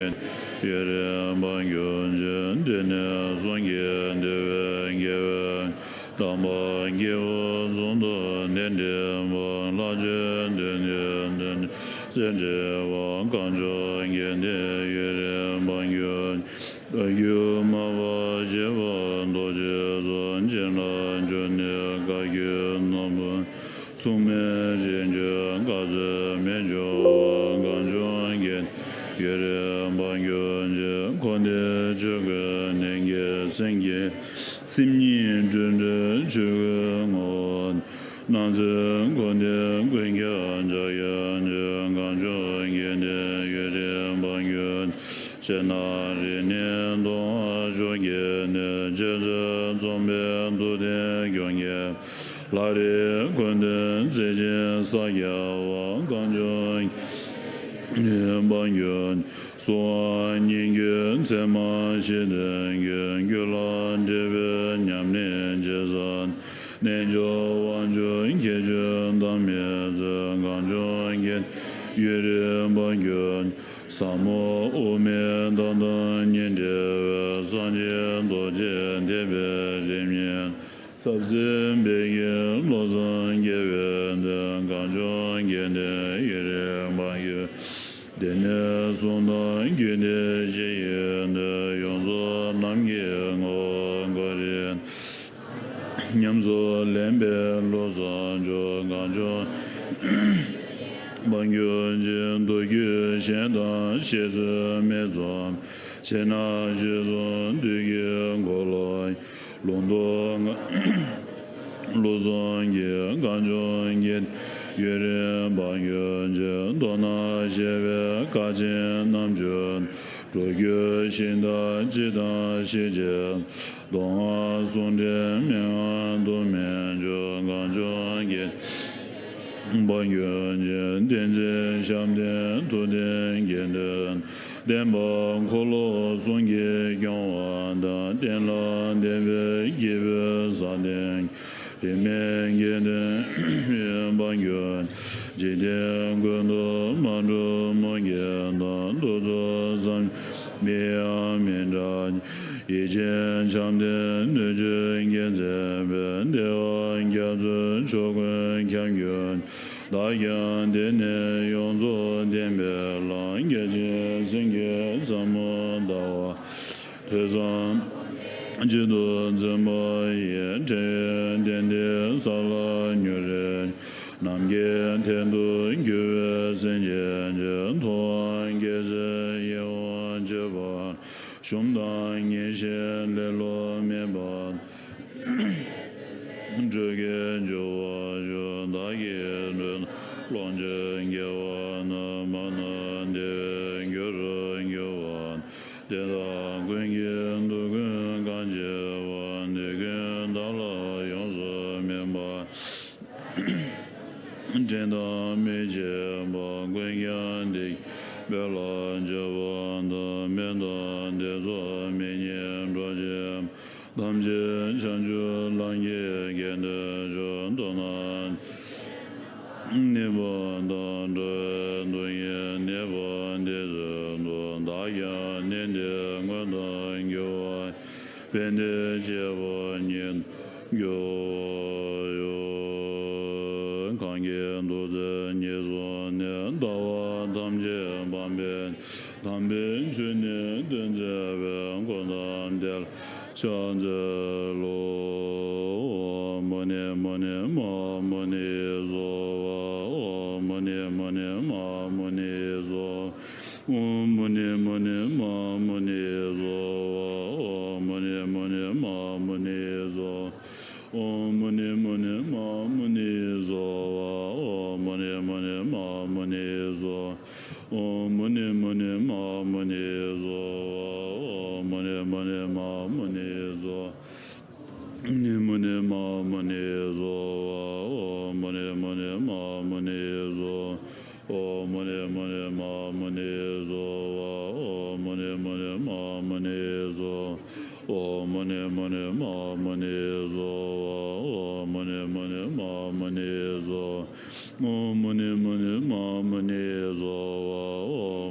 Yere banyon jen dene zongen dewen gewen damba gewo zondo nende wang la jen den zenje wang kanjo ngende yere banyon yu ma wa je wang do je zon jen lan jen ne ga yun nam Sume Jinja Gaza Menjo Ganjon Gen Yere Bangyonje Konde Chuga Nenge Senge Simni Junja Chuga Ngon Nanze Konde Gwengyan Jayan Ganjon Gen Yere Bangyon Chena Rinen Dong Jogen Jeza Zombe Dude Gyongye Lare Gunden Zejin Saya Wang Ganjong Banyon Suan Yingen Sema Shiden Gen Gulan Jebe Nyamne Jezan Nenjo Wanjong Kejun Damye Zeng Ganjong Gen Yere Banyon Samo Ume Dandan Nyenje Sanjen Dojen Debe Remyen Sabzin Bege Lozan Gewen Ganjon Gende Yere Banyu Dene Sondan Gende Jeyen Yonzo Namge Ngorin Nyamzo Lembe Lozan Jo Ganjon Banyu Jin Doge Shendan Sheze Mezon Chena Jezon Duge Ngoloi London Lozonge Ganjonge Yere Bangyonje Dona Jeve Kajin Namjun Zhogye Shinda Jida Shije Dona Sunje Mian Domen Jo Ganjonge Bangyonje Denje Shamden Tuden Genden Denbang Kolo Songe Gyongwan Da Denlan Deve Give Sadeng Demen Genden Bangyon Jiden Gundo Manjo Mongen Da Dozo Zam Mea Menjan Yejen Shamden Nujun Genzeben Dewan Gyazun Shogun Kyangyon Dayan Dene Yonzo Dembe Lan Gece Zenge Samo Dawa Tezan Jido Zembo Ye Chen Dende Sala Nyuren Namge Tendo Gyue Zenje Jen Tuan Geze Yewan Jeba Shumdan Yeshe Lelo Meban Zhege Jowa Jo Dage Lonje Gewan Manan De Gyurun Gewan Deda Gwengen Dugun Ganjewan Degen Dala Yonzo Memba Jenda Meje Ba Gwengen De Bela Jawan Da Menda Dezo Menyen Rojem Damje Chanju Langye Gende Jon Donan Nebo Dan Doye Nebo Deze Don Daya Nende Ngondan Gyo Bende Jevo Nyen Gyo Kange Doze Nyezo Nen Dawa Damje Bamben Damben Chune Denje Ben Gondan Del Chanze Lo Mone Mone Ma Mone Zo Mone Mone Ma Mone Zo Mone Mone Ma Mone Zo Mone Mone Ma Mone Zo Mone Mone Ma Mone Zo Mone Mone Ma Mone Zo Mone Mone Ma Mone Zo Mone Mone Ma Mone Zo Mone Ma Mone Zo Mone Mone Ma Mone Zo Mone Mone Ma Mone Zo Mone Mone Ma Mone Zo Mone Mone Ma Mone Zo Mone Mone Ma Mone Zo Mone Mone Ma Mone Zo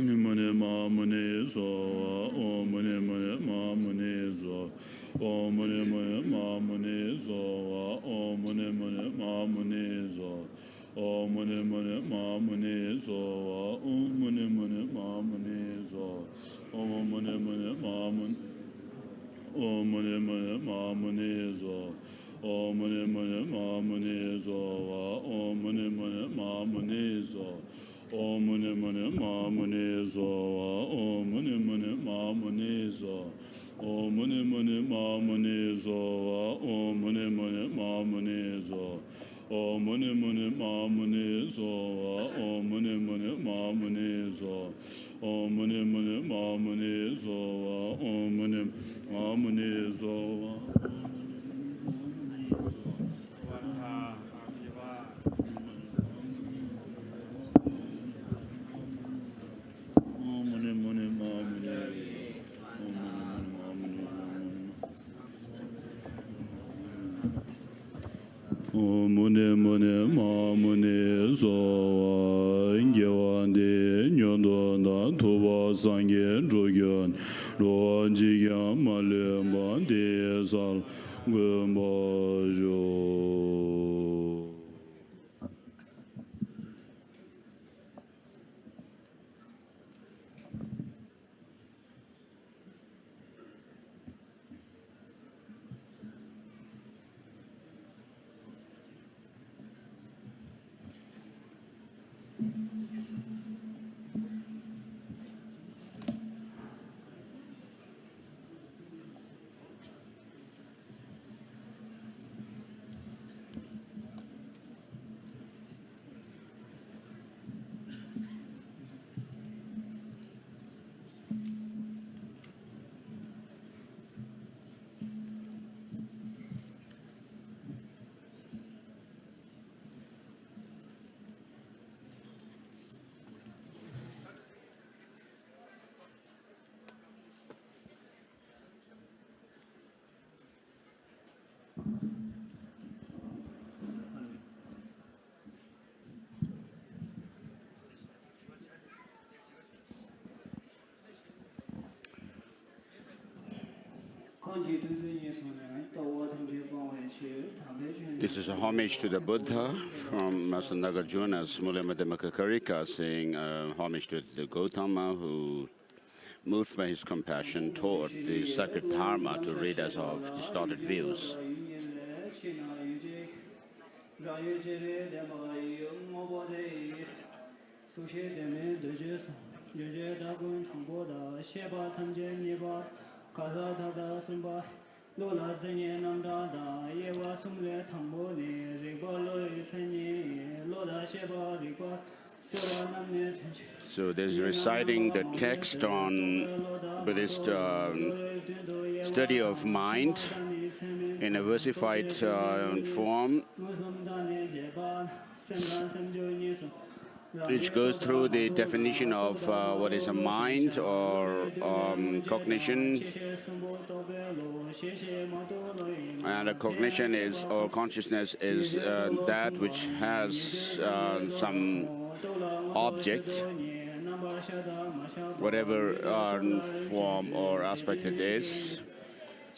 Mune ma mune zo o mune mune ma mune zo o mune mune ma mune zo o mune mune ma mune zo o mune mune ma mune zo o mune mune ma mune zo o mune mune ma mune o mune mune ma mune zo o mune mune ma mune zo o mune mune ma mune zo O mune mune ma mune zo o mune mune ma mune zo o mune mune ma mune zo o mune mune ma mune zo o mune mune ma mune zo o mune mune ma mune zo o mune mune ma mune zo o mune ma mune zo Mune mune ma mune zo nge wande nyondo na toba sangye jogyon lo jigya male bande sal gumba jo. This is a homage to the Buddha from Master Nagarjuna's Mulammadhyamaka Karika, saying homage to the Gautama, who, moved by his compassion, taught the sacred dharma to rid us of distorted views. So there's reciting the text on Buddhist study of mind in a versified form, which goes through the definition of what is a mind or cognition. And a cognition is, or consciousness is that which has some object, whatever form or aspect it is.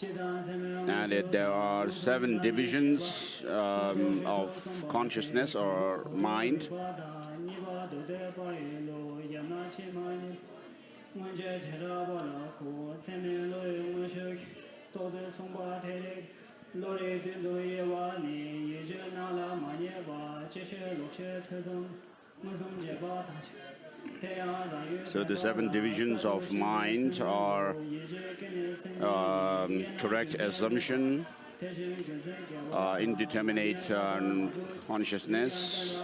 And there are 7 divisions of consciousness or mind. So the 7 divisions of mind are correct assumption, indeterminate consciousness,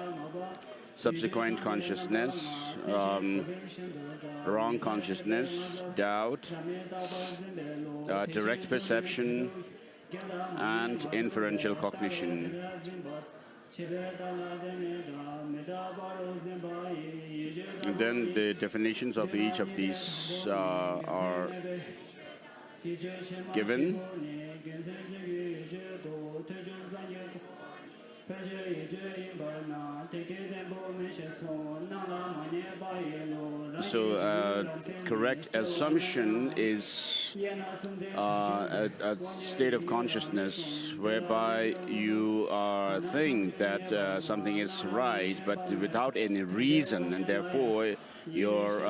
subsequent consciousness, wrong consciousness, doubt, direct perception, and inferential cognition. And then the definitions of each of these are given. So correct assumption is a state of consciousness whereby you think that something is right, but without any reason, and therefore your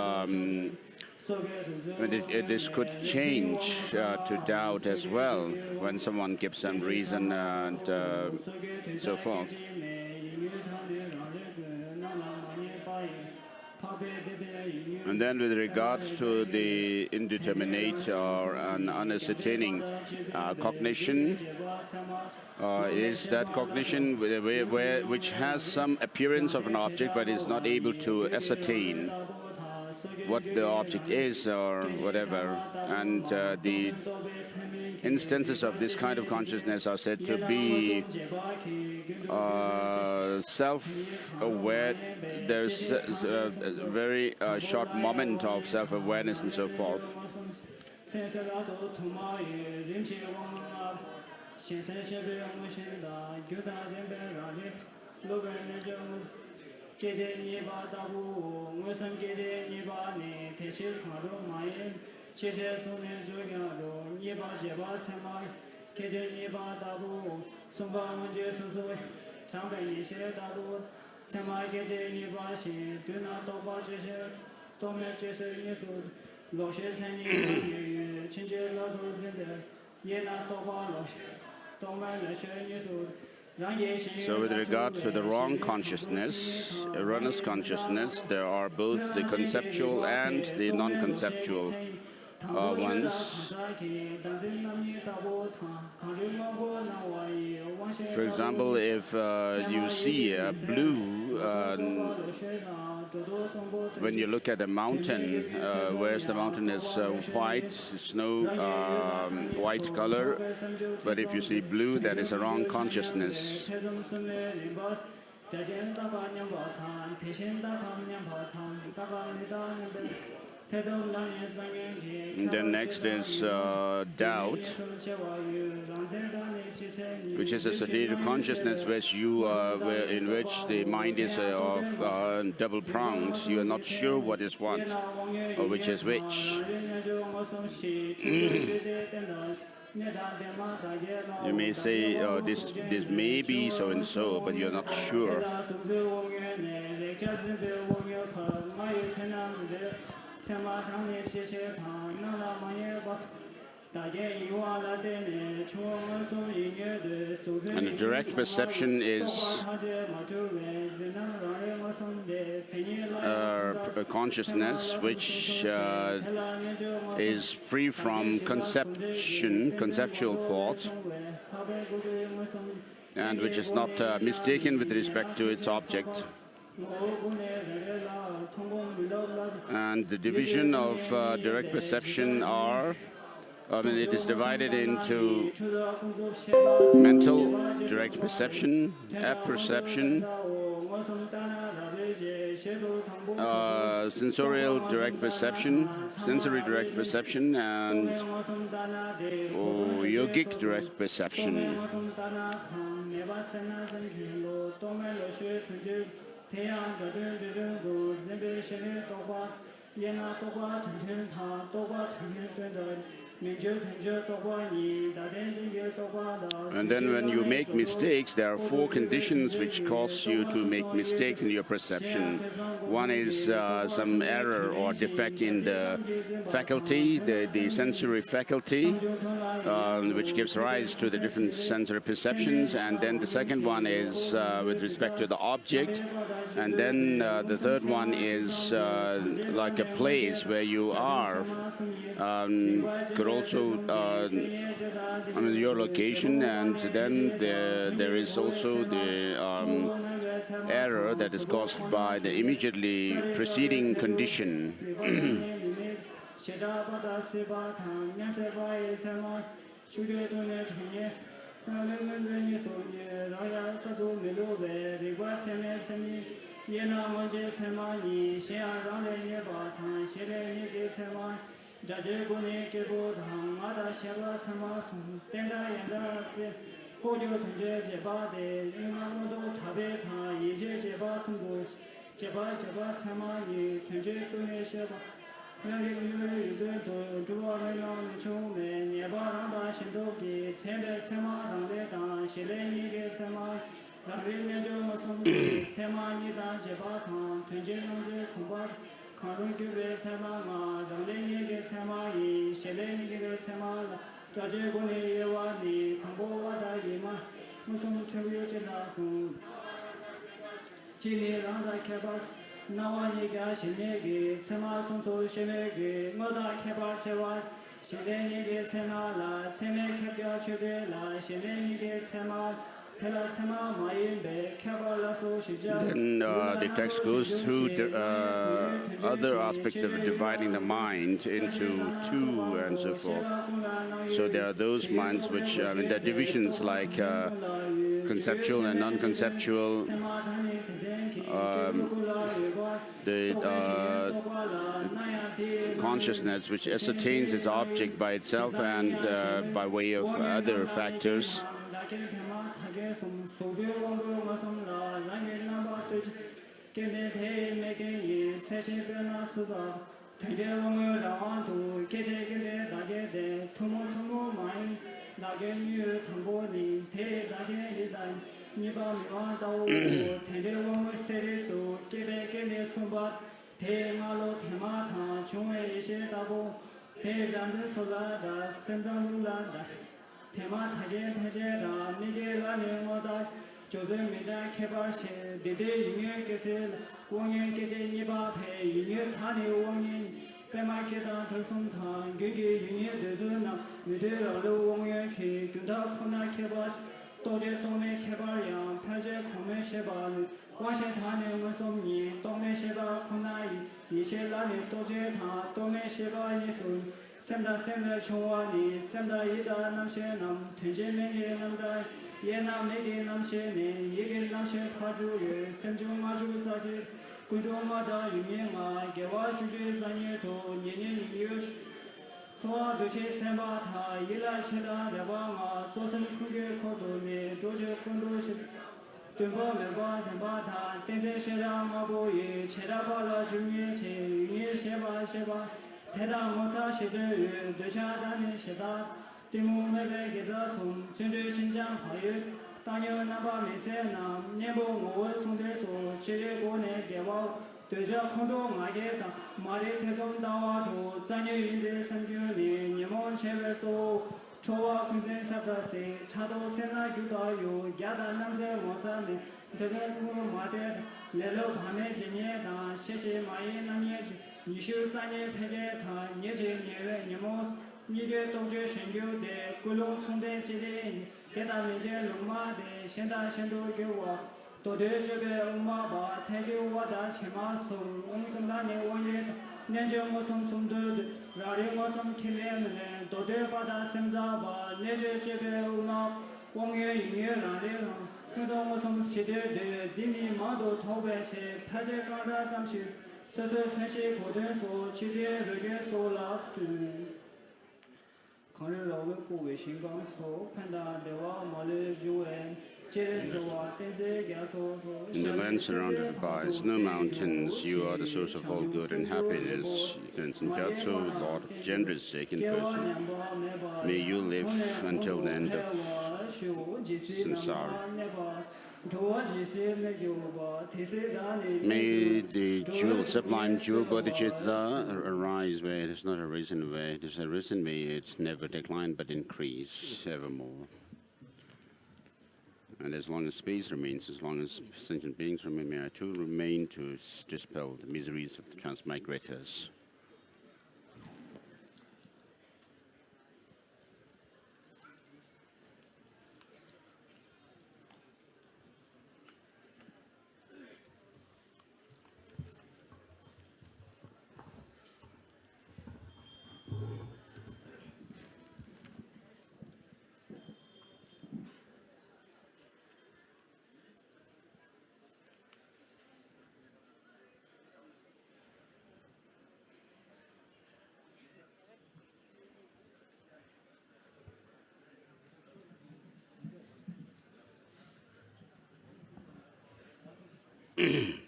this could change to doubt as well when someone gives some reason and so forth. And then with regards to the indeterminate or an unascertaining cognition, is that cognition which has some appearance of an object but is not able to ascertain what the object is or whatever. And the instances of this kind of consciousness are said to be self-aware. There's a very short moment of self-awareness and so forth. So with regard to the wrong consciousness, erroneous consciousness, there are both the conceptual and the non-conceptual ones. For example, if you see a blue, when you look at a mountain, whereas the mountain is white, snow white color, but if you see blue, that is a wrong consciousness. And then next is doubt, which is a state of consciousness which in which the mind is double-pronged. You are not sure what is what or which is which. You may say, oh, this may be so and so, but you're not sure. And the direct perception is a consciousness which is free from conceptual thought, and which is not mistaken with respect to its object. And the division of direct perception it is divided into mental direct perception, apperception, sensorial direct perception, sensory direct perception, and yogic direct perception. And then when you make mistakes, there are 4 conditions which cause you to make mistakes in your perception. One is some error or defect in the faculty, the sensory faculty, which gives rise to the different sensory perceptions. And then the second one is with respect to the object. And then the third one is like a place where you are. Could also your location, and then there is also the error that is caused by the immediately preceding condition. 고조 통제 제바데 인간모도 차베타 이제 제바 승부 제바 참아니 통제 돈에 셔바 나리 유유도 주와메나 총메 네바란다 신도기 텐베 세마랑데다 실레니게 세마 라리메조 모송기 세마니다 제바타 통제능제 공바 가능교배 세마가 장래니게 세마이 실레니게 세마 자제군의 예와니 당보와다 이마 무슨 청유지나수 진리란다 개발 나와니가 신내기 세마 손소 신내기 뭐다 개발 세와 신내니게 세마라 세메 캡겨 최대라 신내니게 세마 Then the text goes through other aspects of dividing the mind into two and so forth. So there are those minds which, there are divisions like conceptual and non-conceptual, the consciousness which ascertains its object by itself and by way of other factors. 테마 타게 페제라 미게라네 모다 조제미다 케바셰 디데 잉에 게세 원에 게제 니바페 잉에 타네 원에 페마케다 들숨타 게게 잉에 데즈나 미데라로 원에 케 근다 코나 케바시 도제 도메 케바야 페제 코메 셰바 와셰 타네 무솜니 도메 셰바 코나이 이셰라네 도제 타 도메 셰바 예수 Semda Chowani, Semda Ida Namshenam, Tunjemege Namda, Yena Mege Namshene, Yegin Namshe Paju, Semju Maju Zaji, Kujo Mada Yuma, Gewa Juju Zanyeto, Yen Yush, Soa Dushi Sembata, Yila Sheda, Yabama, Sosan Kuge Kodone, Jojo Kundush, Tumbo Meba Zembata, Tenze Sheda Maboye, Chedabala Jumye, Ye Sheba. Teda Mosa Shede, Dechadani Sheda, Timu Mebe Gizasum, Chinju Shinjang Payut, Daniel Naba Misena, Nebo Mo Sundeso, Shede Gone Geva, Deja Kondo Mageta, Mari Tezon Dawato, Zanyu Inde Sanjuni, Nimon Sheveso, Chowa Kunzen Sabasi, Chado Sena Gudayo, Yada Namze Mozani, Zegan Made, Lelo Pame Jinieta, Sheshi Mai Namie. 你是在你陪着他，你是你的你们，你的都是深究的，古龙从的这里，给他们的龙马的，现在先都给我，都对这个龙马吧，太给我的起码送，我们从那里我也，年纪我送的，让人我送听来的，都对把他生长吧，年纪这个龙马，我也音乐让人，我说我送写的，地里马都头白些，拍着高的咱去。 这是全是古典所起的这个所拉度，看着老的古为新港所，看到的话马来就问，接着话等着给做做。 In the land surrounded by snow mountains, you are the source of all good and happiness. Tenjatsu, Lord of generous second person, may you live until the end of samsara. May the jewel, sublime jewel Bodhisattva arise where it has not arisen, where it has arisen, may it never decline but increase evermore. And as long as space remains, as long as sentient beings remain, may I too remain to dispel the miseries of the transmigrators. The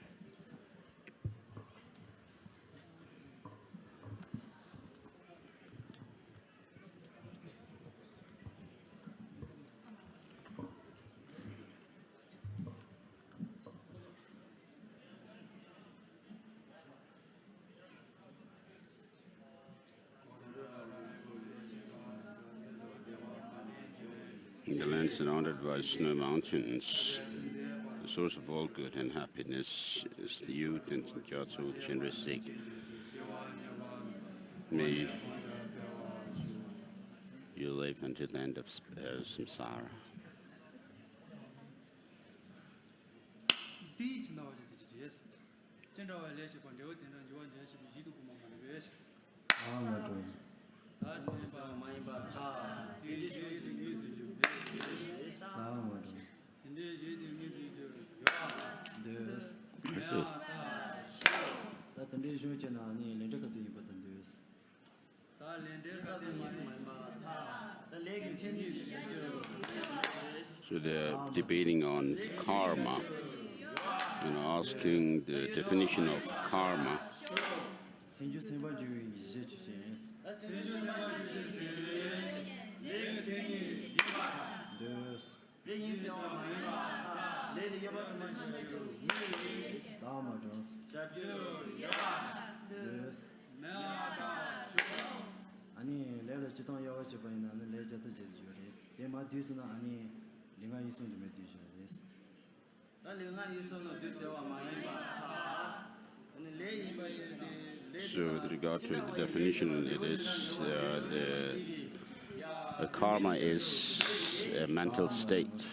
land surrounded by snow mountains, the source of all good and happiness is the youth and Jatsu Chenresik. May you live until the end of samsara. So they're debating on karma and asking the definition of karma. So with regard to the definition, it is karma is a mental state,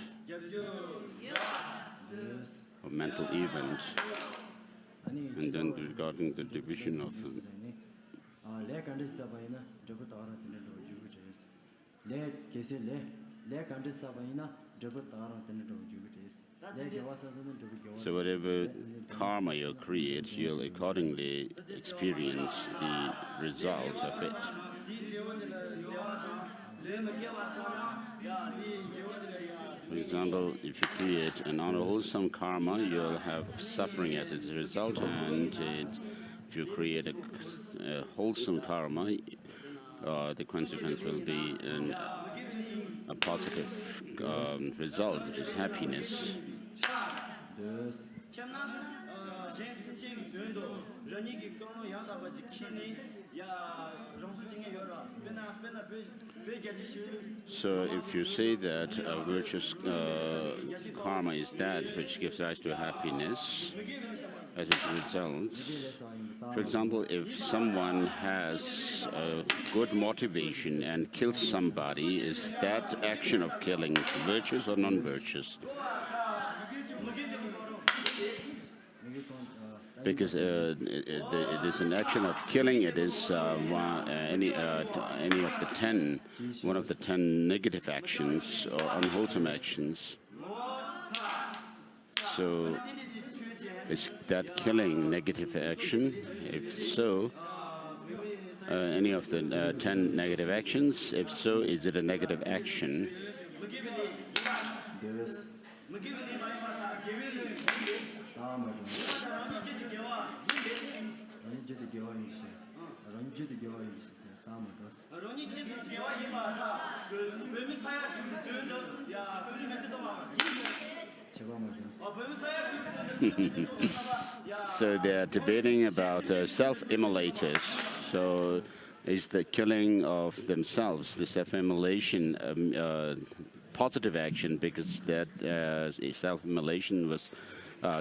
a mental event. And then regarding the division of so whatever karma you create, you'll accordingly experience the result of it. For example, if you create an unwholesome karma, you'll have suffering as its result, and if you create a wholesome karma, the consequence will be a positive result, which is happiness. So if you say that virtuous karma is that which gives rise to happiness as its result, for example, if someone has a good motivation and kills somebody, is that action of killing virtuous or non-virtuous? Because it is an action of killing. It is any of the 10, one of the 10 negative actions or unwholesome actions. So is that killing negative action? If so, any of the 10 negative actions? If so, is it a negative action? So they are debating about self-immolators. So is the killing of themselves, the self-immolation, positive action, because that self-immolation was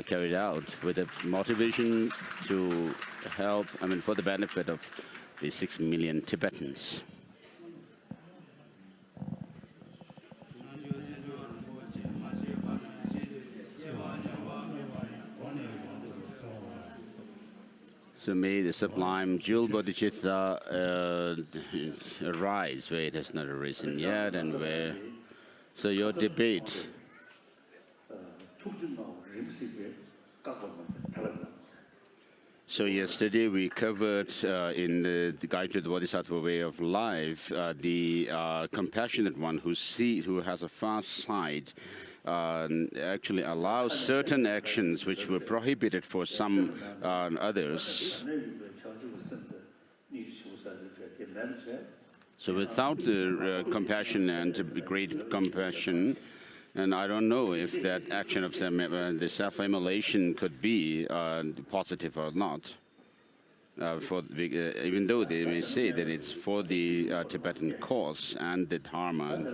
carried out with a motivation to help, for the benefit of the 6 million Tibetans. So may the sublime jewel Bodhisattva arise where it has not arisen yet, and where. So your debate. So yesterday we covered in the Guide to the Bodhisattva Way of Life the compassionate one who has a far sight actually allows certain actions which were prohibited for some others. So without the compassion and great compassion, and I don't know if that action of the self-immolation could be positive or not. Even though they may say that it's for the Tibetan cause and the Dharma.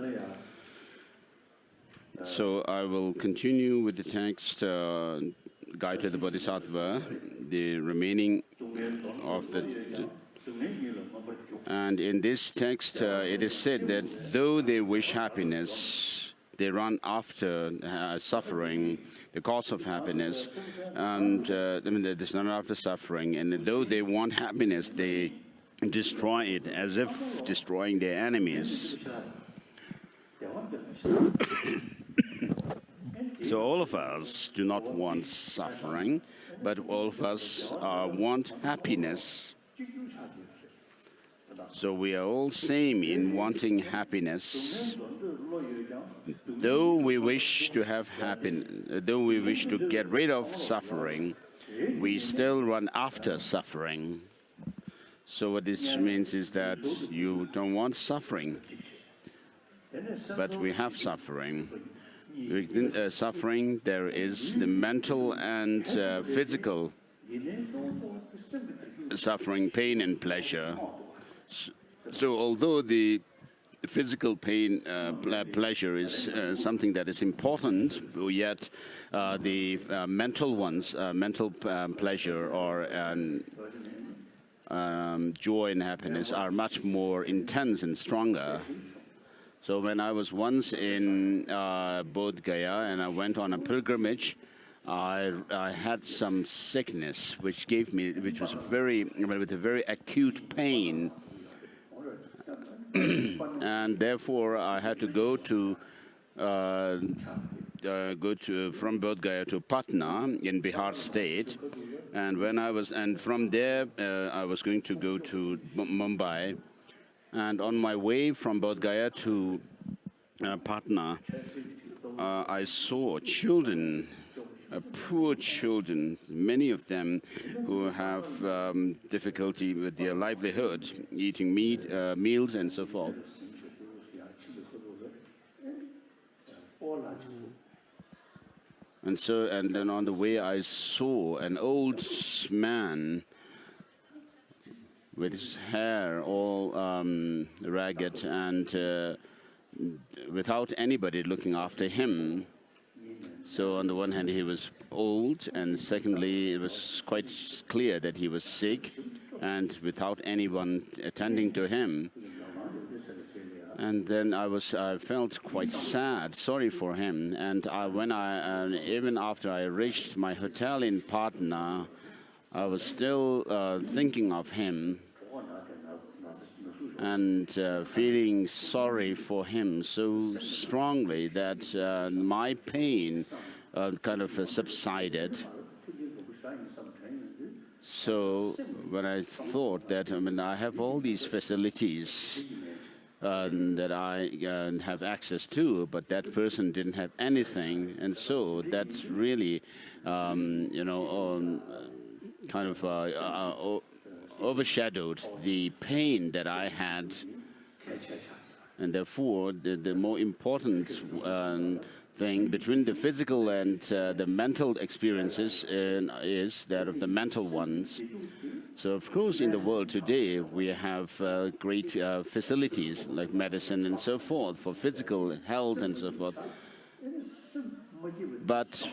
So I will continue with the text, Guide to the Bodhisattva, the remaining of the... And in this text, it is said that though they wish happiness, they run after suffering, the cause of happiness, and they run after suffering. And though they want happiness, they destroy it as if destroying their enemies. So all of us do not want suffering, but all of us want happiness. So we are all same in wanting happiness. Though we wish to have happiness, though we wish to get rid of suffering, we still run after suffering. So what this means is that you don't want suffering, but we have suffering. Within suffering, there is the mental and physical suffering, pain and pleasure. So although the physical pain, pleasure is something that is important, yet the mental ones, mental pleasure or joy and happiness are much more intense and stronger. So when I was once in Bodh Gaya and I went on a pilgrimage, I had some sickness which was with a very acute pain. And therefore I had to go from Bodh Gaya to Patna in Bihar state, and from there I was going to go to Mumbai, and on my way from Bodh Gaya to Patna, I saw children. Poor children, many of them who have difficulty with their livelihood, eating meals and so forth. And then on the way I saw an old man with his hair all ragged and without anybody looking after him. So on the one hand, he was old, and secondly, it was quite clear that he was sick and without anyone attending to him. And then I felt quite sad, sorry for him. And even after I reached my hotel in Patna, I was still thinking of him and feeling sorry for him so strongly that my pain kind of subsided. So when I thought that, I have all these facilities that I have access to, but that person didn't have anything, and so that's really, kind of overshadowed the pain that I had, and therefore the more important thing between the physical and the mental experiences is that of the mental ones. So of course in the world today we have great facilities like medicine and so forth for physical health and so forth. But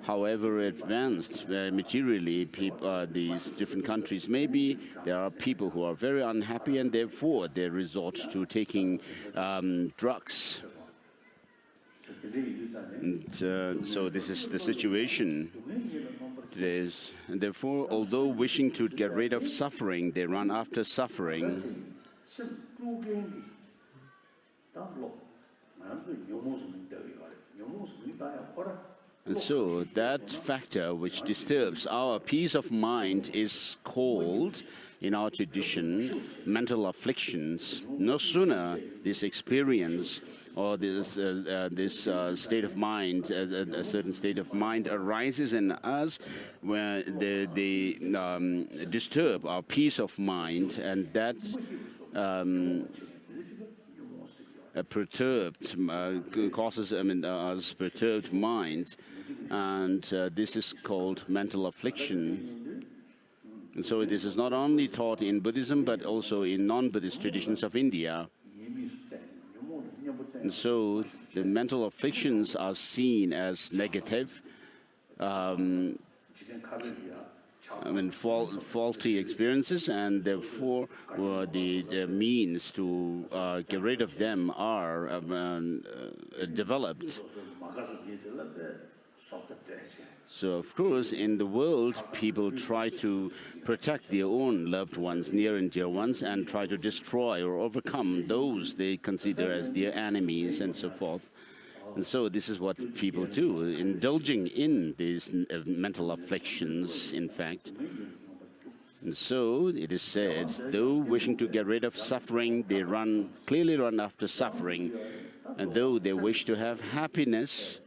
however advanced materially these different countries may be, there are people who are very unhappy and therefore they resort to taking drugs. And so this is the situation today. And therefore, although wishing to get rid of suffering, they run after suffering. And so that factor which disturbs our peace of mind is called in our tradition, mental afflictions. No sooner this experience or this state of mind, a certain state of mind arises in us where they disturb our peace of mind, and that causes us perturbed mind, and this is called mental affliction. And so this is not only taught in Buddhism, but also in non-Buddhist traditions of India. And so the mental afflictions are seen as negative, faulty experiences, and therefore the means to get rid of them are developed. So, of course, in the world, people try to protect their own loved ones, near and dear ones, and try to destroy or overcome those they consider as their enemies and so forth. And so this is what people do, indulging in these mental afflictions, in fact. And so it is said, though wishing to get rid of suffering, they clearly run after suffering. And though they wish to have happiness,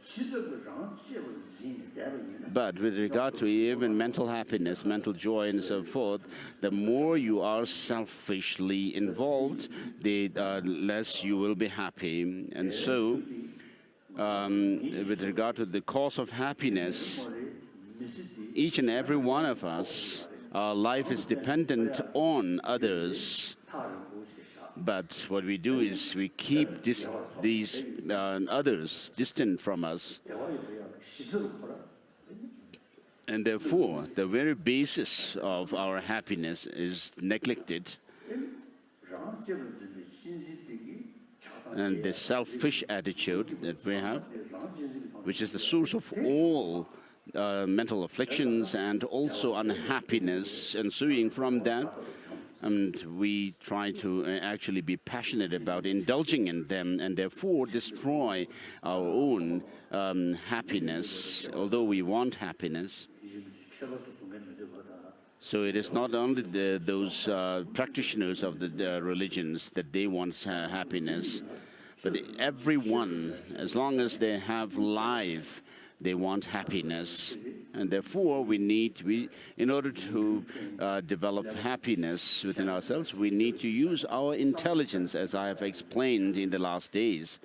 but with regard to even mental happiness, mental joy, and so forth, the more you are selfishly involved, the less you will be happy. And so, with regard to the cause of happiness, each and every one of us, our life is dependent on others. But what we do is we keep these others distant from us. And therefore, the very basis of our happiness is neglected. And the selfish attitude that we have, which is the source of all mental afflictions and also unhappiness ensuing from that, and we try to actually be passionate about indulging in them and therefore destroy our own happiness, although we want happiness. So it is not only those practitioners of the religions that they want happiness, but everyone, as long as they have life, they want happiness. And therefore, in order to develop happiness within ourselves, we need to use our intelligence, as I have explained in the last days,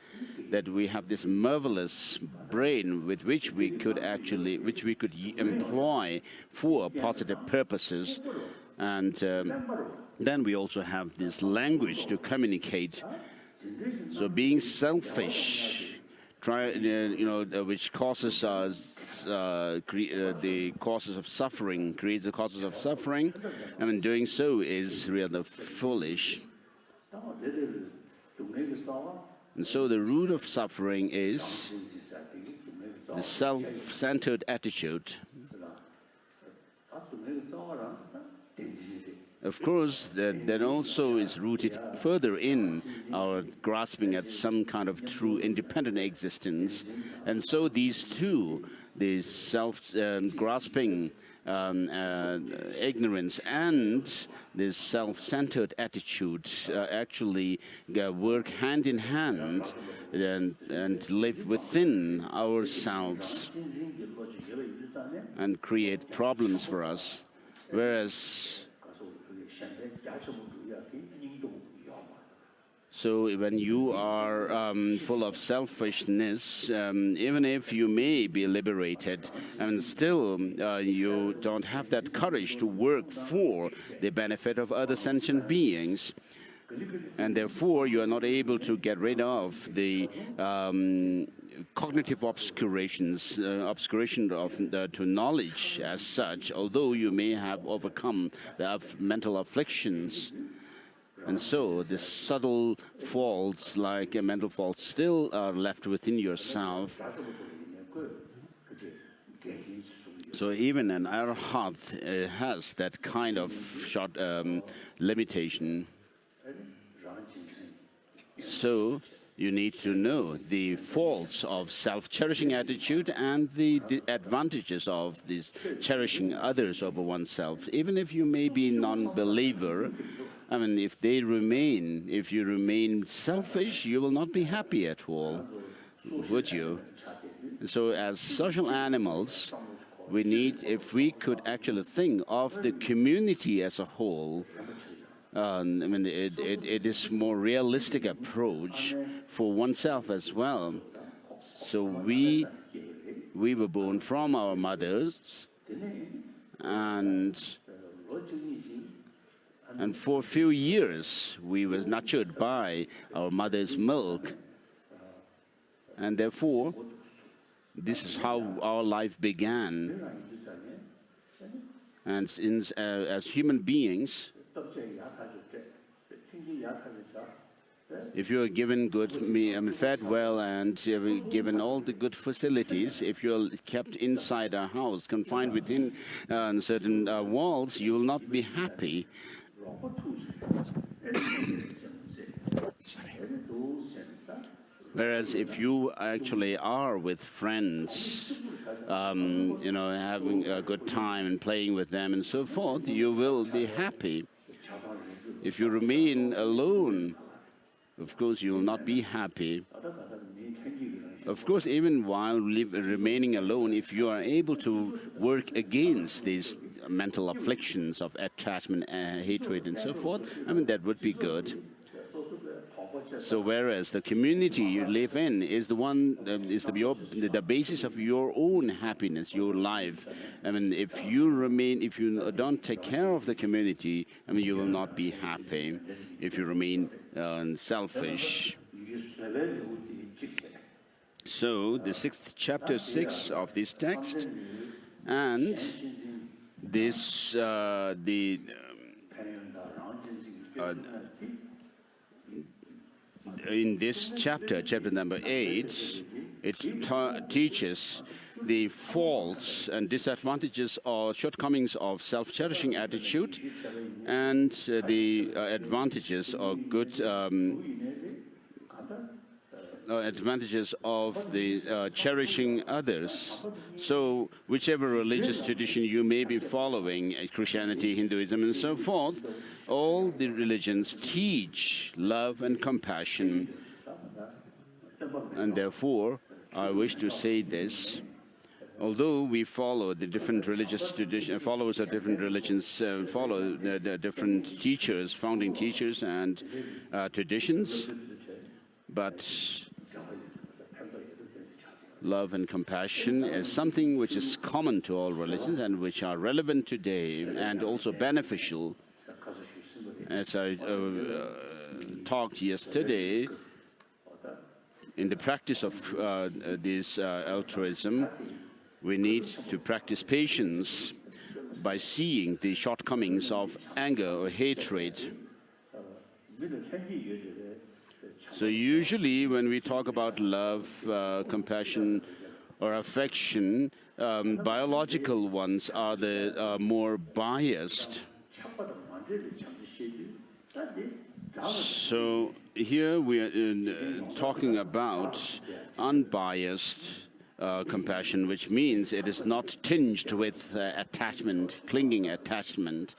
that we have this marvelous brain with which we could employ for positive purposes. And then we also have this language to communicate. So being selfish, which causes the causes of suffering, creates the causes of suffering, and doing so is rather foolish. And so the root of suffering is the self-centered attitude. Of course, that also is rooted further in our grasping at some kind of true independent existence. And so these two, the self-grasping ignorance and this self-centered attitude actually work hand in hand and live within ourselves and create problems for us. Whereas, so when you are full of selfishness, even if you may be liberated, and still you don't have that courage to work for the benefit of other sentient beings, and therefore you are not able to get rid of the cognitive obscuration to knowledge as such, although you may have overcome the mental afflictions. And so the subtle faults, like mental faults, still are left within yourself. So even an arhat has that kind of short limitation. So you need to know the faults of self-cherishing attitude and the advantages of this cherishing others over oneself. Even if you may be non-believer, I mean, if you remain selfish, you will not be happy at all, would you? So as social animals, we need, if we could actually think of the community as a whole, I mean, it is more realistic approach for oneself as well. So we were born from our mothers, and for a few years we were nurtured by our mother's milk, and therefore this is how our life began. And since as human beings, if you are given fed well, and given all the good facilities, if you're kept inside a house, confined within certain walls, you will not be happy. Whereas if you actually are with friends, having a good time and playing with them and so forth, you will be happy. If you remain alone, of course, you will not be happy. Of course, even while remaining alone, if you are able to work against these mental afflictions of attachment, hatred, and so forth, I mean, that would be good. So whereas the community you live in is the one, is the basis of your own happiness, your life. I mean, if you don't take care of the community, I mean, you will not be happy if you remain selfish. So the chapter 6 of this text, and this in this chapter number 8, it teaches the faults and disadvantages or shortcomings of self-cherishing attitude, and the advantages or good advantages of the cherishing others. So whichever religious tradition you may be following, Christianity, Hinduism, and so forth, all the religions teach love and compassion. And therefore, I wish to say this: although we follow the different religious traditions, followers of different religions follow the different teachers, founding teachers and traditions, but love and compassion is something which is common to all religions and which are relevant today and also beneficial. As I talked yesterday, in the practice of this altruism, we need to practice patience by seeing the shortcomings of anger or hatred. So usually when we talk about love, compassion, or affection, biological ones are the more biased. So here we are talking about unbiased compassion, which means it is not tinged with attachment, clinging attachment.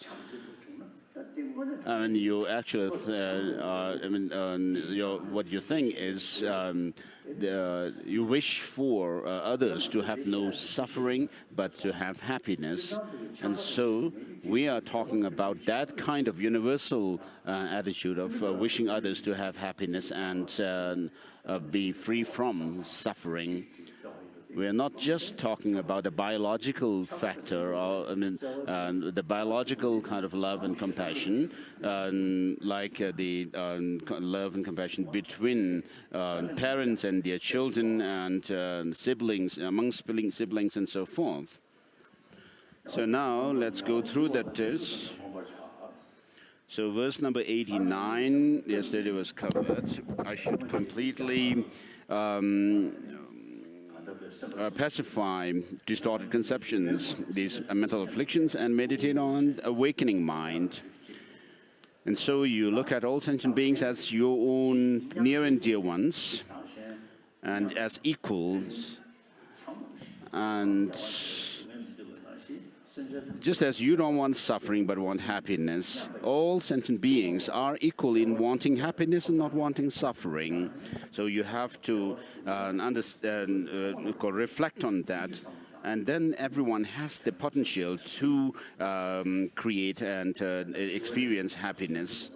And you actually, what you think is you wish for others to have no suffering, but to have happiness. And so we are talking about that kind of universal attitude of wishing others to have happiness and be free from suffering. We are not just talking about a biological factor, or the biological kind of love and compassion, like the love and compassion between parents and their children and siblings, amongst siblings and so forth. So now let's go through that test. So verse number 89, yesterday was covered. I should completely pacify distorted conceptions, these mental afflictions, and meditate on awakening mind. And so you look at all sentient beings as your own near and dear ones, and as equals. And just as you don't want suffering but want happiness, all sentient beings are equal in wanting happiness and not wanting suffering. So you have to understand, reflect on that. And then everyone has the potential to create and experience happiness.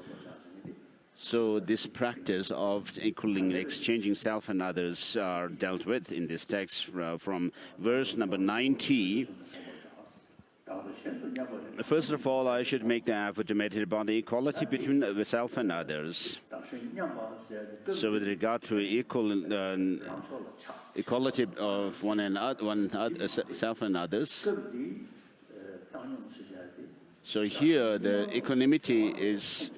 So this practice of equaling, exchanging self and others are dealt with in this text from verse number 90. First of all, I should make the effort to meditate upon the equality between the self and others. So with regard to equality of self and others, so here the equanimity is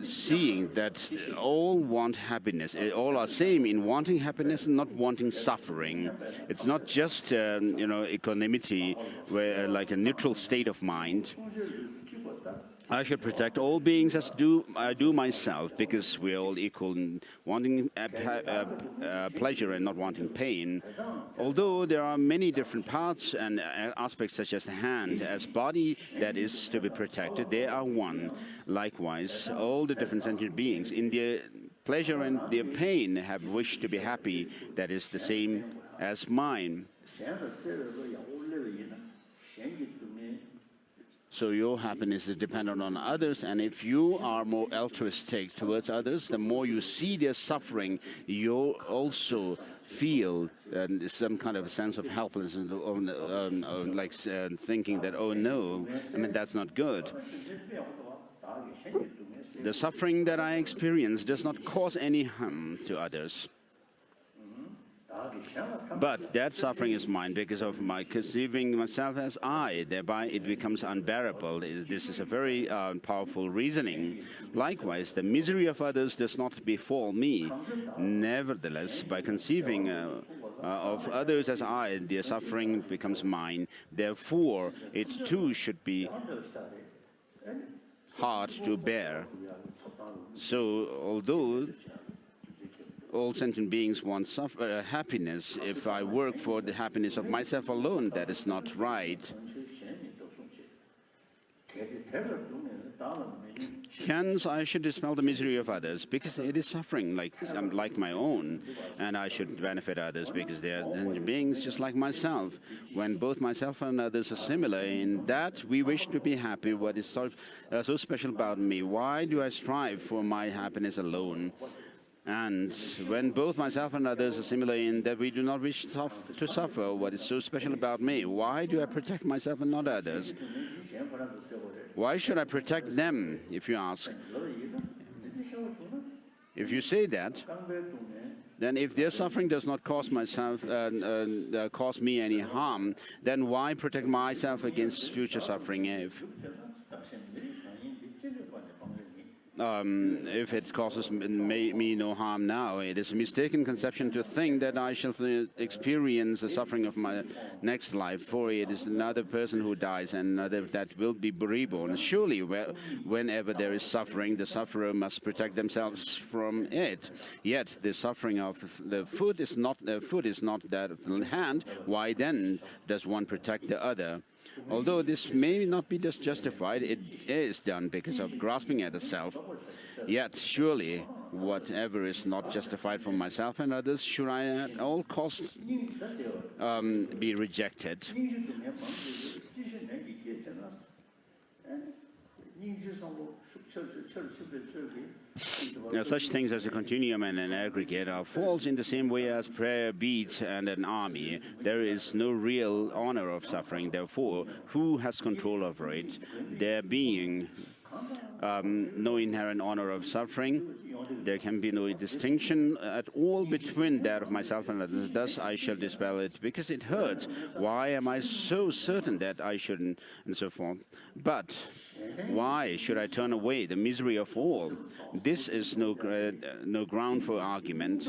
seeing that all want happiness. All are same in wanting happiness and not wanting suffering. It's not just equanimity, where like a neutral state of mind. I should protect all beings as I do myself, because we're all equal in wanting pleasure and not wanting pain. Although there are many different parts and aspects, such as the hand as body that is to be protected, they are one. Likewise, all the different sentient beings in their pleasure and their pain have wished to be happy, that is the same as mine. So your happiness is dependent on others, and if you are more altruistic towards others, the more you see their suffering, you also feel some kind of sense of helplessness, thinking that, oh no, that's not good. The suffering that I experience does not cause any harm to others. But that suffering is mine because of my conceiving myself as I. Thereby it becomes unbearable. This is a very powerful reasoning. Likewise, the misery of others does not befall me. Nevertheless, by conceiving of others as I, their suffering becomes mine. Therefore, it too should be hard to bear. So, although all sentient beings want happiness, if I work for the happiness of myself alone, that is not right. Hence, I should dispel the misery of others, because it is suffering like my own, and I should benefit others because they are sentient beings just like myself. When both myself and others are similar in that we wish to be happy, what is so special about me? Why do I strive for my happiness alone? And when both myself and others are similar in that we do not wish to suffer, what is so special about me? Why do I protect myself and not others? Why should I protect them, if you ask? If you say that, then if their suffering does not cause me any harm, then why protect myself against future suffering? If it causes me no harm now, it is a mistaken conception to think that I shall experience the suffering of my next life, for it is another person who dies and another that will be reborn. Surely, whenever there is suffering, the sufferer must protect themselves from it. Yet, the suffering of the foot is not that of the hand. Why then does one protect the other? Although this may not be justified, it is done because of grasping at the self. Yet, surely, whatever is not justified for myself and others should I at all costs be rejected. Now, such things as a continuum and an aggregate are false in the same way as prayer, beads, and an army. There is no real honor of suffering. Therefore, who has control over it? There being no inherent honor of suffering, there can be no distinction at all between that of myself and others. Thus, I shall dispel it because it hurts. Why am I so certain that I shouldn't, and so forth? But why should I turn away the misery of all? This is no ground for argument.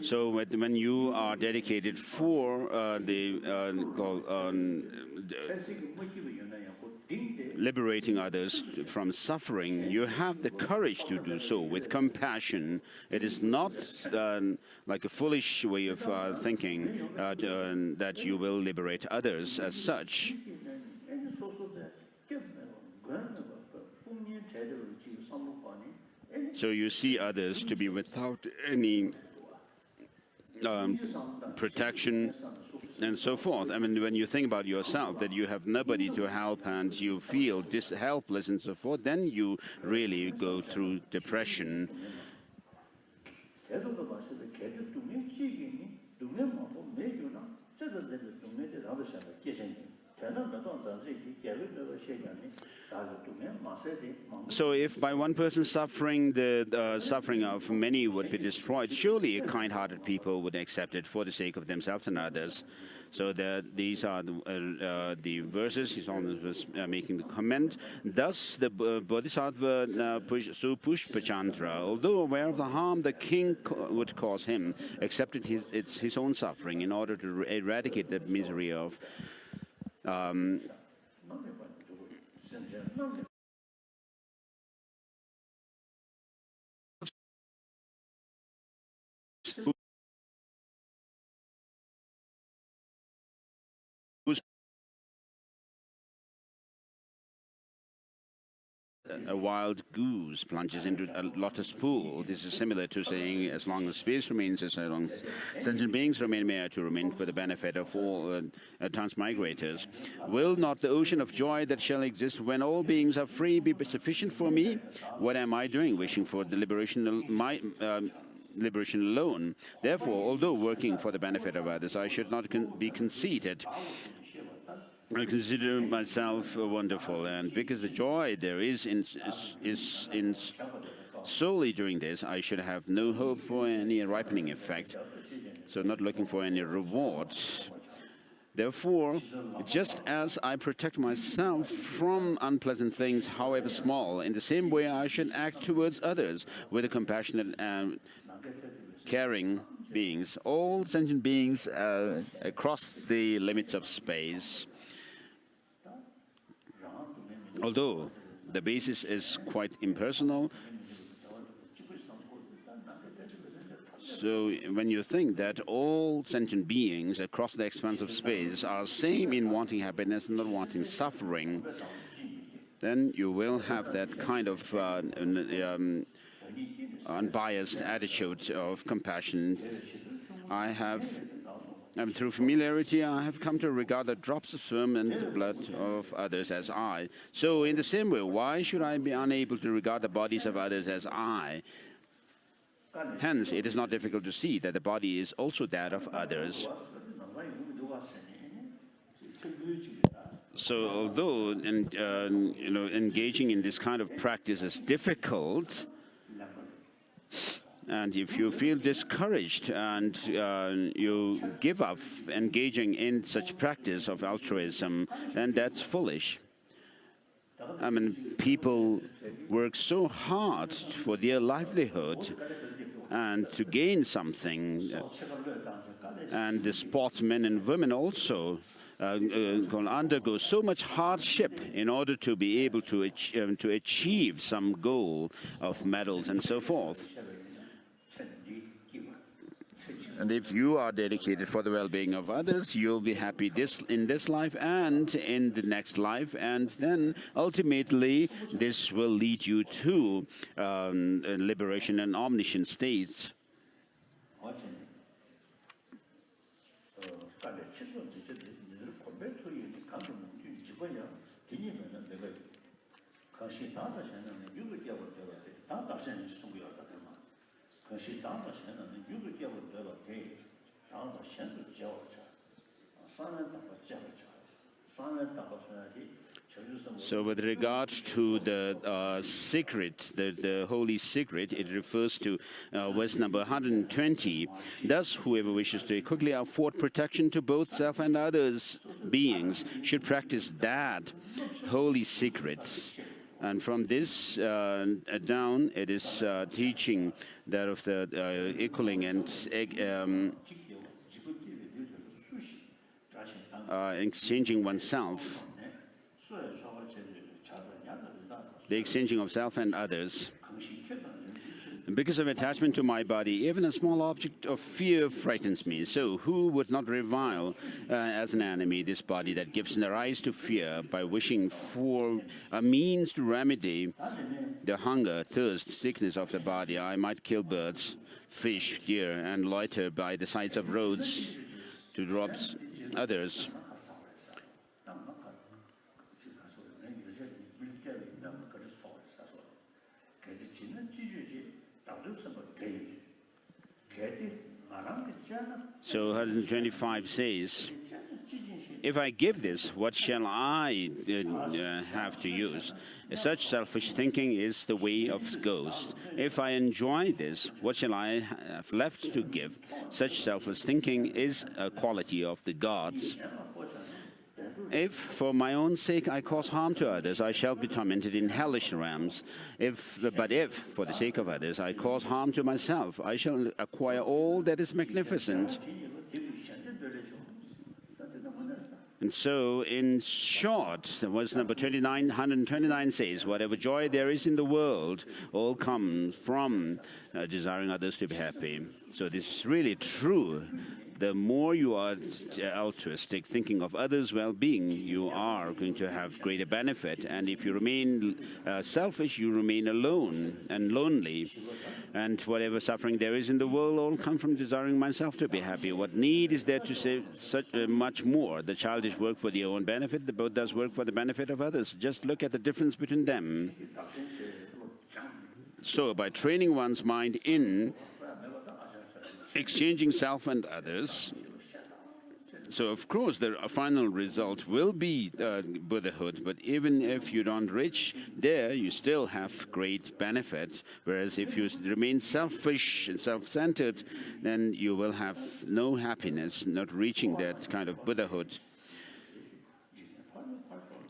So when you are dedicated for liberating others from suffering, you have the courage to do so with compassion. It is not like a foolish way of thinking that you will liberate others as such. So you see others to be without any protection and so forth. I mean, when you think about yourself, that you have nobody to help and you feel helpless and so forth, then you really go through depression. So if by one person suffering, the suffering of many would be destroyed, surely kind-hearted people would accept it for the sake of themselves and others. So these are the verses. He's always making the comment. Thus the Bodhisattva Pushpachandra, although aware of the harm the king would cause him, accepted his own suffering in order to eradicate the misery of a wild goose plunges into a lotus pool. This is similar to saying, as long as space remains, as long as sentient beings remain, may I to remain for the benefit of all transmigrators. Will not the ocean of joy that shall exist when all beings are free be sufficient for me? What am I doing, wishing for the liberation alone? Therefore, although working for the benefit of others, I should not be conceited. I consider myself wonderful, and because the joy there is in solely doing this, I should have no hope for any ripening effect, so not looking for any rewards. Therefore, just as I protect myself from unpleasant things, however small, in the same way I should act towards others with a compassionate and caring beings, all sentient beings across the limits of space. Although the basis is quite impersonal, so when you think that all sentient beings across the expanse of space are same in wanting happiness and not wanting suffering, then you will have that kind of unbiased attitude of compassion. Through familiarity, I have come to regard the drops of sperm and the blood of others as I. So in the same way, why should I be unable to regard the bodies of others as I? Hence, it is not difficult to see that the body is also that of others. So although engaging in this kind of practice is difficult, and if you feel discouraged and you give up engaging in such practice of altruism, then that's foolish. I mean, people work so hard for their livelihood and to gain something, and the sportsmen and women also undergo so much hardship in order to be able to achieve some goal of medals and so forth. And if you are dedicated for the well-being of others, you'll be happy in this life and in the next life, and then ultimately this will lead you to liberation and omniscient states. So with regard to the secret, the holy secret, it refers to verse number 120. Thus, whoever wishes to quickly afford protection to both self and others beings should practice that holy secret. And from this down, it is teaching that of the equaling and exchanging oneself, the exchanging of self and others. Because of attachment to my body, even a small object of fear frightens me. So who would not revile as an enemy this body that gives rise to fear by wishing for a means to remedy the hunger, thirst, sickness of the body? I might kill birds, fish, deer, and loiter by the sides of roads to rob others. So 125 says, if I give this, what shall I have to use? Such selfish thinking is the way of ghosts. If I enjoy this, what shall I have left to give? Such selfless thinking is a quality of the gods. If, for my own sake, I cause harm to others, I shall be tormented in hellish realms. But if, for the sake of others, I cause harm to myself, I shall acquire all that is magnificent. And so, in short, verse number 129 says, whatever joy there is in the world, all comes from desiring others to be happy. So this is really true. The more you are altruistic, thinking of others' well-being, you are going to have greater benefit. And if you remain selfish, you remain alone and lonely. And whatever suffering there is in the world all come from desiring myself to be happy. What need is there to say such much more? The childish work for their own benefit, the Buddha's work for the benefit of others. Just look at the difference between them. So by training one's mind in exchanging self and others, so of course the final result will be Buddhahood, but even if you don't reach there, you still have great benefit. Whereas if you remain selfish and self-centered, then you will have no happiness, not reaching that kind of Buddhahood.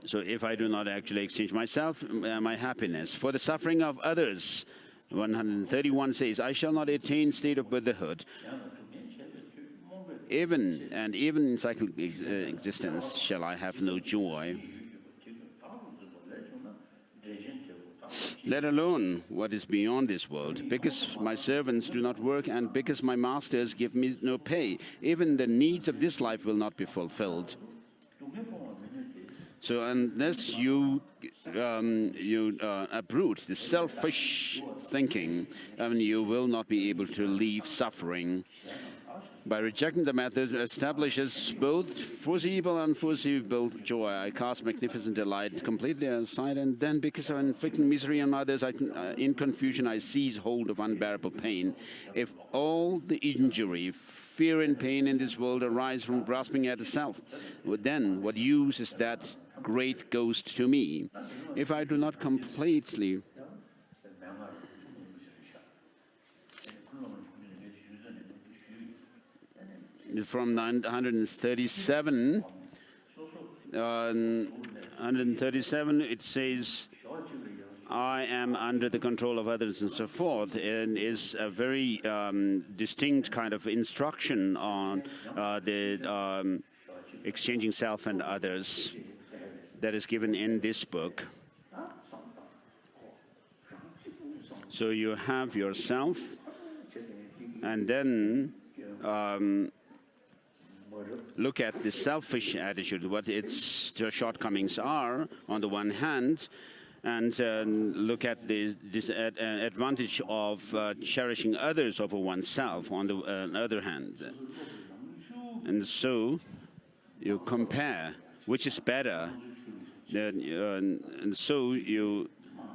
So if I do not actually exchange myself, my happiness for the suffering of others, 131 says, I shall not attain state of Buddhahood. Even in cyclic existence shall I have no joy, let alone what is beyond this world. Because my servants do not work and because my masters give me no pay, even the needs of this life will not be fulfilled. So unless you uproot the selfish thinking, you will not be able to leave suffering. By rejecting the method establishes both foreseeable and unforeseeable joy. I cast magnificent delight completely aside, and then because of inflicting misery on others, in confusion I seize hold of unbearable pain. If all the injury, fear and pain in this world arise from grasping at the self, then what use is that great ghost to me? If I do not completely from 137, it says, I am under the control of others and so forth, and is a very distinct kind of instruction on the exchanging self and others that is given in this book. So you have yourself, and then look at the selfish attitude, what its shortcomings are on the one hand, and look at the advantage of cherishing others over oneself on the other hand. And so you compare which is better, and so you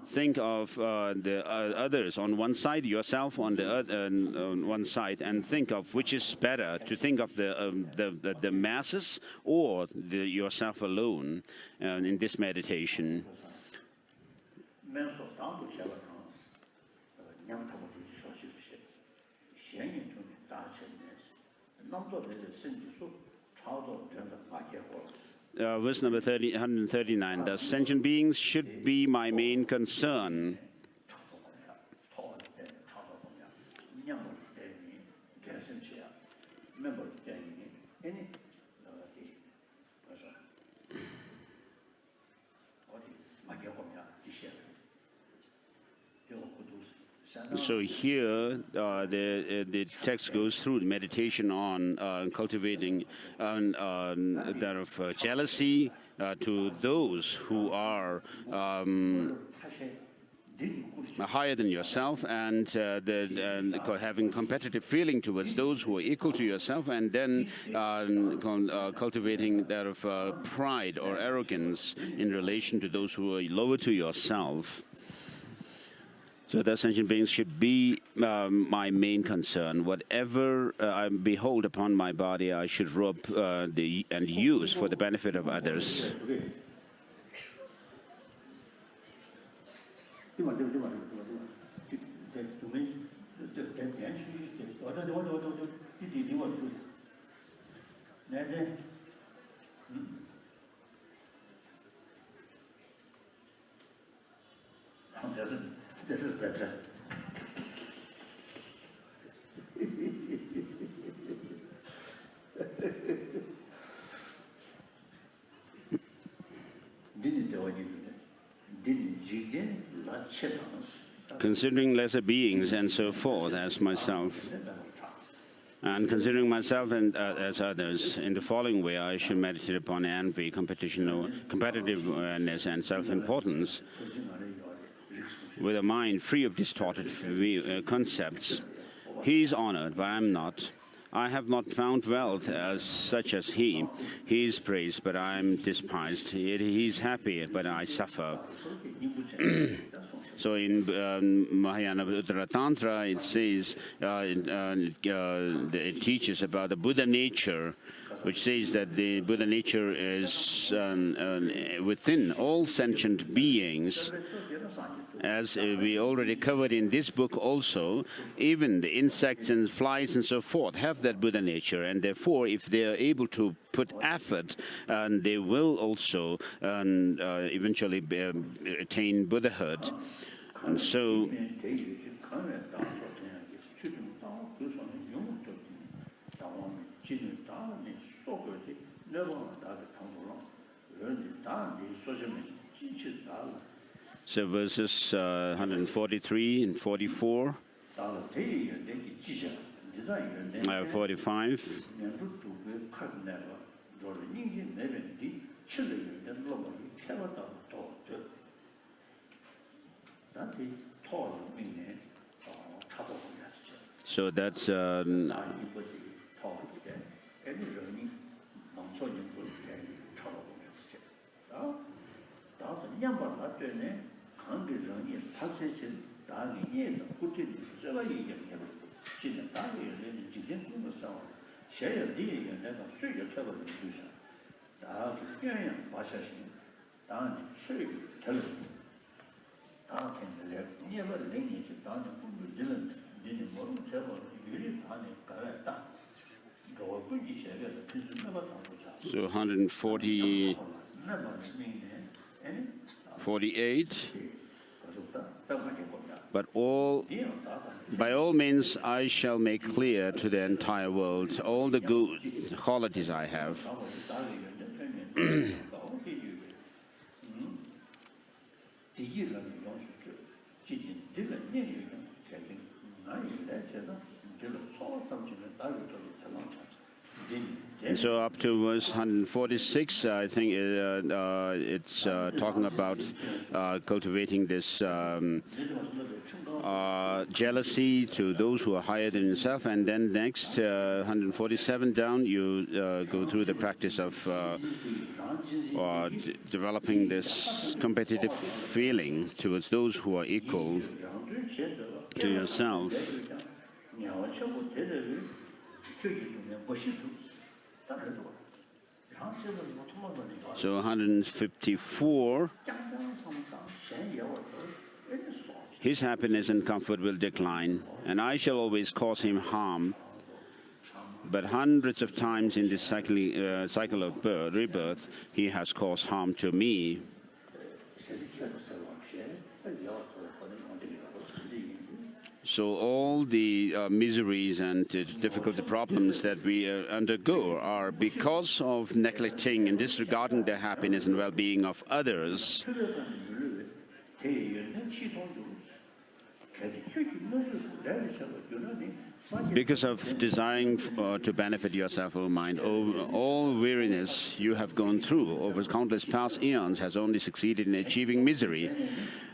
think of the others on one side, yourself on the other, on one side, and think of which is better, to think of the masses or yourself alone in this meditation. verse number 139. The sentient beings should be my main concern. So here, the text goes through the meditation on cultivating that of jealousy to those who are higher than yourself, and having competitive feeling towards those who are equal to yourself, and then cultivating that of pride or arrogance in relation to those who are lower to yourself. So the sentient beings should be my main concern. Whatever I behold upon my body, I should rub and use for the benefit of others. This is better. Considering lesser beings and so forth as myself, and considering myself and as others, in the following way, I should meditate upon envy, competitiveness, and self-importance, with a mind free of distorted concepts. He is honored, but I am not. I have not found wealth as such as he. He is praised, but I am despised. He is happy, but I suffer. So in Mahayana Buddha Tantra, it says, it teaches about the Buddha nature, which says that the Buddha nature is within all sentient beings. As we already covered in this book also, even the insects and flies and so forth have that Buddha nature, and therefore if they are able to put effort, they will also eventually attain Buddhahood. And so so verses 143 and 44, 45. So that's so 140, 48. But by all means, I shall make clear to the entire world all the good qualities I have. And so up to verse 146, I think it's talking about cultivating this jealousy to those who are higher than yourself. And then next, 147 down, you go through the practice of developing this competitive feeling towards those who are equal to yourself. So 154, his happiness and comfort will decline, and I shall always cause him harm. but hundreds of times in this cycle of rebirth, he has caused harm to me. So all the miseries and difficult problems that we undergo are because of neglecting and disregarding the happiness and well-being of others. Because of desiring to benefit yourself, O mind, all weariness you have gone through over countless past eons has only succeeded in achieving misery.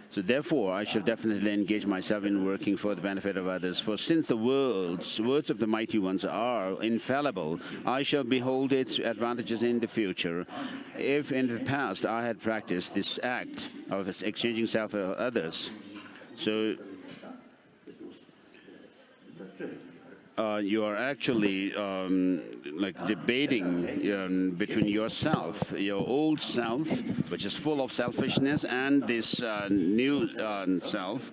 So therefore, I shall definitely engage myself in working for the benefit of others. For since the words of the mighty ones are infallible, I shall behold its advantages in the future. If in the past I had practiced this act of exchanging self for others, so you are actually like debating between yourself, your old self, which is full of selfishness, and this new self,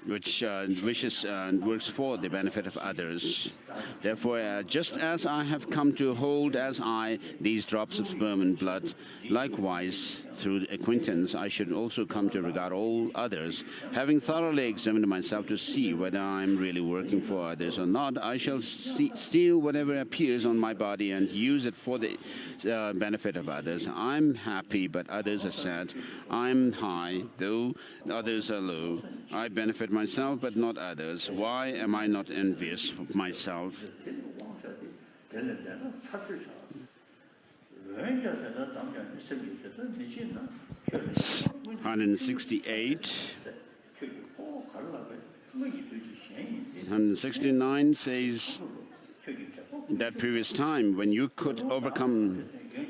which wishes and works for the benefit of others. Therefore, just as I have come to hold as I these drops of sperm and blood, likewise, through acquaintance, I should also come to regard all others. Having thoroughly examined myself to see whether I am really working for others or not, I shall steal whatever appears on my body and use it for the benefit of others. I'm happy, but others are sad. I'm high, though others are low. I benefit myself, but not others. Why am I not envious of myself? 168. 169 says that previous time when you could overcome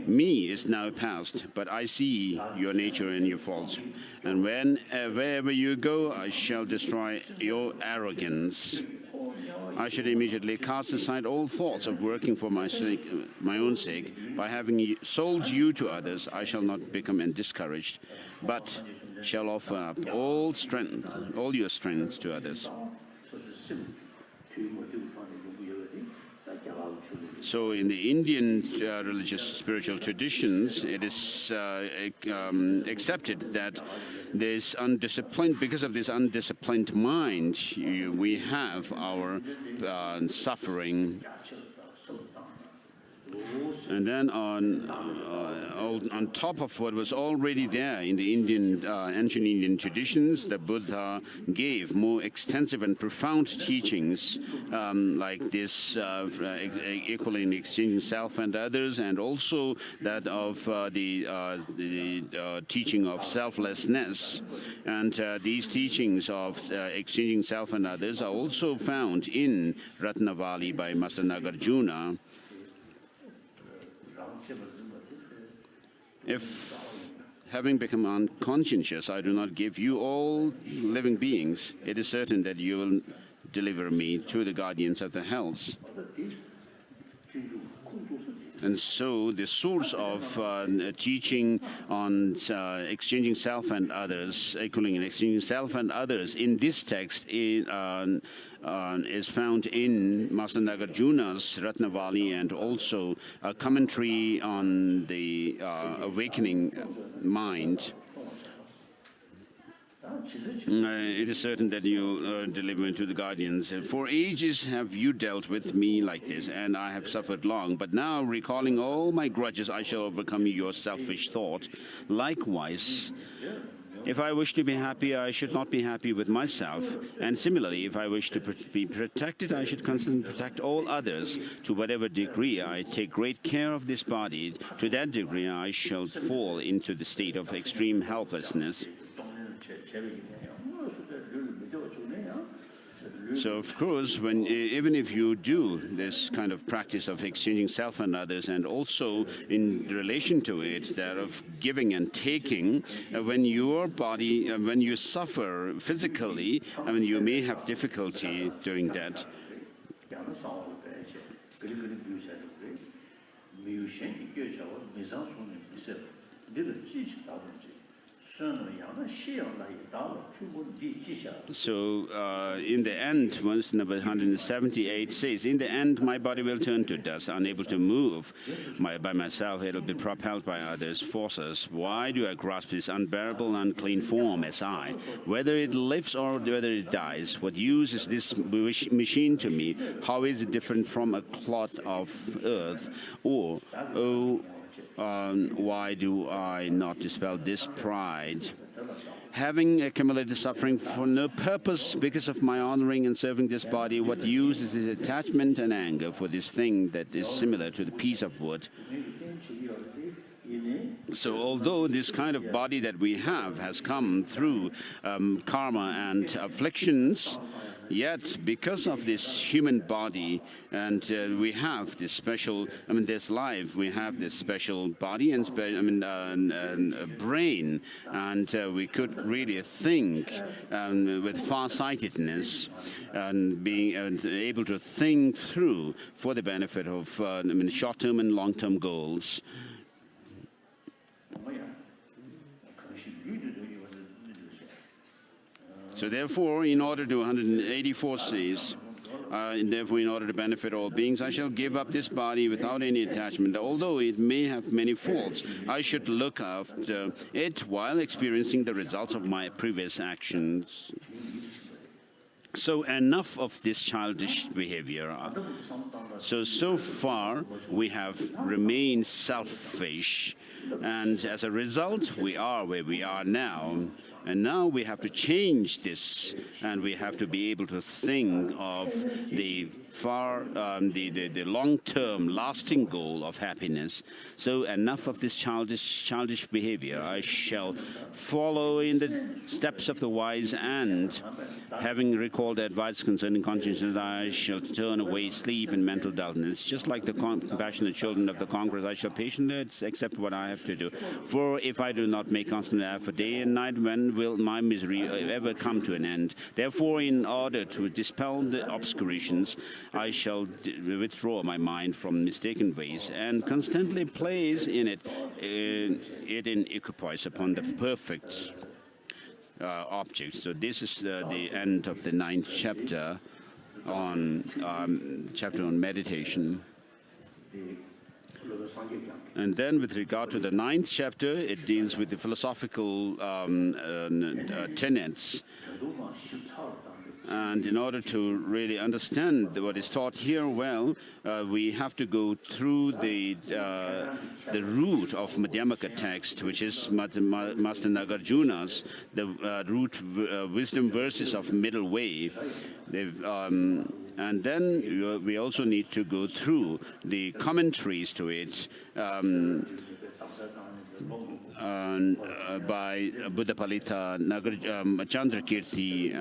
me is now past, but I see your nature and your faults. And wherever you go, I shall destroy your arrogance. I should immediately cast aside all thoughts of working for my own sake. By having sold you to others, I shall not become discouraged, but shall offer up all your strength to others. So in the Indian religious spiritual traditions, it is accepted that this undisciplined, because of this undisciplined mind, we have our suffering. And then on top of what was already there in the ancient Indian traditions, the Buddha gave more extensive and profound teachings like this, equally in exchanging self and others, and also that of the teaching of selflessness. And these teachings of exchanging self and others are also found in Ratnavali by Master Nagarjuna. If, having become unconscientious, I do not give you all living beings, it is certain that you will deliver me to the guardians of the hells. And so the source of teaching on exchanging self and others, equaling and exchanging self and others in this text is found in Master Nagarjuna's Ratnavali, and also a commentary on the awakening mind. It is certain that you'll deliver me to the guardians. For ages have you dealt with me like this, and I have suffered long. But now, recalling all my grudges, I shall overcome your selfish thought. Likewise, if I wish to be happy, I should not be happy with myself. And similarly, if I wish to be protected, I should constantly protect all others. To whatever degree I take great care of this body, to that degree I shall fall into the state of extreme helplessness. So, of course, even if you do this kind of practice of exchanging self and others, and also in relation to it, that of giving and taking, when your body, when you suffer physically, I mean, you may have difficulty doing that. So in the end, verse number 178 says, in the end, my body will turn to dust, unable to move by myself. It will be propelled by others' forces. Why do I grasp this unbearable, unclean form as I? Whether it lives or whether it dies, what use is this machine to me? How is it different from a clot of earth? Or, why do I not dispel this pride? Having accumulated suffering for no purpose because of my honoring and serving this body, what use is this attachment and anger for this thing that is similar to the piece of wood? So although this kind of body that we have has come through karma and afflictions, yet because of this human body, and we have this special, this life, we have this special body and brain, and we could really think with far-sightedness and being able to think through for the benefit of short-term and long-term goals. So therefore, in order to 184 says, therefore, in order to benefit all beings, I shall give up this body without any attachment. Although it may have many faults, I should look after it while experiencing the results of my previous actions. So enough of this childish behavior. So far, we have remained selfish, and as a result, we are where we are now. And now we have to change this, and we have to be able to think of the the long-term, lasting goal of happiness. So enough of this childish behavior. I shall follow in the steps of the wise, and having recalled the advice concerning consciousness, I shall turn away sleep and mental dullness. Just like the compassionate children of the conquerors, I shall patiently accept what I have to do. For if I do not make constant effort day and night, when will my misery ever come to an end? Therefore, in order to dispel the obscurations, I shall withdraw my mind from mistaken ways and constantly place in it in equipoise upon the perfect object. So this is the end of the 9th chapter on meditation. And then with regard to the 9th chapter, it deals with the philosophical tenets. And in order to really understand what is taught here well, we have to go through the root of Madhyamaka text, which is Master Nagarjuna's, the root wisdom verses of middle way. And then we also need to go through the commentaries to it by Buddha Palita, Chandrakirti,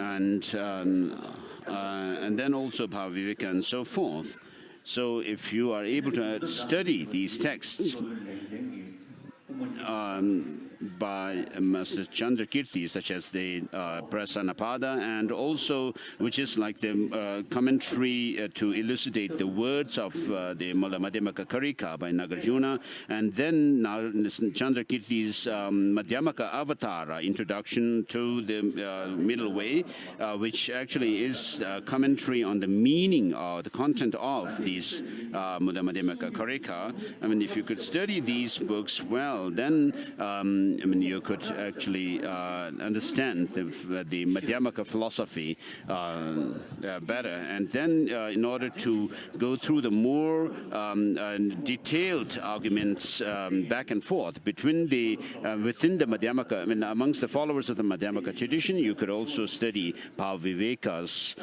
and then also Bhaviveka and so forth. So if you are able to study these texts by Master Chandrakirti, such as the Prasanapada, and also which is like the commentary to elucidate the words of the Madhyamaka Karika by Nagarjuna, and then Chandrakirti's Madhyamaka Avatara, introduction to the middle way, which actually is a commentary on the meaning or the content of these Madhyamaka Karika. I mean, if you could study these books well, then you could actually understand the Madhyamaka philosophy better. And then in order to go through the more detailed arguments back and forth between within the Madhyamaka, amongst the followers of the Madhyamaka tradition, you could also study Bhaviveka's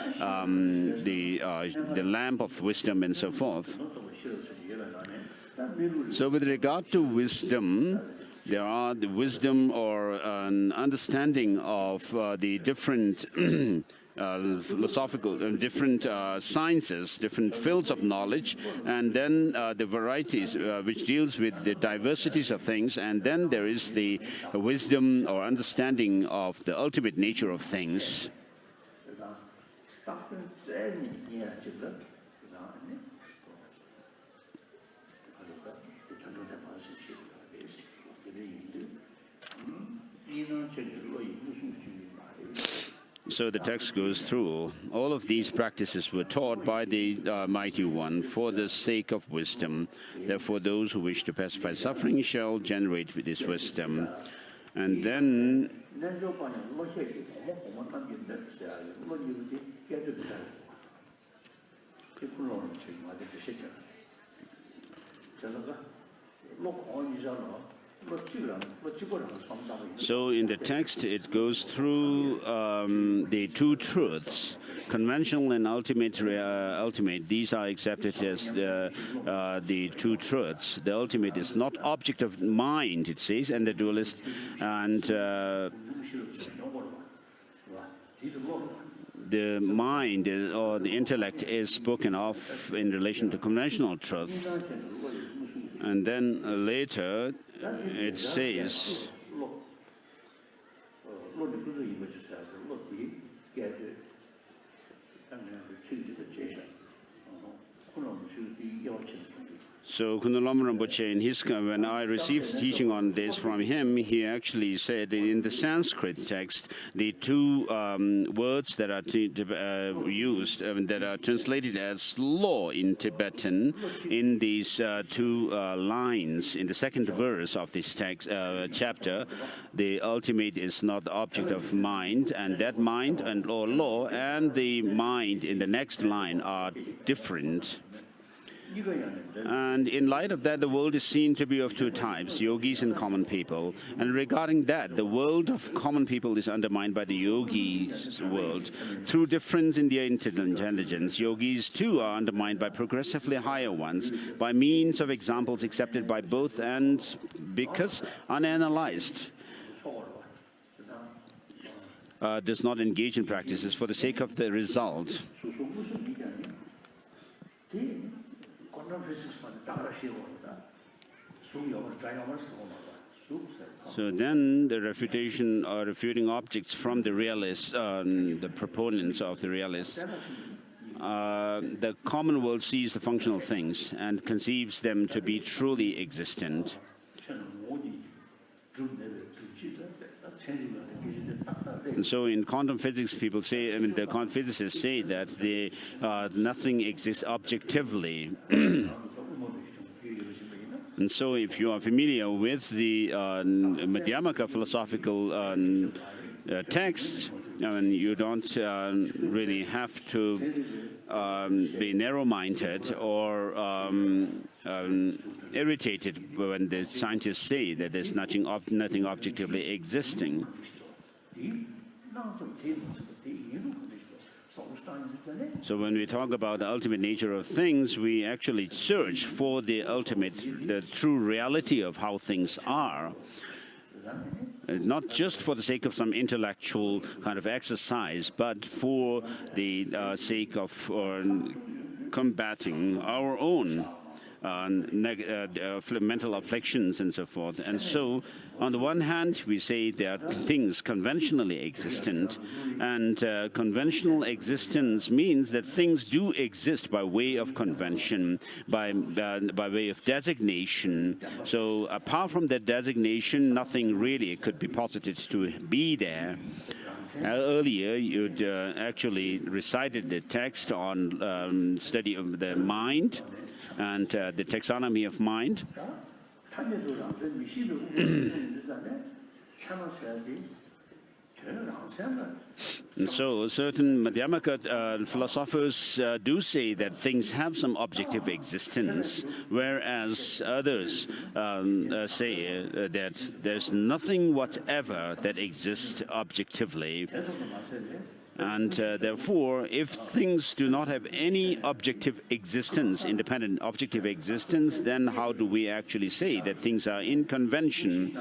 the lamp of wisdom and so forth. So with regard to wisdom, there are the wisdom or an understanding of the different philosophical, different sciences, different fields of knowledge, and then the varieties which deals with the diversities of things, and then there is the wisdom or understanding of the ultimate nature of things. So the text goes through. All of these practices were taught by the Mighty One for the sake of wisdom. Therefore, those who wish to pacify suffering shall generate with this wisdom. And then so in the text, it goes through the two truths, conventional and ultimate. These are accepted as the two truths. The ultimate is not object of mind, it says, and the dualist, and the mind or the intellect is spoken of in relation to conventional truth. And then later, it says, so Kundalama Rinpoche, when I received teaching on this from him, he actually said that in the Sanskrit text, the two words that are used, that are translated as law in Tibetan, in these two lines, in the second verse of this text chapter, the ultimate is not the object of mind, and that mind and or law and the mind in the next line are different. And in light of that, the world is seen to be of two types, yogis and common people. And regarding that, the world of common people is undermined by the yogis' world. Through difference in their intelligence, yogis too are undermined by progressively higher ones, by means of examples accepted by both and because unanalyzed. Does not engage in practices for the sake of the result. So then the refutation or refuting objects from the realists, the proponents of the realists, the common world sees the functional things and conceives them to be truly existent. And so in quantum physics, people say, the quantum physicists say that nothing exists objectively. And so if you are familiar with the Madhyamaka philosophical texts, you don't really have to be narrow-minded or irritated when the scientists say that there's nothing objectively existing. So when we talk about the ultimate nature of things, we actually search for the true reality of how things are. Not just for the sake of some intellectual kind of exercise, but for the sake of combating our own mental afflictions and so forth. And so, on the one hand, we say that things conventionally existent, and conventional existence means that things do exist by way of convention, by way of designation. So, apart from that designation, nothing really could be posited to be there. Earlier, you'd actually recited the text on study of the mind and the taxonomy of mind. And so certain Madhyamaka philosophers do say that things have some objective existence, whereas others say that there's nothing whatever that exists objectively. And therefore, if things do not have any objective existence, independent objective existence, then how do we actually say that things are in convention?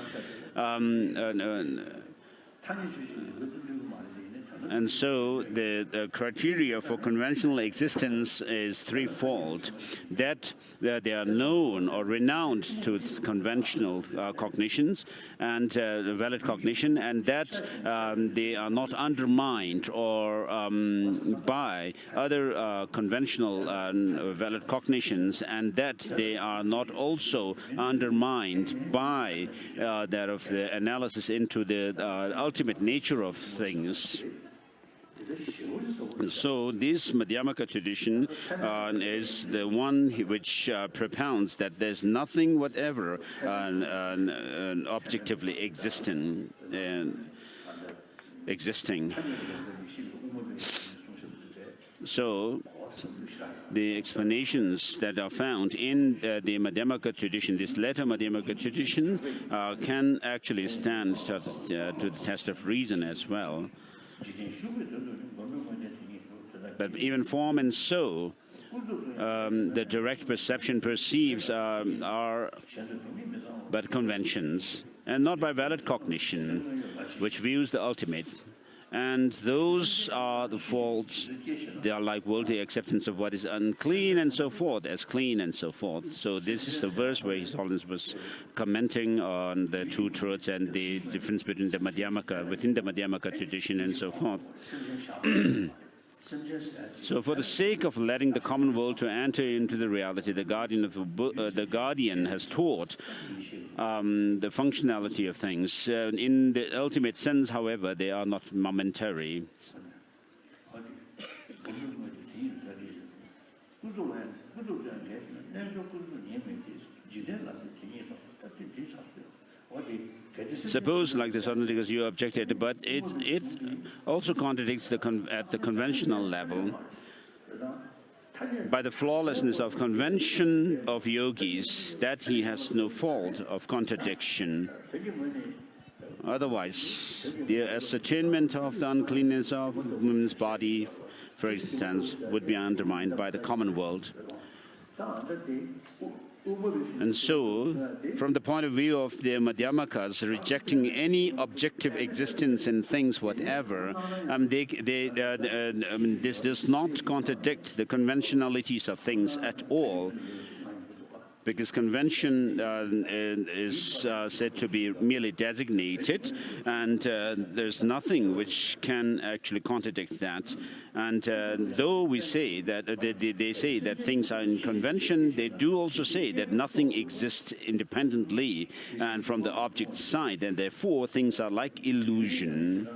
And so the criteria for conventional existence is threefold. That they are known or renowned to conventional cognitions and valid cognition, and that they are not undermined or by other conventional valid cognitions, and that they are not also undermined by that of the analysis into the ultimate nature of things. So this Madhyamaka tradition is the one which propounds that there's nothing whatever objectively existing. So the explanations that are found in the Madhyamaka tradition, this latter Madhyamaka tradition, can actually stand to the test of reason as well. But even form and so, the direct perception perceives are but conventions, and not by valid cognition, which views the ultimate. And those are the faults. They are like worldly acceptance of what is unclean and so forth, as clean and so forth. So this is the verse where His Holiness was commenting on the two truths and the difference between the Madhyamaka, within the Madhyamaka tradition and so forth. So for the sake of letting the common world to enter into the reality, the guardian has taught the functionality of things. In the ultimate sense, however, they are not momentary. Suppose, like this, because you objected, but it also contradicts at the conventional level by the flawlessness of convention of yogis, that he has no fault of contradiction. Otherwise, the ascertainment of the uncleanness of woman's body, for instance, would be undermined by the common world. And so, from the point of view of the Madhyamakas, rejecting any objective existence in things whatever, this does not contradict the conventionalities of things at all, because convention is said to be merely designated, and there's nothing which can actually contradict that. And though we say that they say that things are in convention, they do also say that nothing exists independently and from the object side, and therefore things are like illusion.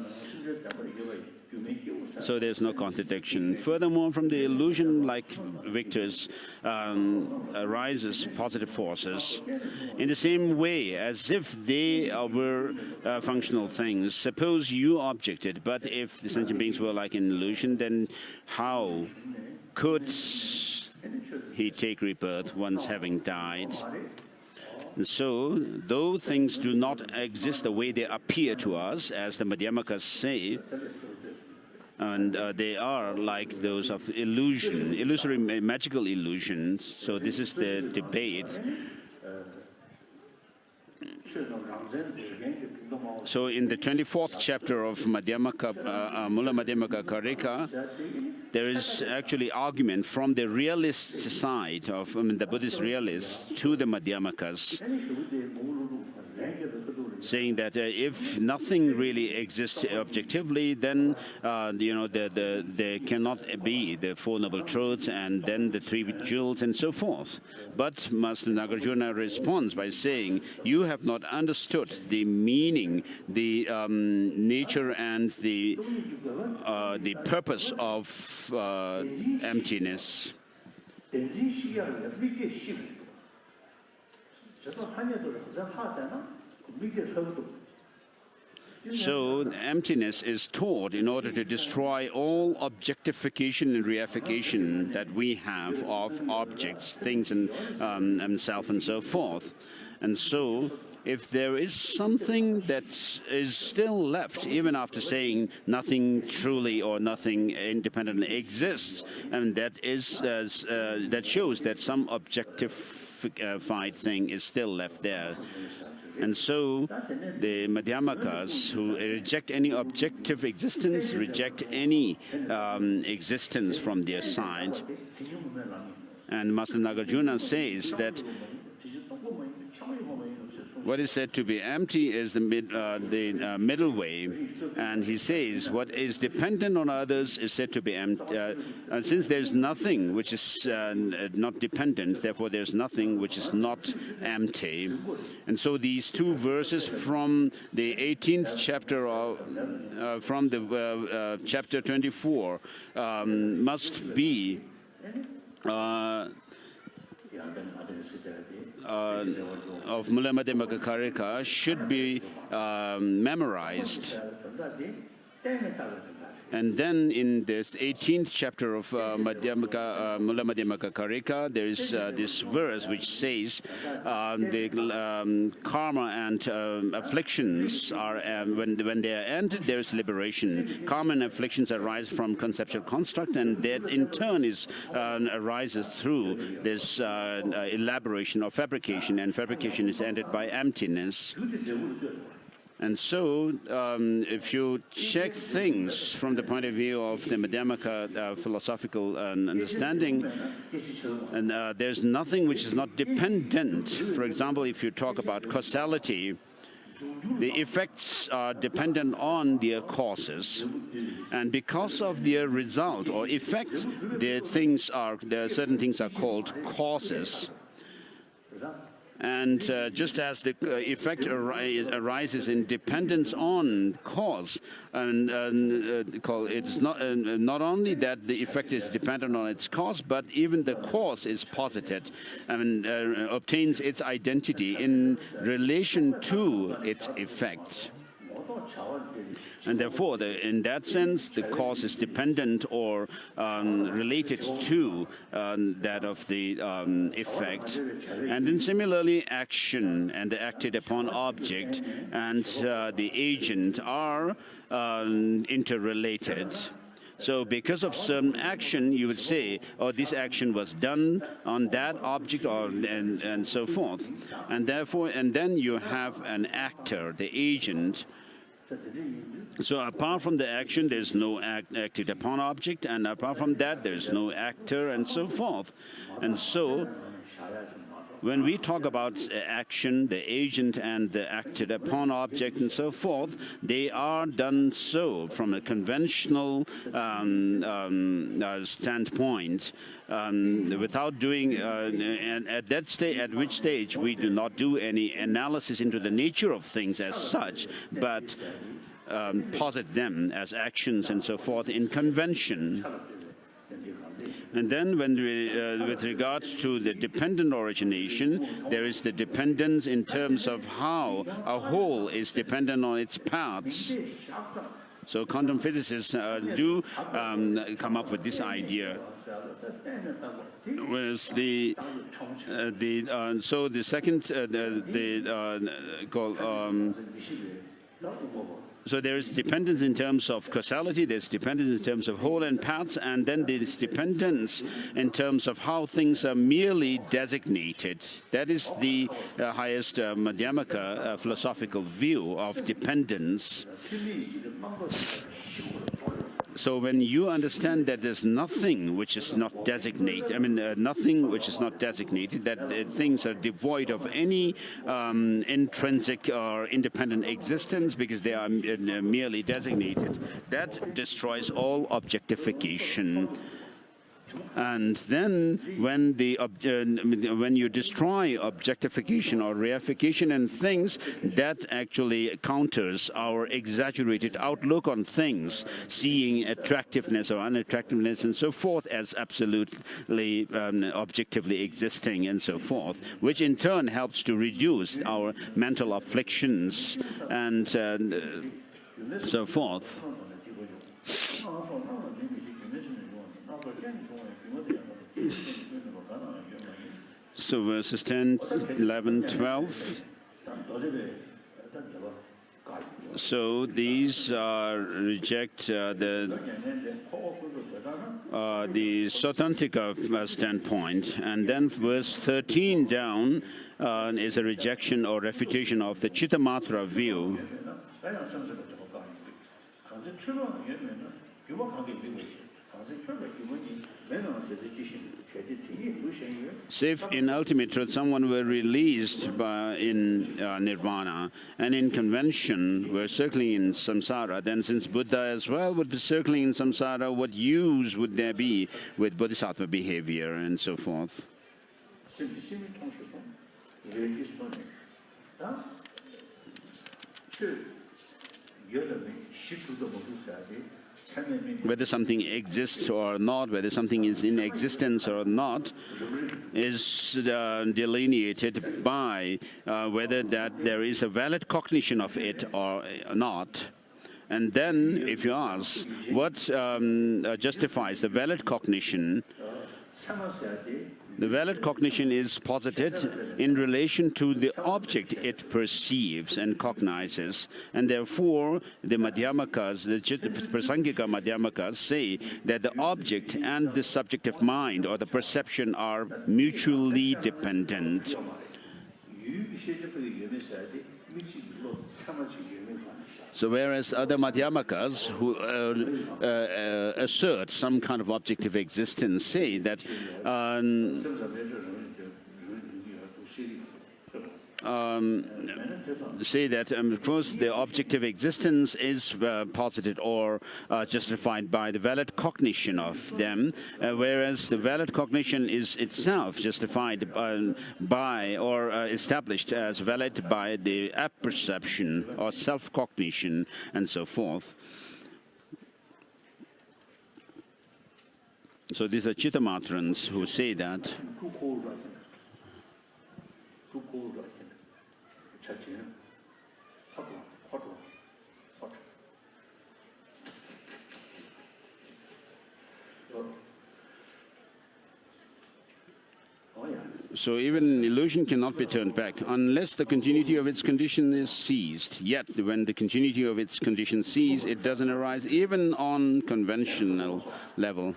So there's no contradiction. Furthermore, from the illusion, like victors, arises positive forces. In the same way, as if they were functional things. Suppose you objected, but if the sentient beings were like an illusion, then how could he take rebirth once having died? And so, though things do not exist the way they appear to us, as the Madhyamakas say, and they are like those of illusion, illusory magical illusions. So this is the debate. So in the 24th chapter of Madhyamaka, Mula Madhyamaka Karika, there is actually argument from the realist side of the Buddhist realists to the Madhyamakas, saying that if nothing really exists objectively, then there cannot be the Four Noble Truths and then the Three Jewels and so forth. But Master Nagarjuna responds by saying, you have not understood the meaning, the nature and the purpose of emptiness. So emptiness is taught in order to destroy all objectification and reification that we have of objects, things, and self, and so forth. And so, if there is something that is still left, even after saying nothing truly or nothing independently exists, and that is that shows that some objectified thing is still left there. And so the Madhyamakas who reject any objective existence, reject any existence from their side. And Master Nagarjuna says that what is said to be empty is the middle way, and he says what is dependent on others is said to be empty. And since there's nothing which is not dependent, therefore there's nothing which is not empty. And so these two verses from the 18th chapter of from the chapter 24 must be of Mula Madhyamaka Karika should be memorized. And then in this 18th chapter of Mula Madhyamaka Karika, there is this verse which says the karma and afflictions are, when they are ended, there is liberation. Karma and afflictions arise from conceptual construct, and that in turn arises through this elaboration or fabrication, and fabrication is ended by emptiness. And so, if you check things from the point of view of the Madhyamaka philosophical understanding, and there's nothing which is not dependent. For example, if you talk about causality, the effects are dependent on their causes, and because of their result or effect, certain things are called causes. And just as the effect arises in dependence on cause, and it's not only that the effect is dependent on its cause, but even the cause is posited and obtains its identity in relation to its effect. And therefore, in that sense, the cause is dependent or related to that of the effect. And then similarly, action and the acted upon object and the agent are interrelated. So because of some action, you would say, oh, this action was done on that object, and so forth. And therefore, and then you have an actor, the agent. So apart from the action, there's no acted upon object, and apart from that, there's no actor, and so forth. And so, when we talk about action, the agent and the acted upon object and so forth, they are done so from a conventional standpoint, without doing, and at which stage we do not do any analysis into the nature of things as such, but posit them as actions and so forth in convention. And then when with regards to the dependent origination, there is the dependence in terms of how a whole is dependent on its parts. So quantum physicists do come up with this idea. Whereas so the second so there is dependence in terms of causality, there's dependence in terms of whole and parts, and then there is dependence in terms of how things are merely designated. That is the highest Madhyamaka philosophical view of dependence. So when you understand that there's nothing which is not designated, nothing which is not designated, that things are devoid of any intrinsic or independent existence because they are merely designated, that destroys all objectification. And then when you destroy objectification or reification in things, that actually counters our exaggerated outlook on things, seeing attractiveness or unattractiveness and so forth as absolutely objectively existing and so forth, which in turn helps to reduce our mental afflictions and so forth. So verses 10, 11, 12. So these reject the Sotantika standpoint, and then verse 13 down is a rejection or refutation of the Chittamatra view. So if in ultimate truth someone were released in nirvana and in convention were circling in samsara, then since Buddha as well would be circling in samsara, what use would there be with bodhisattva behavior and so forth? Whether something exists or not, whether something is in existence or not, is delineated by whether that there is a valid cognition of it or not. And then, if you ask, what justifies the valid cognition? The valid cognition is posited in relation to the object it perceives and cognizes, and therefore the Madhyamakas, the Prasangika Madhyamakas say that the object and the subjective mind or the perception are mutually dependent. So whereas other Madhyamakas who assert some kind of objective existence say that of course, the objective existence is posited or justified by the valid cognition of them, whereas the valid cognition is itself justified by or established as valid by the apperception or self-cognition and so forth. So these are Chittamatrans who say that. So even illusion cannot be turned back unless the continuity of its condition is seized. Yet when the continuity of its condition ceases, it doesn't arise even on conventional level.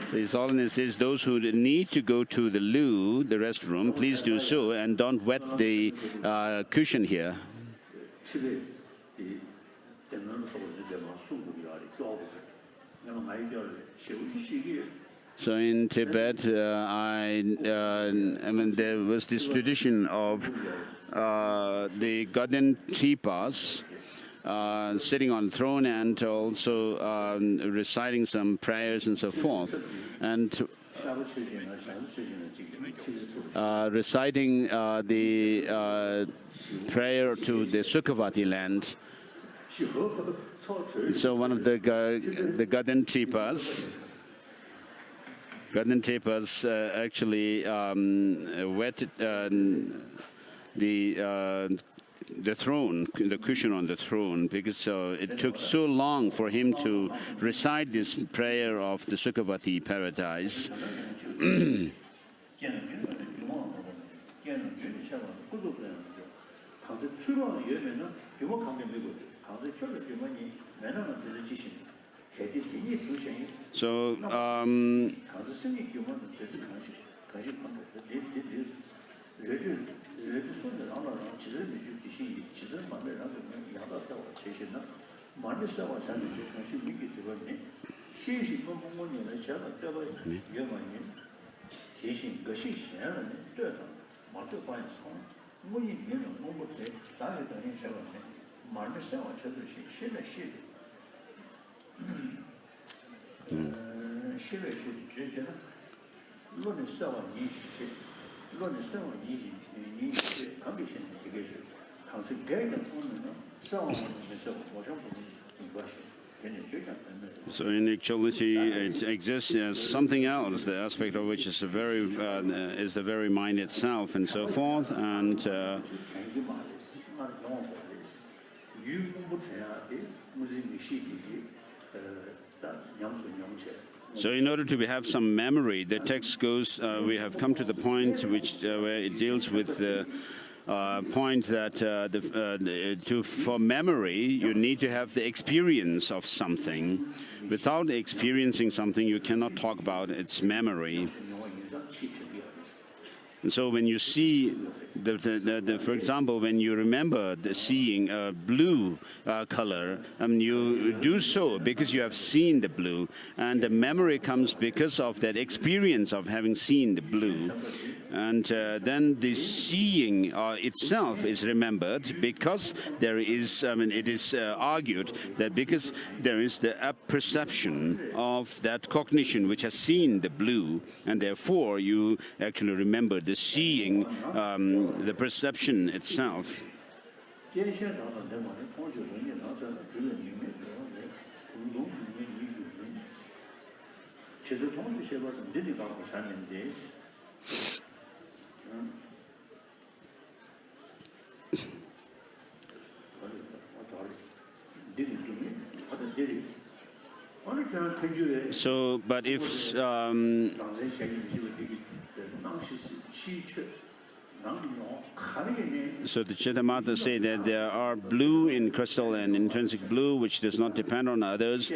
So His Holiness says those who need to go to the loo, the restroom, please do so and don't wet the cushion here. So in Tibet, there was this tradition of the Gaden Tripas sitting on a throne and also reciting some prayers and so forth, and reciting the prayer to the Sukhavati land. So one of the Gaden Tripas actually wetted the throne, the cushion on the throne, because it took so long for him to recite this prayer of the Sukhavati paradise. So So in actuality, it exists as something else, the aspect of which is the very mind itself, and so forth. And so in order to have some memory, the text goes, we have come to the point where it deals with point that for memory, you need to have the experience of something. Without experiencing something, you cannot talk about its memory. And so when you see, for example, when you remember seeing a blue color, you do so because you have seen the blue, and the memory comes because of that experience of having seen the blue. And then the seeing itself is remembered because there is, it is argued that because there is the perception of that cognition which has seen the blue, and therefore you actually remember the seeing, the perception itself. So, but if so the Chittamatas say that there are blue in crystal and intrinsic blue which does not depend on others.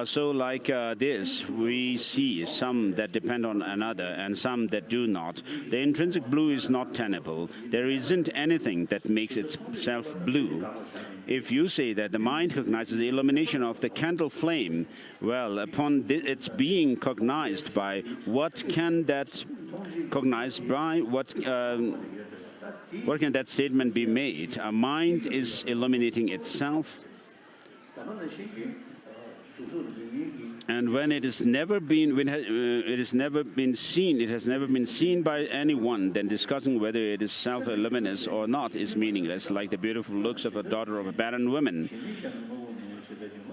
So like this, we see some that depend on another and some that do not. The intrinsic blue is not tenable. There isn't anything that makes itself blue. If you say that the mind cognizes the illumination of the candle flame, well, upon its being cognized by, what can that cognize by? What can that statement be made? A mind is illuminating itself. And when it has never been, it has never been seen by anyone, then discussing whether it is self-luminous or not is meaningless, like the beautiful looks of a daughter of a barren woman.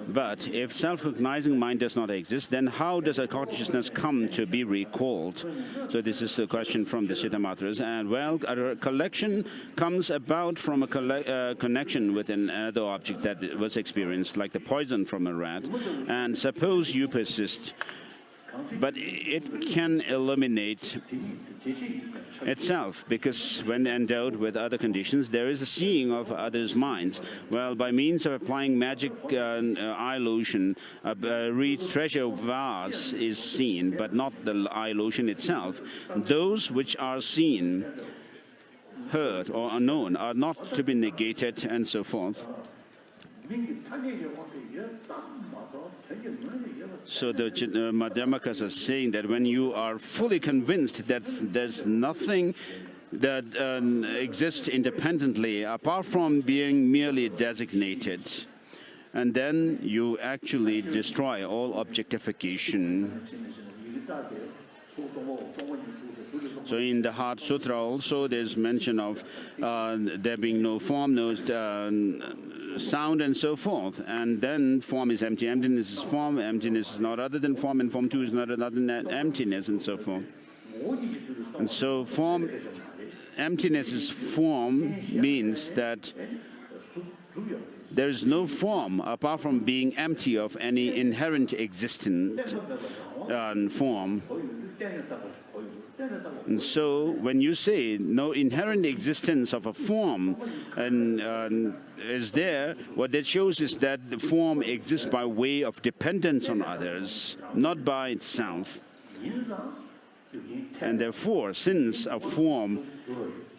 But if self-cognizing mind does not exist, then how does a consciousness come to be recalled? So this is a question from the Chittamatas. And well, a recollection comes about from a connection with another object that was experienced, like the poison from a rat. And suppose you persist, but it can eliminate itself, because when endowed with other conditions, there is a seeing of others' minds. Well, by means of applying magic eye lotion, a reed treasure vase is seen, but not the eye lotion itself. Those which are seen, heard, or unknown are not to be negated, and so forth. So the Madhyamakas are saying that when you are fully convinced that there's nothing that exists independently apart from being merely designated, and then you actually destroy all objectification. So in the Heart Sutra also there's mention of there being no form, no sound, and so forth. And then form is empty, emptiness is form, emptiness is not other than form, and form too is not other than emptiness, and so forth. And so form, emptiness is form means that there is no form apart from being empty of any inherent existent form. And so when you say no inherent existence of a form is there, what that shows is that the form exists by way of dependence on others, not by itself. And therefore, since a form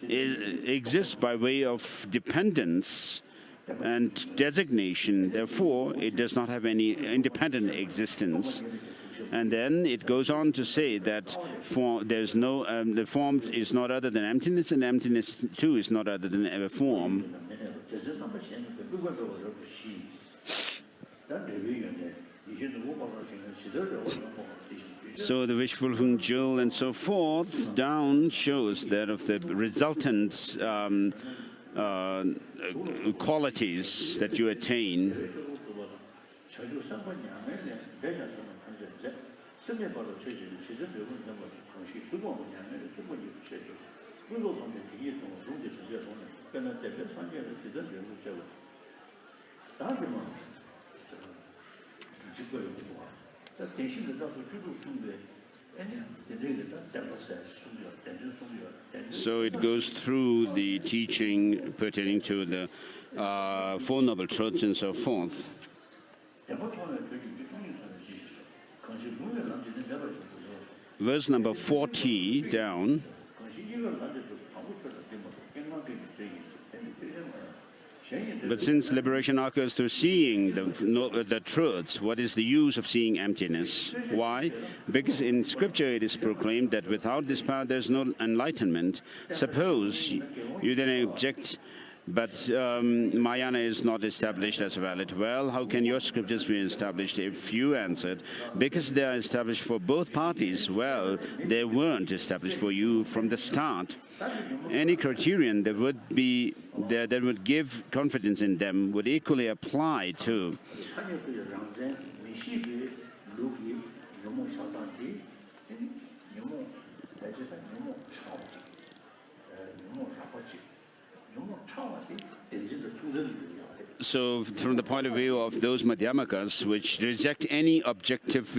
exists by way of dependence and designation, therefore it does not have any independent existence. And then it goes on to say that there's no the form is not other than emptiness, and emptiness too is not other than a form. So the wish-fulfilling jewel and so forth down shows that of the resultant qualities that you attain. So it goes through the teaching pertaining to the Four Noble Truths and so forth. Verse number 40 down. But since liberation occurs through seeing the truths, what is the use of seeing emptiness? Why? Because in Scripture it is proclaimed that without this power there's no enlightenment. Suppose you then object, but Mayana is not established as valid. Well, how can your scriptures be established? If you answered, because they are established for both parties, well, they weren't established for you from the start. Any criterion that would give confidence in them would equally apply to. So from the point of view of those Madhyamakas which reject any objective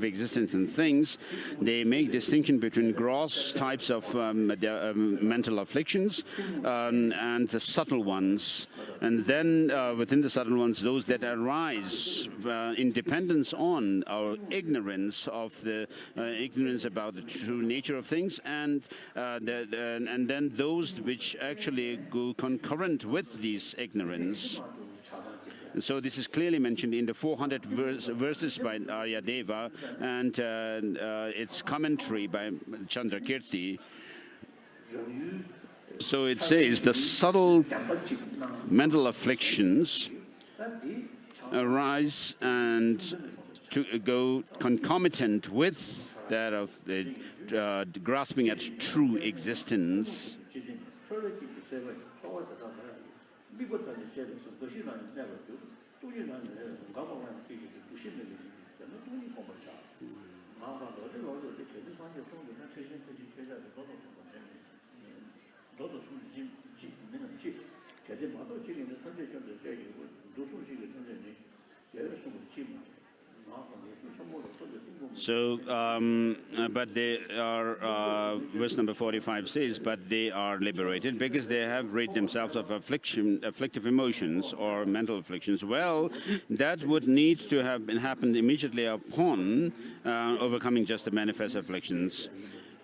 existence in things, they make distinction between gross types of mental afflictions and the subtle ones. And then within the subtle ones, those that arise in dependence on our ignorance of the ignorance about the true nature of things, and then those which actually go concurrent with these ignorance. And so this is clearly mentioned in the 400 verses by Aryadeva and its commentary by Chandrakirti. So it says the subtle mental afflictions arise and to go concomitant with that of the grasping at true existence. So, but they are, verse number 45 says, but they are liberated because they have rid themselves of afflictive emotions or mental afflictions. Well, that would need to have happened immediately upon overcoming just the manifest afflictions.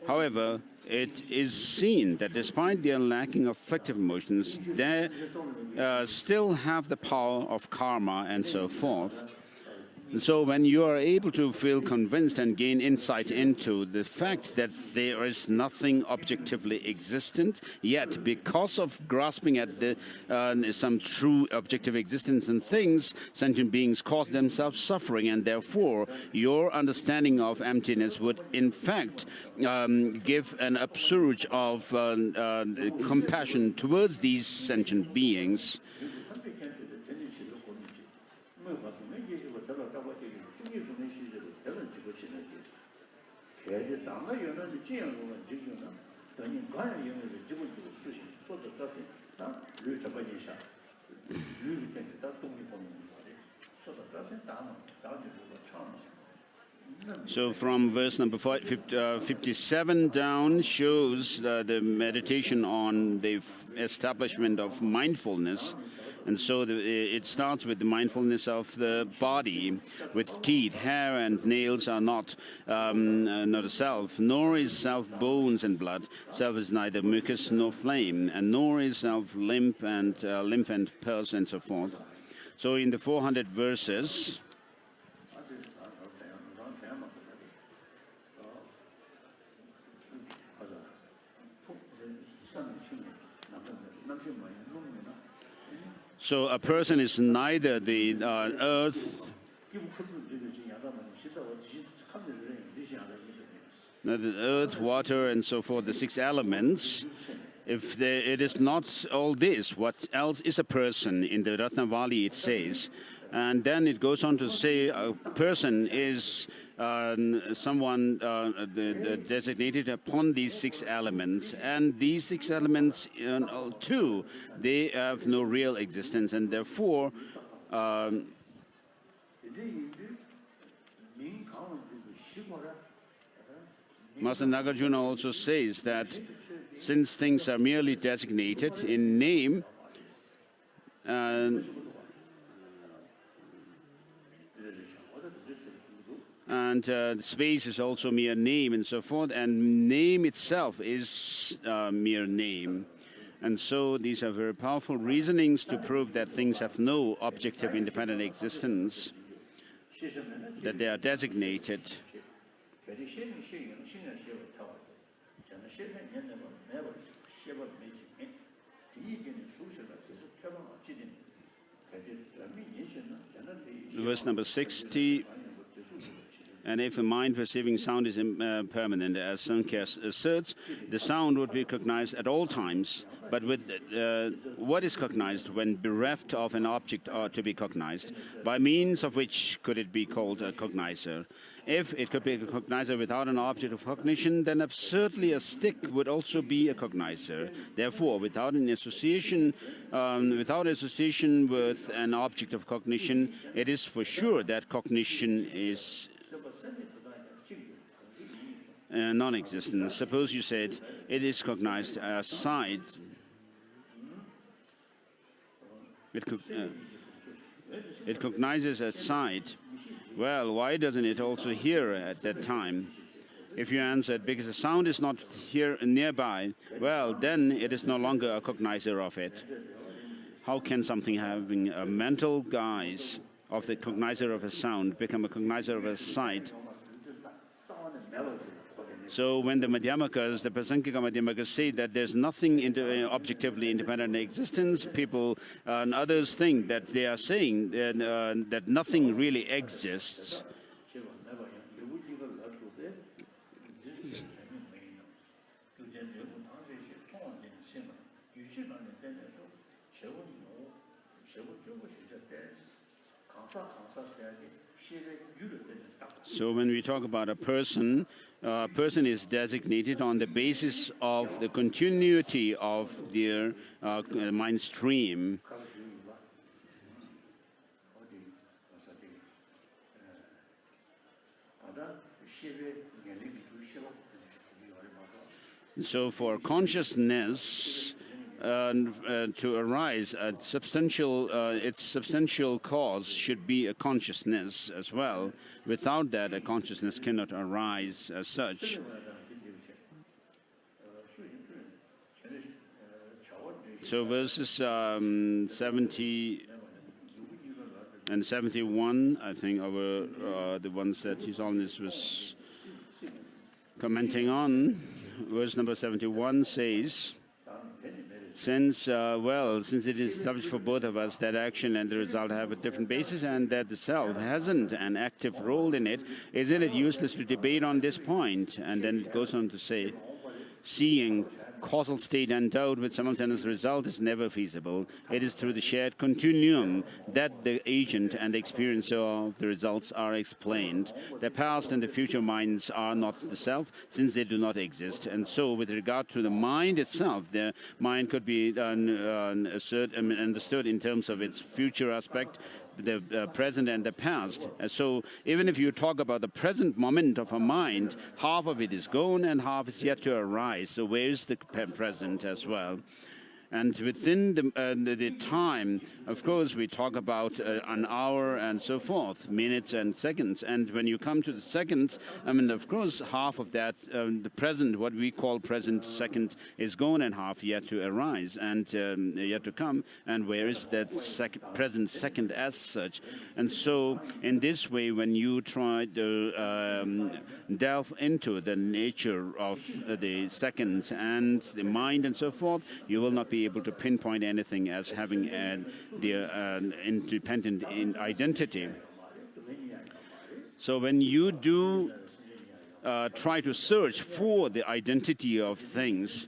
However, it is seen that despite their lacking of afflictive emotions, they still have the power of karma and so forth. So when you are able to feel convinced and gain insight into the fact that there is nothing objectively existent, yet because of grasping at some true objective existence in things, sentient beings cause themselves suffering, and therefore your understanding of emptiness would in fact give an upsurge of compassion towards these sentient beings. So from verse number 57 down shows the meditation on the establishment of mindfulness. And so it starts with the mindfulness of the body, with teeth, hair, and nails are not a self, nor is self bones and blood. Self is neither mucus nor flame, and nor is self lymph and pulse and so forth. So in the 400 verses, so a person is neither the earth, water, and so forth, the six elements. If it is not all this, what else is a person? In the Ratnavali it says. And then it goes on to say a person is someone designated upon these six elements. And these six elements, too, they have no real existence. And therefore, Master Nagarjuna also says that since things are merely designated in name, and space is also mere name and so forth, and name itself is mere name. And so these are very powerful reasonings to prove that things have no objective independent existence, that they are designated. Verse number 60. And if the mind perceiving sound is impermanent, as Sankhya asserts, the sound would be cognized at all times. But with what is cognized when bereft of an object or to be cognized? By means of which could it be called a cognizer? If it could be a cognizer without an object of cognition, then absurdly a stick would also be a cognizer. Therefore, without association with an object of cognition, it is for sure that cognition is non-existent. Suppose you said it is cognized as sight. It cognizes as sight. Well, why doesn't it also hear at that time? If you answered, because the sound is not here nearby, well, then it is no longer a cognizer of it. How can something having a mental guise of the cognizer of a sound become a cognizer of a sight? So when the Madhyamakas, the Prasankika Madhyamakas say that there's nothing objectively independent in existence, people and others think that they are saying that nothing really exists. So when we talk about a person is designated on the basis of the continuity of their mind stream. So for consciousness to arise, its substantial cause should be a consciousness as well. Without that, a consciousness cannot arise as such. So verses 70 and 71, I think, are the ones that His Holiness was commenting on. Verse number 71 says, since it is established for both of us that action and the result have a different basis and that the self hasn't an active role in it, isn't it useless to debate on this point? And then it goes on to say, seeing causal state endowed with simultaneous result is never feasible. It is through the shared continuum that the agent and the experiencer of the results are explained. The past and the future minds are not the self, since they do not exist. And so, with regard to the mind itself, the mind could be understood in terms of its future aspect, the present and the past. So even if you talk about the present moment of a mind, half of it is gone and half is yet to arise. So where is the present as well? And within the time, of course, we talk about an hour and so forth, minutes and seconds. And when you come to the seconds, I mean, of course, half of that, the present, what we call present second, is gone and half yet to arise and yet to come. And where is that present second as such? And so, in this way, when you try to delve into the nature of the seconds and the mind and so forth, you will not be able to pinpoint anything as having the independent identity. So when you do try to search for the identity of things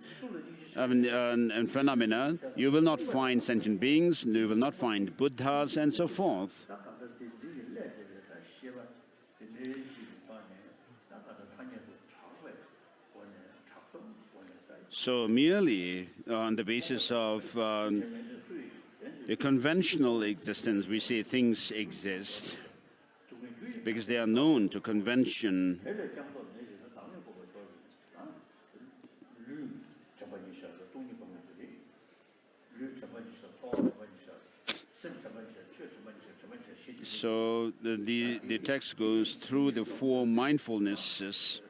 and phenomena, you will not find sentient beings, you will not find Buddhas and so forth. So merely on the basis of the conventional existence, we say things exist because they are known to convention. So the text goes through the four mindfulnesses,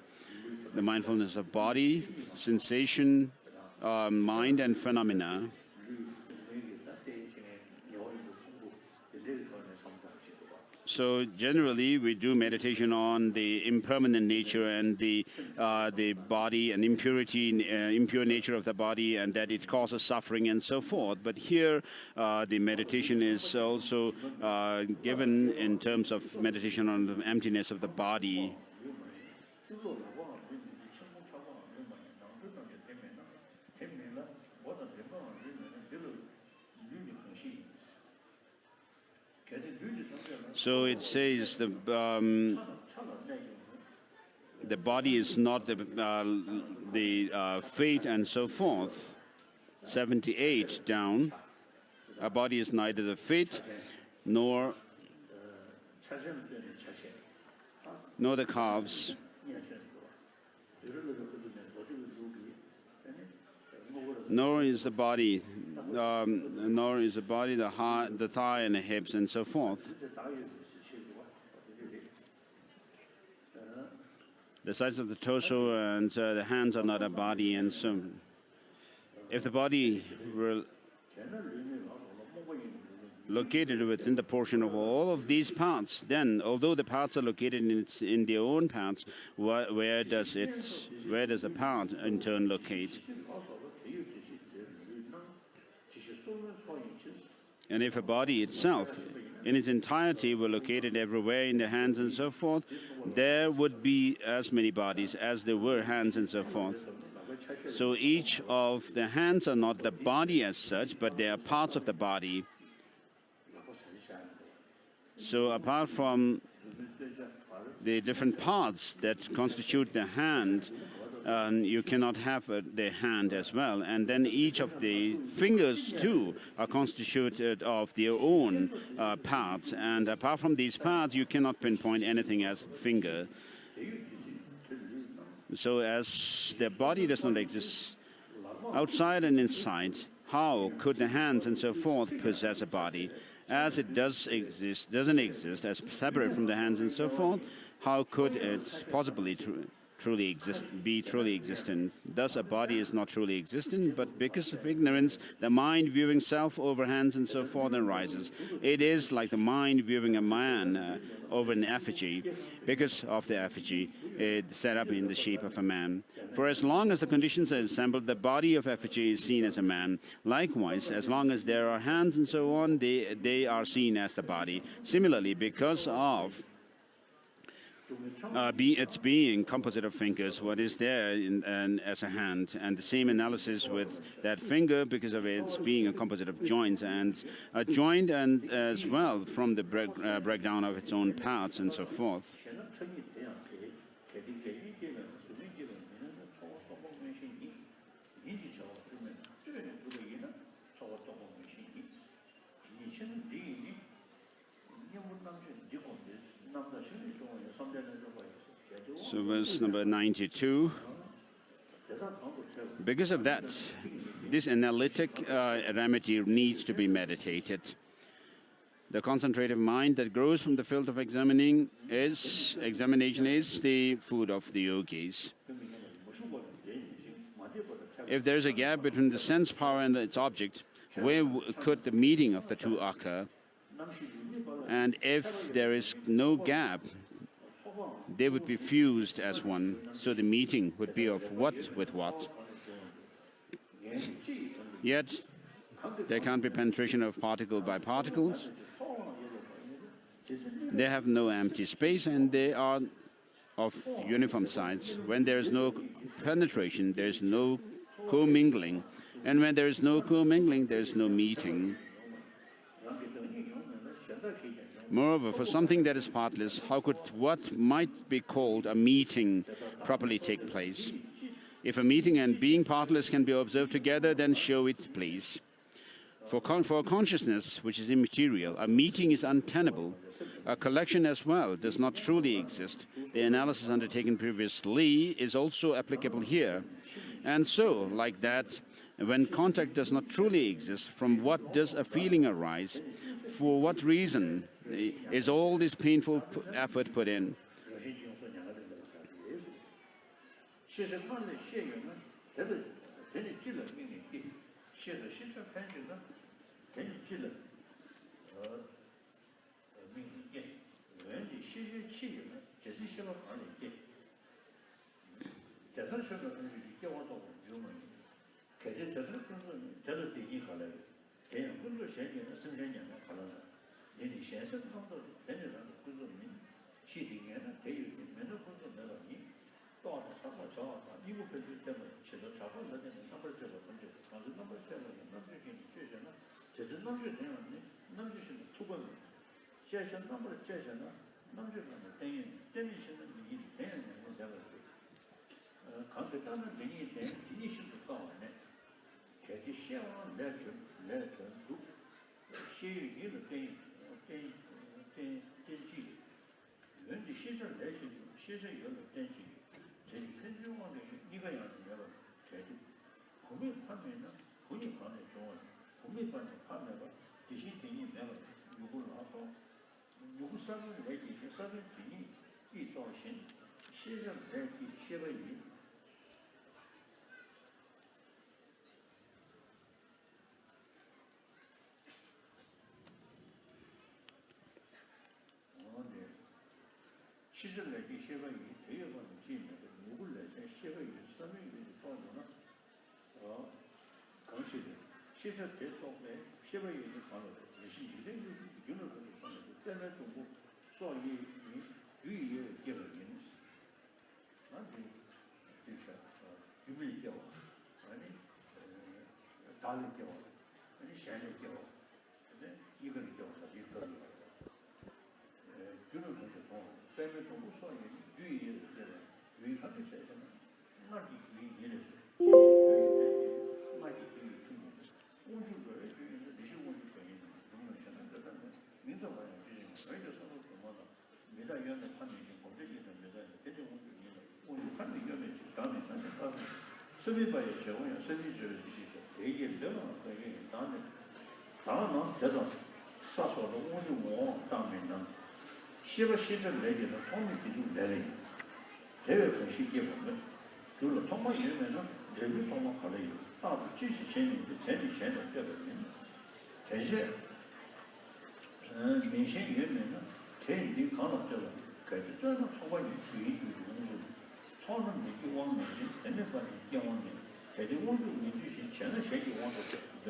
the mindfulness of body, sensation, mind, and phenomena. So generally, we do meditation on the impermanent nature and the body and impurity, impure nature of the body, and that it causes suffering and so forth. But here, the meditation is also given in terms of meditation on the emptiness of the body. So it says the body is not the fate and so forth. 78 down. A body is neither the fate nor the calves. Nor is the body, the thigh and the hips and so forth. The sides of the torso and the hands are not a body, and so if the body were located within the portion of all of these parts, then although the parts are located in their own parts, where does the part in turn locate? And if a body itself, in its entirety, were located everywhere in the hands and so forth, there would be as many bodies as there were hands and so forth. So each of the hands are not the body as such, but they are parts of the body. So apart from the different parts that constitute the hand, you cannot have the hand as well. And then each of the fingers, too, are constituted of their own parts. And apart from these parts, you cannot pinpoint anything as finger. So as the body does not exist outside and inside, how could the hands and so forth possess a body? As it doesn't exist as separate from the hands and so forth, how could it possibly be truly existent? Thus, a body is not truly existent, but because of ignorance, the mind viewing self over hands and so forth arises. It is like the mind viewing a man over an effigy. Because of the effigy, it's set up in the shape of a man. For as long as the conditions are assembled, the body of effigy is seen as a man. Likewise, as long as there are hands and so on, they are seen as the body. Similarly, because of its being composite of fingers, what is there as a hand, and the same analysis with that finger because of its being a composite of joints, and a joint, and as well from the breakdown of its own parts and so forth. So verse number 92. Because of that, this analytic remedy needs to be meditated. The concentrative mind that grows from the field of examination is the food of the yogis. If there is a gap between the sense power and its object, where could the meeting of the two occur? And if there is no gap, they would be fused as one. So the meeting would be of what with what. Yet there can't be penetration of particle by particles. They have no empty space, and they are of uniform size. When there is no penetration, there is no commingling. And when there is no commingling, there is no meeting. Moreover, for something that is partless, how could what might be called a meeting properly take place? If a meeting and being partless can be observed together, then show it, please. For consciousness, which is immaterial, a meeting is untenable. A collection as well does not truly exist. The analysis undertaken previously is also applicable here. And so, like that, When contact does not truly exist, from what does a feeling arise? For what reason is all this painful effort put in?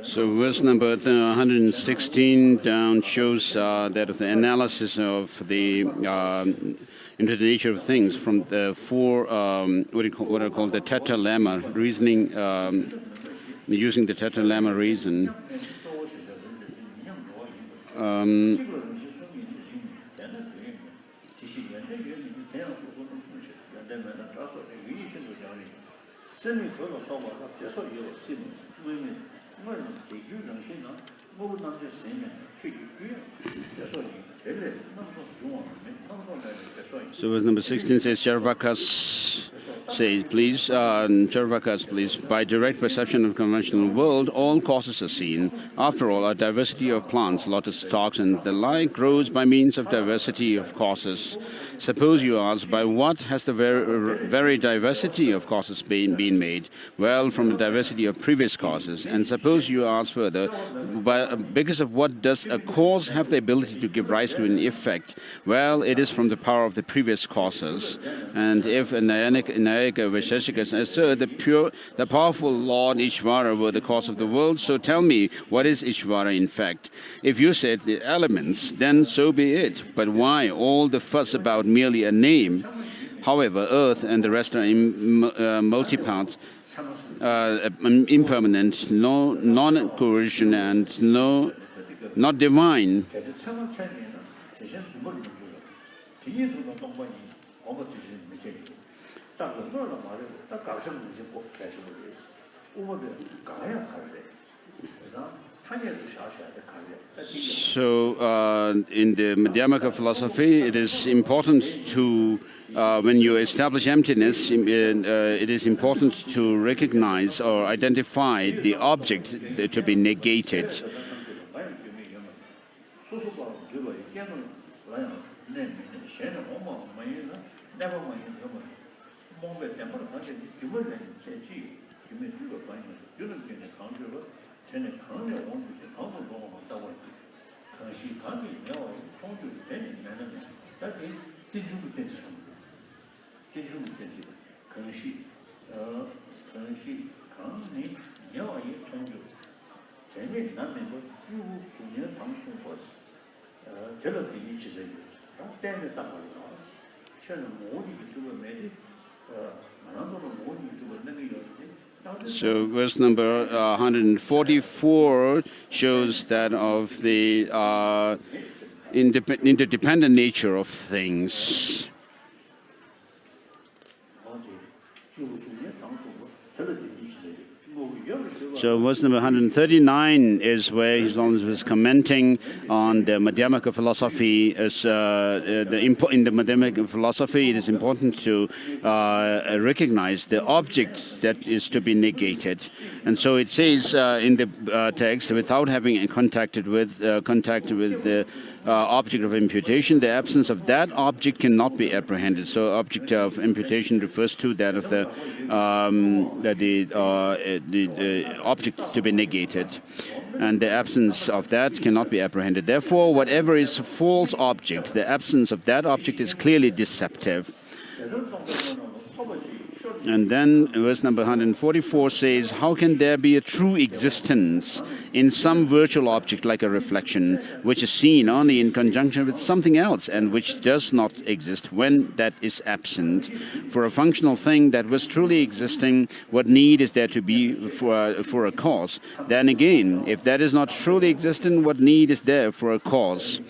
So verse number 116 down shows that the analysis of the into the nature of things from the four what I call the Theta Lama reasoning, using the Theta Lama reason. So verse number 16 says, Charvakas says, please, Charvakas, please, by direct perception of conventional world, all causes are seen. After all, a diversity of plants, lotus stalks, and the like grows by means of diversity of causes. Suppose you ask, by what has the very diversity of causes been made? Well, from the diversity of previous causes. And suppose you ask further, because of what does a cause have the ability to give rise to an effect? Well, it is from the power of the previous causes. And if Nayaka Vaisheshikas assert the powerful Lord Ishvara were the cause of the world, so tell me, what is Ishvara in fact? If you said the elements, then so be it. But why all the fuss about merely a name? However, earth and the rest are multipart, impermanent, non-coercion, and not divine. So in the Madhyamaka philosophy, it is important to when you establish emptiness, it is important to recognize or identify the object to be negated. So verse number 144 shows that of the interdependent nature of things. So verse number 139 is where His Holiness was commenting on the Madhyamaka philosophy. As in the Madhyamaka philosophy, it is important to recognize the object that is to be negated. And so it says in the text, without having contact with the object of imputation, the absence of that object cannot be apprehended. So object of imputation refers to that of the object to be negated, and the absence of that cannot be apprehended. Therefore, whatever is false object, the absence of that object is clearly deceptive. And then verse number 144 says, how can there be a true existence in some virtual object like a reflection, which is seen only in conjunction with something else and which does not exist when that is absent? For a functional thing that was truly existing, what need is there to be for a cause? Then again, if that is not truly existent, what need is there for a cause?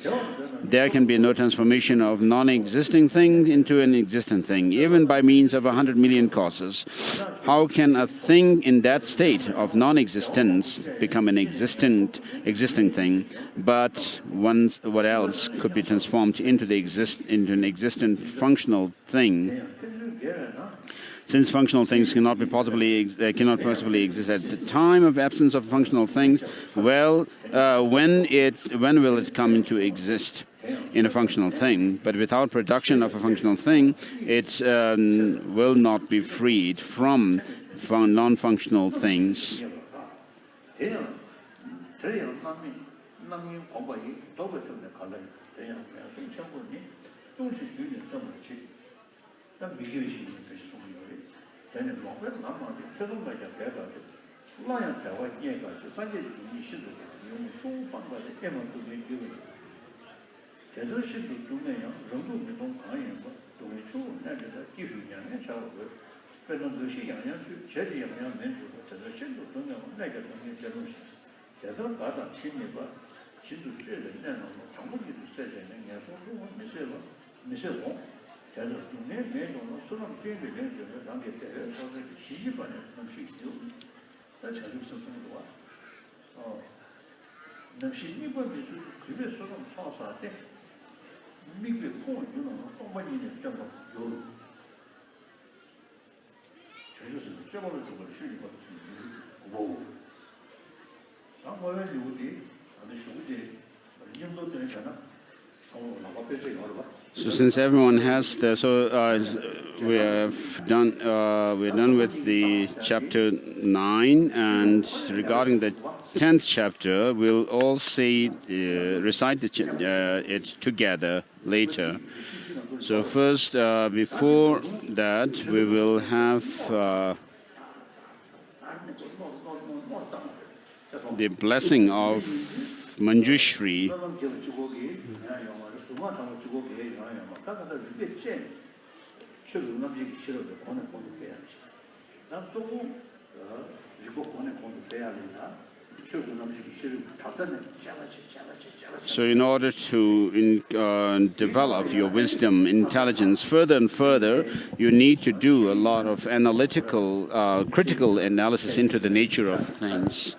There can be no transformation of non-existing thing into an existent thing, even by means of 100 million causes. How can a thing in that state of non-existence become an existing thing? But what else could be transformed into an existent functional thing? Since functional things cannot possibly exist at the time of absence of functional things, well, when will it come into exist in a functional thing? But without production of a functional thing, it will not be freed from non-functional things. So since everyone has we're done with the chapter 9, and regarding the 10th chapter, we'll all recite it together later. So first, before that, we will have the blessing of Manjushri. So in order to develop your wisdom, intelligence further and further, you need to do a lot of analytical, critical analysis into the nature of things.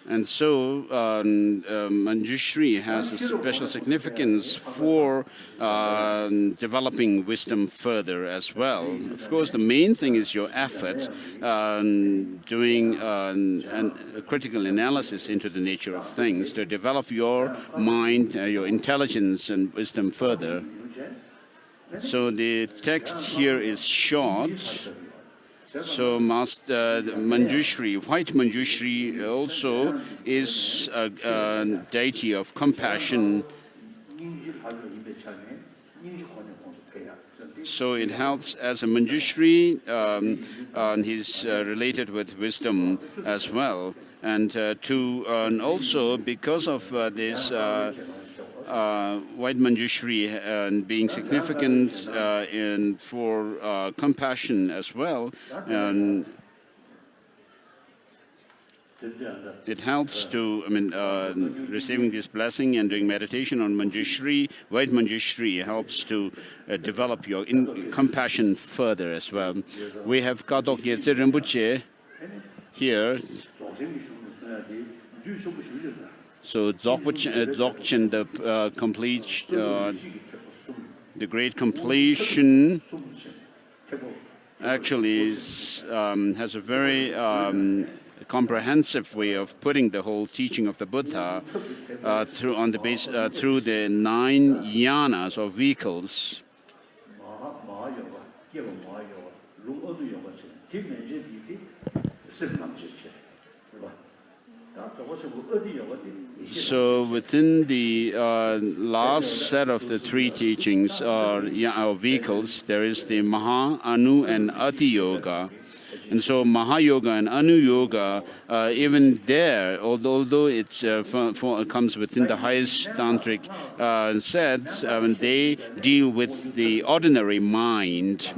And so Manjushri has a special significance for developing wisdom further as well. Of course, the main thing is your effort doing a critical analysis into the nature of things to develop your mind, your intelligence and wisdom further. So the text here is short. So Manjushri, White Manjushri also is a deity of compassion. So it helps as a Manjushri, he's related with wisdom as well. And also because of this White Manjushri being significant for compassion as well, and it helps to, receiving this blessing and doing meditation on Manjushri, White Manjushri helps to develop your compassion further as well. We have Kadok Yetse Rinpoche here. So Dzogchen, the great completion, actually has a very comprehensive way of putting the whole teaching of the Buddha through the 9 yanas or vehicles. So within the last set of the 3 teachings or vehicles, there is the Maha, Anu, and Ati Yoga. And so Maha Yoga and Anu Yoga, even there, although it comes within the highest tantric sets, they deal with the ordinary mind,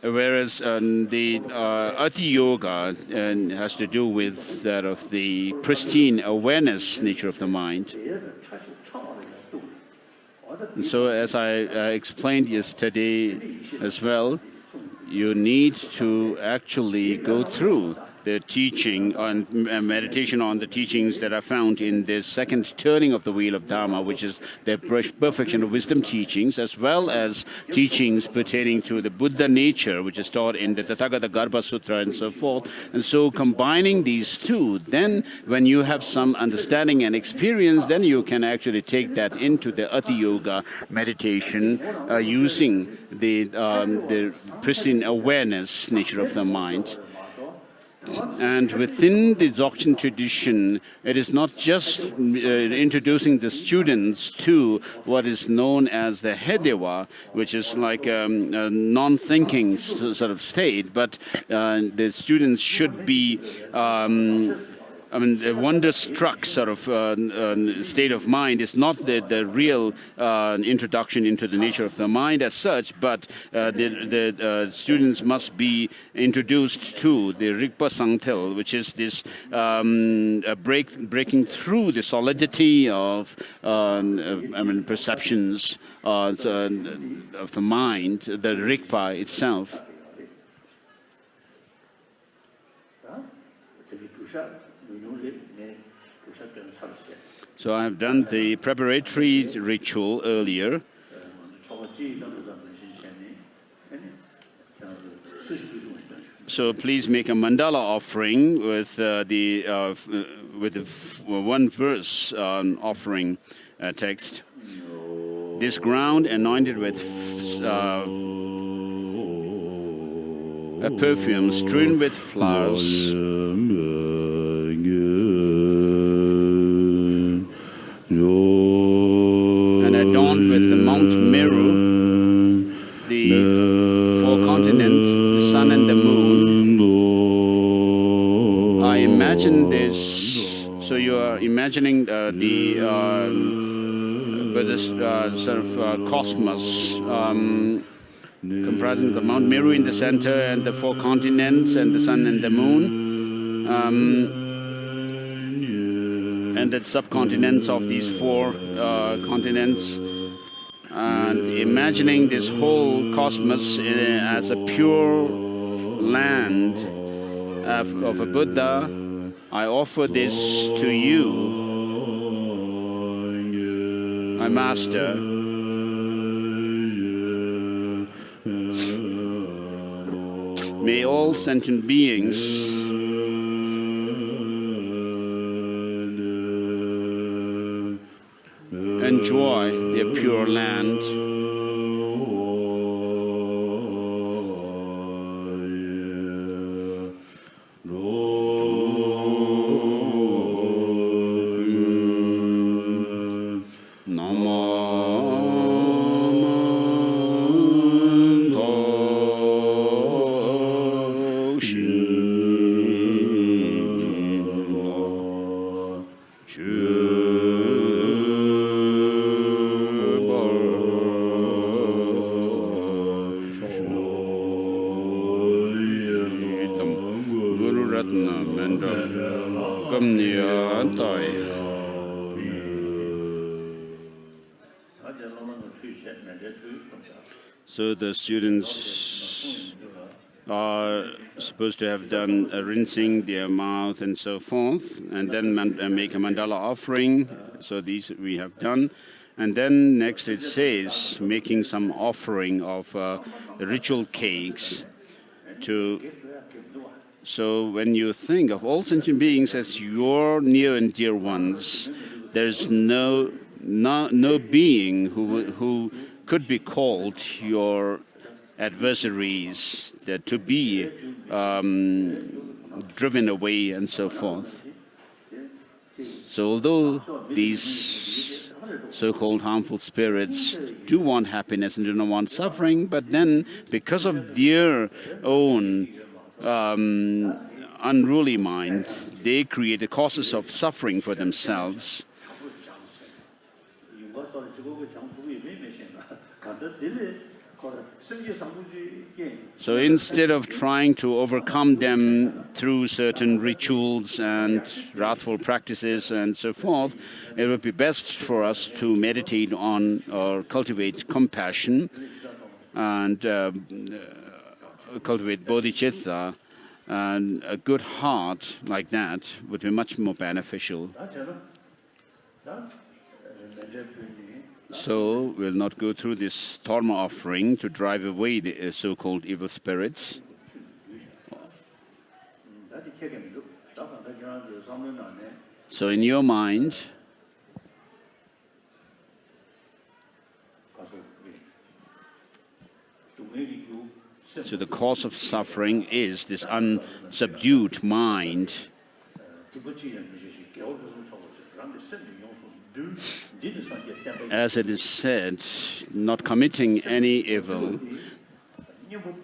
whereas the Ati Yoga has to do with that of the pristine awareness nature of the mind. And so as I explained yesterday as well, you need to actually go through the teaching on meditation on the teachings that are found in the second turning of the wheel of Dharma, which is the perfection of wisdom teachings, as well as teachings pertaining to the Buddha nature, which is taught in the Tathagata Garbha Sutra and so forth. And so combining these two, then when you have some understanding and experience, then you can actually take that into the Ati Yoga meditation using the pristine awareness nature of the mind. And within the Dzogchen tradition, it is not just introducing the students to what is known as the Hedewa, which is like a non-thinking sort of state, but the students should be the wonder-struck sort of state of mind is not the real introduction into the nature of the mind as such, but the students must be introduced to the Rigpa Sangtel, which is this breaking through the solidity of perceptions of the mind, the Rigpa itself. So I have done the preparatory ritual earlier. So please make a mandala offering with the one verse offering text. This ground anointed with a perfume strewn with flowers. And adorned with the Mount Meru, the 4 continents, the sun and the moon. I imagine this, so you are imagining the sort of cosmos comprising the Mount Meru in the center and the 4 continents and the sun and the moon. And the subcontinents of these 4 continents and imagining this whole cosmos as a pure land of a Buddha, I offer this to you, my Master. May all sentient beings enjoy their pure land. So the students are supposed to have done a rinsing their mouth and so forth, and then make a mandala offering. So these we have done. And then next it says making some offering of ritual cakes to. So when you think of all sentient beings as your near and dear ones, there's no being who could be called your adversaries, to be driven away and so forth. So although these so-called harmful spirits do want happiness and do not want suffering, but then because of their own unruly mind, they create the causes of suffering for themselves. So instead of trying to overcome them through certain rituals and wrathful practices and so forth, it would be best for us to meditate on or cultivate compassion and cultivate bodhicitta, and a good heart like that would be much more beneficial. So we'll not go through this dharma offering to drive away the so-called evil spirits. So in your mind, so the cause of suffering is this unsubdued mind. As it is said, not committing any evil,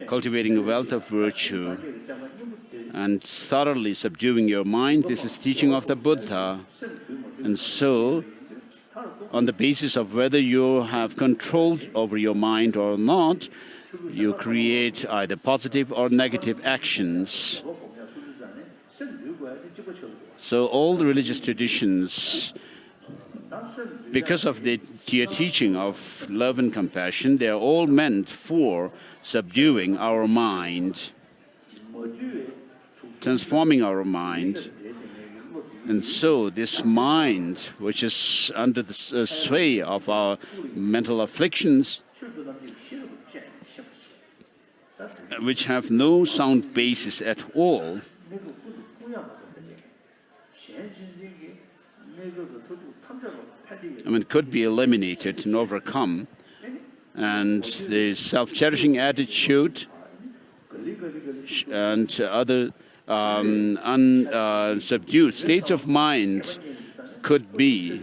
cultivating a wealth of virtue, and thoroughly subduing your mind, this is teaching of the Buddha. And so, on the basis of whether you have control over your mind or not, you create either positive or negative actions. So all the religious traditions, because of their teaching of love and compassion, they are all meant for subduing our mind, transforming our mind. And so this mind, which is under the sway of our mental afflictions, which have no sound basis at all, could be eliminated and overcome. And the self-cherishing attitude and other unsubdued states of mind could be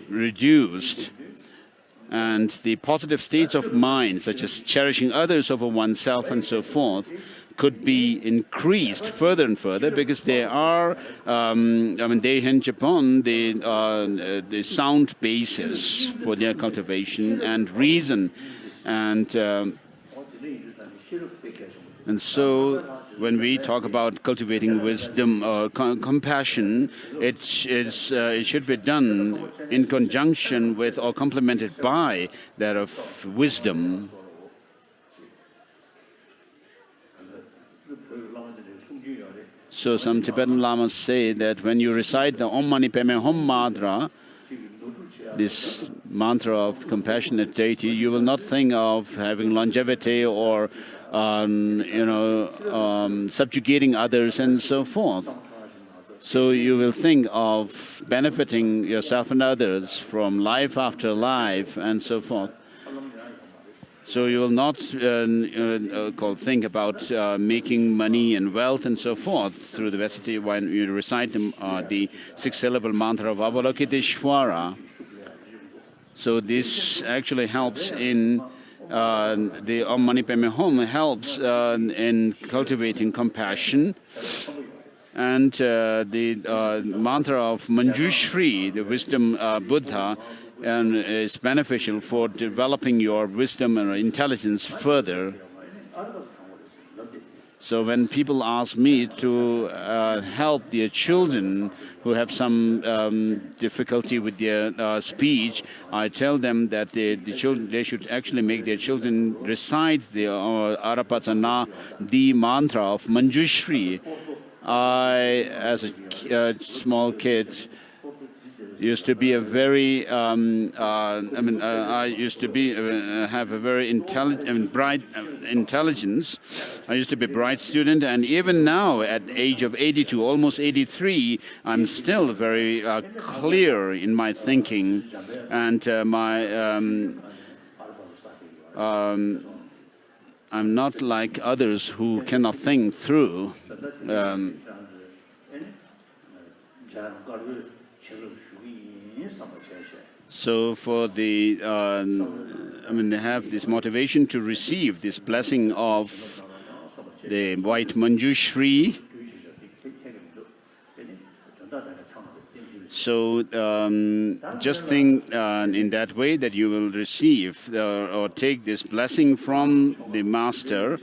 reduced. And the positive states of mind, such as cherishing others over oneself and so forth, could be increased further and further, because there are, they hinge upon the sound basis for their cultivation and reason. And so when we talk about cultivating wisdom or compassion, it should be done in conjunction with or complemented by that of wisdom. So some Tibetan Lamas say that when you recite the Om Mani Padme Hum mantra, this mantra of compassionate deity, you will not think of having longevity or subjugating others and so forth. So you will think of benefiting yourself and others from life after life and so forth. So you will not think about making money and wealth and so forth through the Vesati when you recite the six-syllable mantra of Avalokiteshvara. So this actually helps in the Om Mani Padme Hum helps in cultivating compassion. And the mantra of Manjushri, the wisdom Buddha, is beneficial for developing your wisdom and intelligence further. So when people ask me to help their children who have some difficulty with their speech, I tell them that they should actually make their children recite the Arapatana, the mantra of Manjushri. I, as a small kid, used to be a very, I used to be have a very bright intelligence. I used to be a bright student, and even now, at the age of 82, almost 83, I'm still very clear in my thinking, and I'm not like others who cannot think through. So for the, they have this motivation to receive this blessing of the white Manjushri. So just think in that way that you will receive or take this blessing from the Master,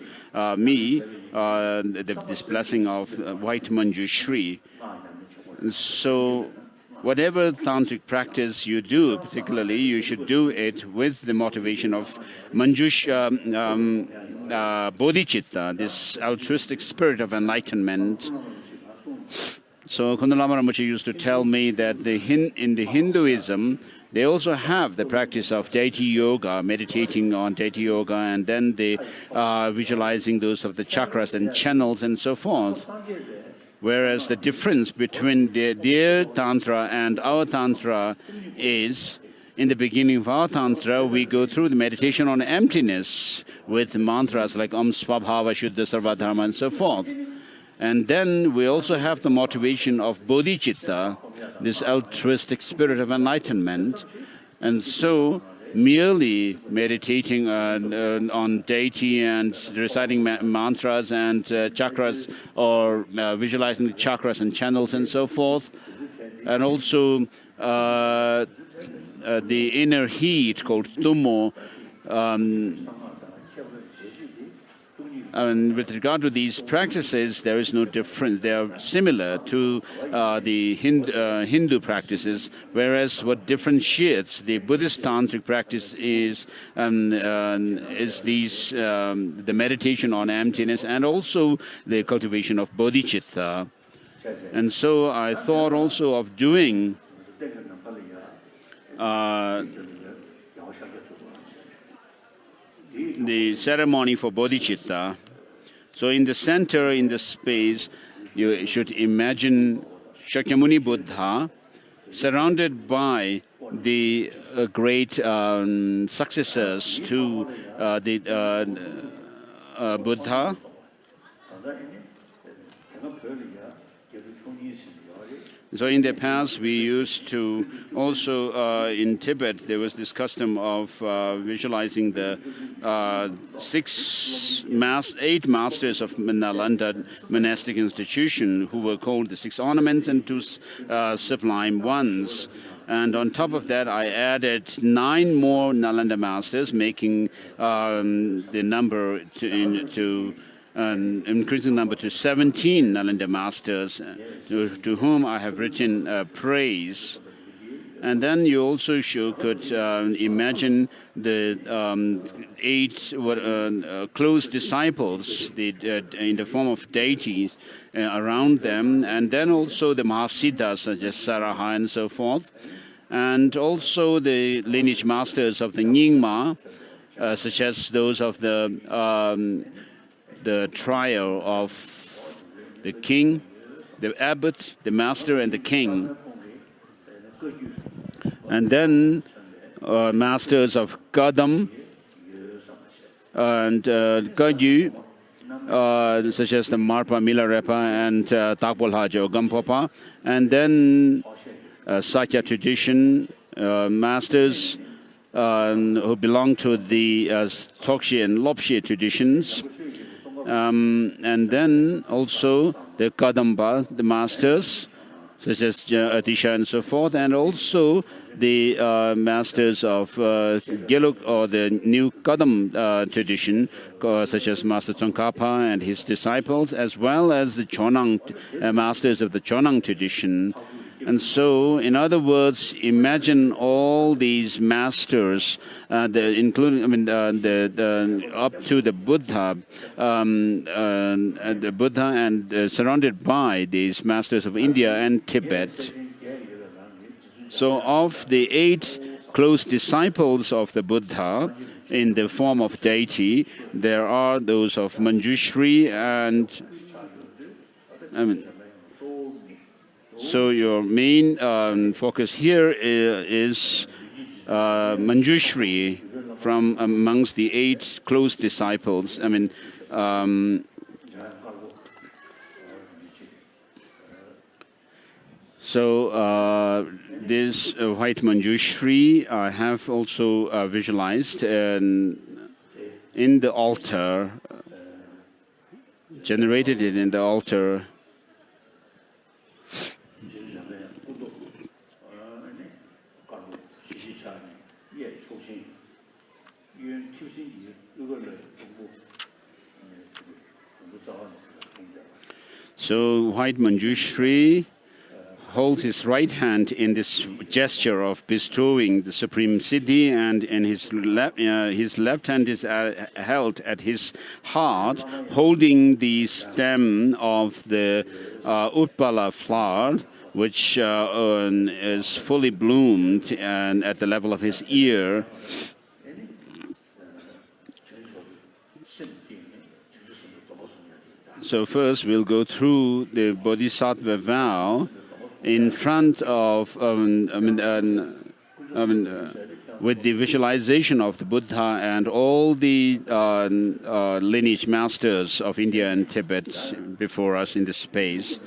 me, this blessing of white Manjushri. So whatever tantric practice you do, particularly, you should do it with the motivation of bodhicitta, this altruistic spirit of enlightenment. So Kundalama Lama Rinpoche used to tell me that in the Hinduism, they also have the practice of deity yoga, meditating on deity yoga, and then they visualizing those of the chakras and channels and so forth. Whereas the difference between their Tantra and our Tantra is, in the beginning of our Tantra, we go through the meditation on emptiness with mantras like Om Svabhava Shuddha Sarvadharma and so forth. And then we also have the motivation of bodhicitta, this altruistic spirit of enlightenment. And so merely meditating on deity and reciting mantras and chakras, or visualizing the chakras and channels and so forth, and also the inner heat called tummo. And with regard to these practices, there is no difference. They are similar to the Hindu practices, whereas what differentiates the Buddhist tantric practice is these the meditation on emptiness and also the cultivation of bodhicitta. And so I thought also of doing the ceremony for bodhicitta. So in the center, in the space, you should imagine Shakyamuni Buddha surrounded by the great successors to the Buddha. So in the past, we used to also, in Tibet, there was this custom of visualizing the 8 masters of Nalanda monastic institution, who were called the 6 ornaments and 2 sublime ones. And on top of that, I added 9 more Nalanda masters, making the number to an increasing number to 17 Nalanda masters to whom I have written praise. And then you also could imagine the 8 close disciples in the form of deities around them, and then also the Mahasiddhas such as Saraha and so forth, and also the lineage masters of the Nyingma, such as those of the trio of the king, the abbot, the master, and the king. And then masters of Gadam and Gaju, such as the Marpa Milarepa and Takbolhaja Ogampopa, and then Sakya tradition masters who belong to the Tokshi and Lopshi traditions, and then also the Kadamba, the masters, such as Atisha and so forth, and also the masters of Geluk or the new Kadam tradition, such as Master Tsongkhapa and his disciples, as well as the Chonang masters of the Chonang tradition. And so, in other words, imagine all these masters, including, up to the Buddha, and surrounded by these masters of India and Tibet. So, of the 8 close disciples of the Buddha in the form of deity, there are those of Manjushri and, so your main focus here is Manjushri from amongst the 8 close disciples. This white Manjushri I have also visualized in the altar, generated it in the altar. So white Manjushri holds his right hand in this gesture of bestowing the Supreme Siddhi, and in his left hand is held at his heart, holding the stem of the Utpala flower, which is fully bloomed and at the level of his ear. So first we'll go through the Bodhisattva vow in front of, with the visualization of the Buddha and all the lineage masters of India and Tibet before us in this space.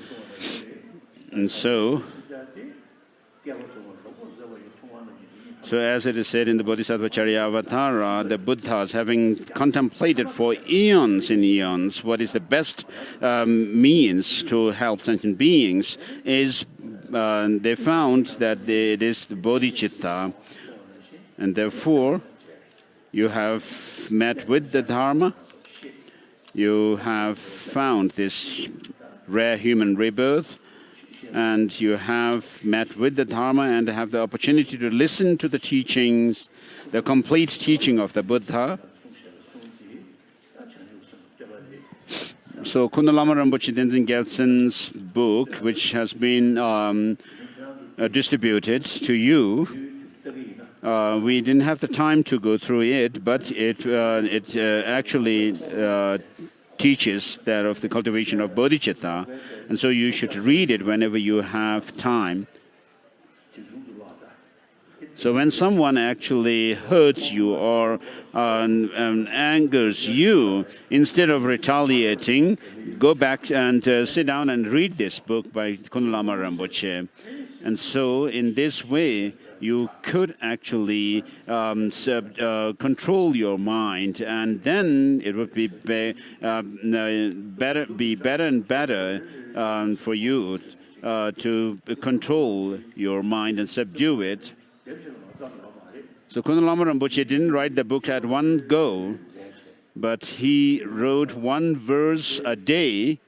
And so as it is said in the Bodhisattva Charyavatara, the Buddhas, having contemplated for eons and eons what is the best means to help sentient beings, is they found that it is the bodhicitta, and therefore you have met with the Dharma, you have found this rare human rebirth, and you have met with the Dharma and have the opportunity to listen to the teachings, the complete teaching of the Buddha. So Kundalama Rinpoche Tenzin Gyaltsen's book, which has been distributed to you, we didn't have the time to go through it, but it actually teaches that of the cultivation of bodhicitta, and so you should read it whenever you have time. So when someone actually hurts you or angers you, instead of retaliating, go back and sit down and read this book by Kundalama Rinpoche. And so in this way, you could actually control your mind, and then it would be better and better for you to control your mind and subdue it. So Kundalama Rinpoche didn't write the book at one go, but he wrote one verse a day.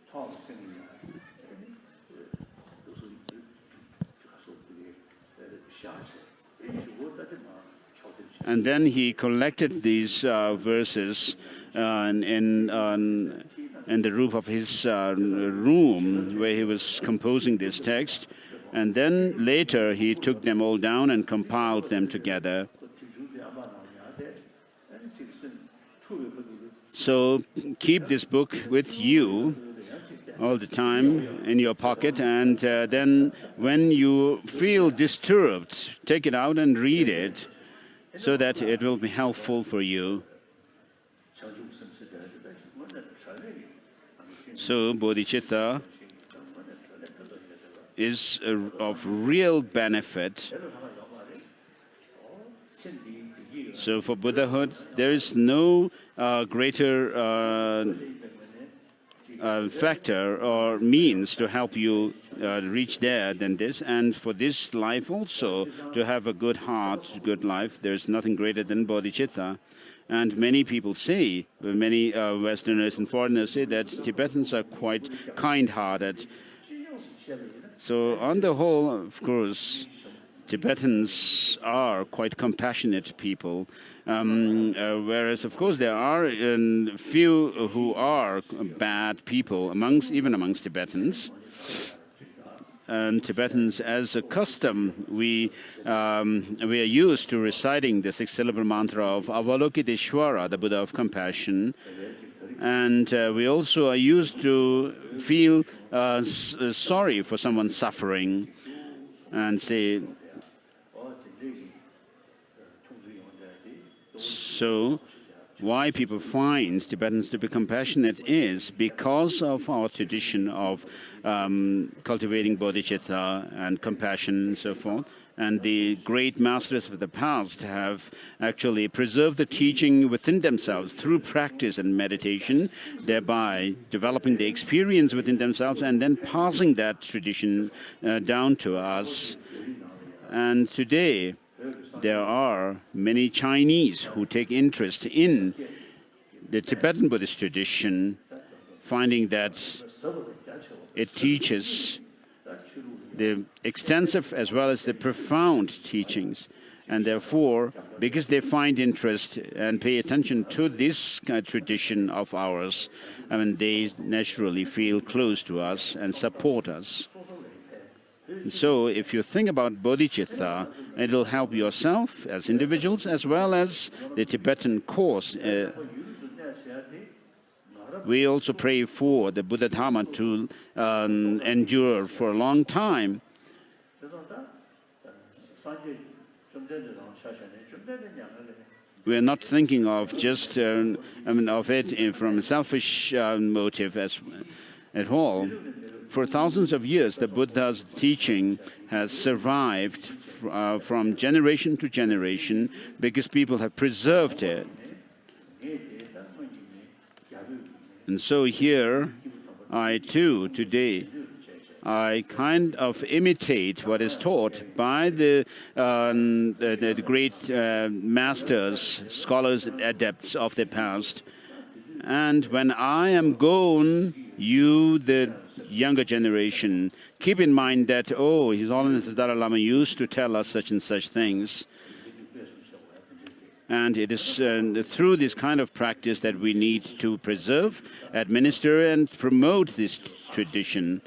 And then he collected these verses in the roof of his room where he was composing this text. And then later he took them all down and compiled them together. So keep this book with you all the time in your pocket, and then when you feel disturbed, take it out and read it, so that it will be helpful for you. So bodhicitta is of real benefit. So for Buddhahood, there is no greater factor or means to help you reach there than this. And for this life also, to have a good heart, good life, there's nothing greater than bodhicitta. And many people say, many Westerners and foreigners say that Tibetans are quite kind-hearted. So on the whole, of course, Tibetans are quite compassionate people, whereas, of course, there are few who are bad people, even amongst Tibetans. And Tibetans, as a custom, we are used to reciting the six-syllable mantra of Avalokiteshvara, the Buddha of compassion. And we also are used to feel sorry for someone suffering and say, so why people find Tibetans to be compassionate is because of our tradition of cultivating bodhicitta and compassion and so forth. And the great masters of the past have actually preserved the teaching within themselves through practice and meditation, thereby developing the experience within themselves and then passing that tradition down to us. And today, there are many Chinese who take interest in the Tibetan Buddhist tradition, finding that it teaches the extensive as well as the profound teachings. And therefore, because they find interest and pay attention to this tradition of ours, they naturally feel close to us and support us. And so if you think about bodhicitta, it will help yourself as individuals as well as the Tibetan course. We also pray for the Buddha Dharma to endure for a long time. We are not thinking of just of it from a selfish motive at all. For thousands of years, the Buddha's teaching has survived from generation to generation because people have preserved it. And so here, I too, today, I kind of imitate what is taught by the great masters, scholars, adepts of the past. And when I am gone, you, the younger generation, keep in mind that, oh, His Holiness the Dalai Lama used to tell us such and such things. And it is through this kind of practice that we need to preserve, administer, and promote this tradition.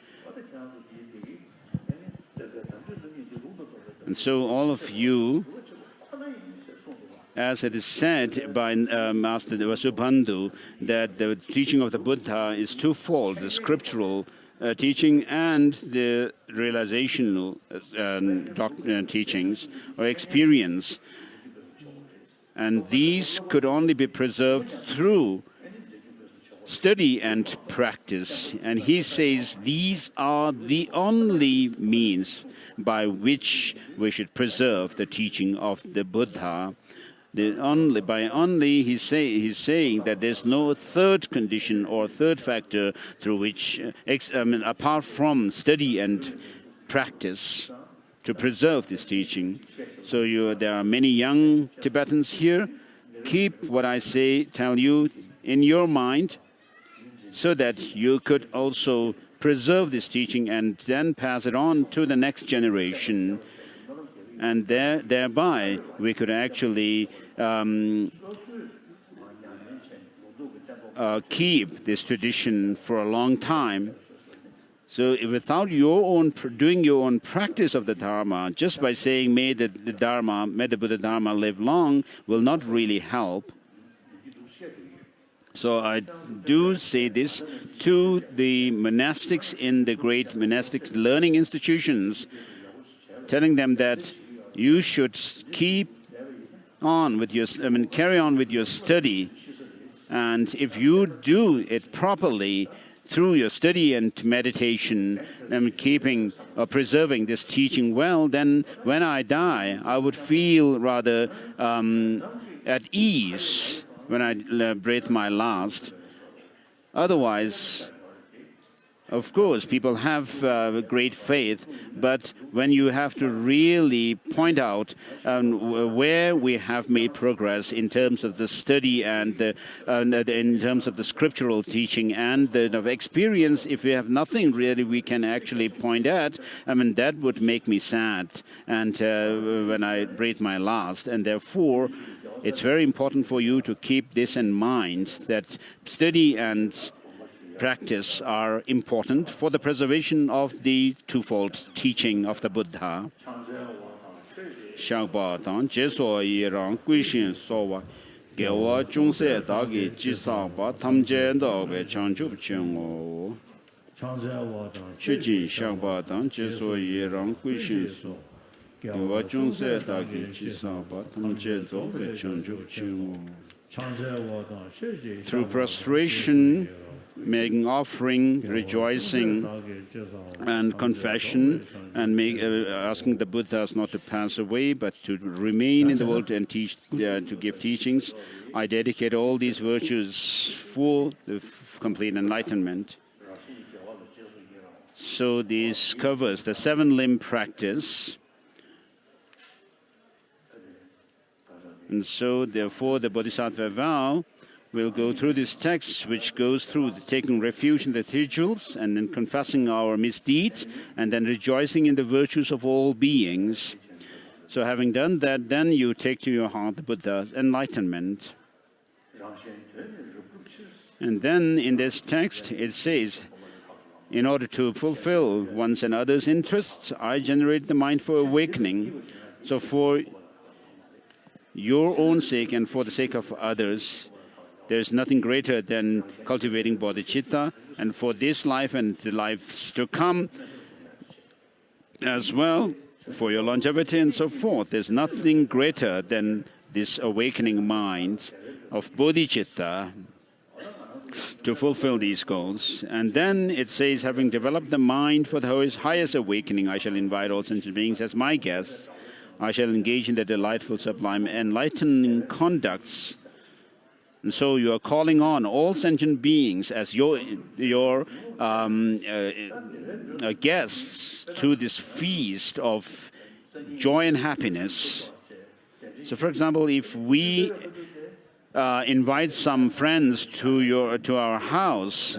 And so all of you, as it is said by Master Vasubandhu, that the teaching of the Buddha is twofold, the scriptural teaching and the realizational teachings or experience. And these could only be preserved through study and practice. And he says these are the only means by which we should preserve the teaching of the Buddha. He's saying that there's no third condition or third factor through which, apart from study and practice, to preserve this teaching. So there are many young Tibetans here. Keep what I tell you in your mind so that you could also preserve this teaching and then pass it on to the next generation. And thereby, we could actually keep this tradition for a long time. So without doing your own practice of the Dharma, just by saying may the Buddha Dharma live long, will not really help. So I do say this to the monastics in the great monastic learning institutions, telling them that you should carry on with your study. And if you do it properly through your study and meditation and keeping or preserving this teaching well, then when I die, I would feel rather at ease when I breathe my last. Otherwise, of course, people have great faith, but when you have to really point out where we have made progress in terms of the study and in terms of the scriptural teaching and the experience, if we have nothing really we can actually point at, that would make me sad. And when I breathe my last, and therefore, it's very important for you to keep this in mind, that study and practice are important for the preservation of the twofold teaching of the Buddha. Through prostration, making offering, rejoicing, and confession, and asking the Buddhas not to pass away, but to remain in the world and teach, to give teachings. I dedicate all these virtues for the complete enlightenment. So this covers the 7-limb practice. And so, therefore, the Bodhisattva vow will go through this text, which goes through taking refuge in the rituals and then confessing our misdeeds and then rejoicing in the virtues of all beings. So having done that, then you take to your heart the Buddha's enlightenment. And then in this text, it says, in order to fulfill one's and others' interests, I generate the mind for awakening. So for your own sake and for the sake of others, there is nothing greater than cultivating bodhicitta, and for this life and the lives to come as well, for your longevity and so forth, there's nothing greater than this awakening mind of bodhicitta to fulfill these goals. And then it says, having developed the mind for the highest awakening, I shall invite all sentient beings as my guests. I shall engage in the delightful, sublime, enlightening conducts. And so you are calling on all sentient beings as your guests to this feast of joy and happiness. So, for example, if we invite some friends to our house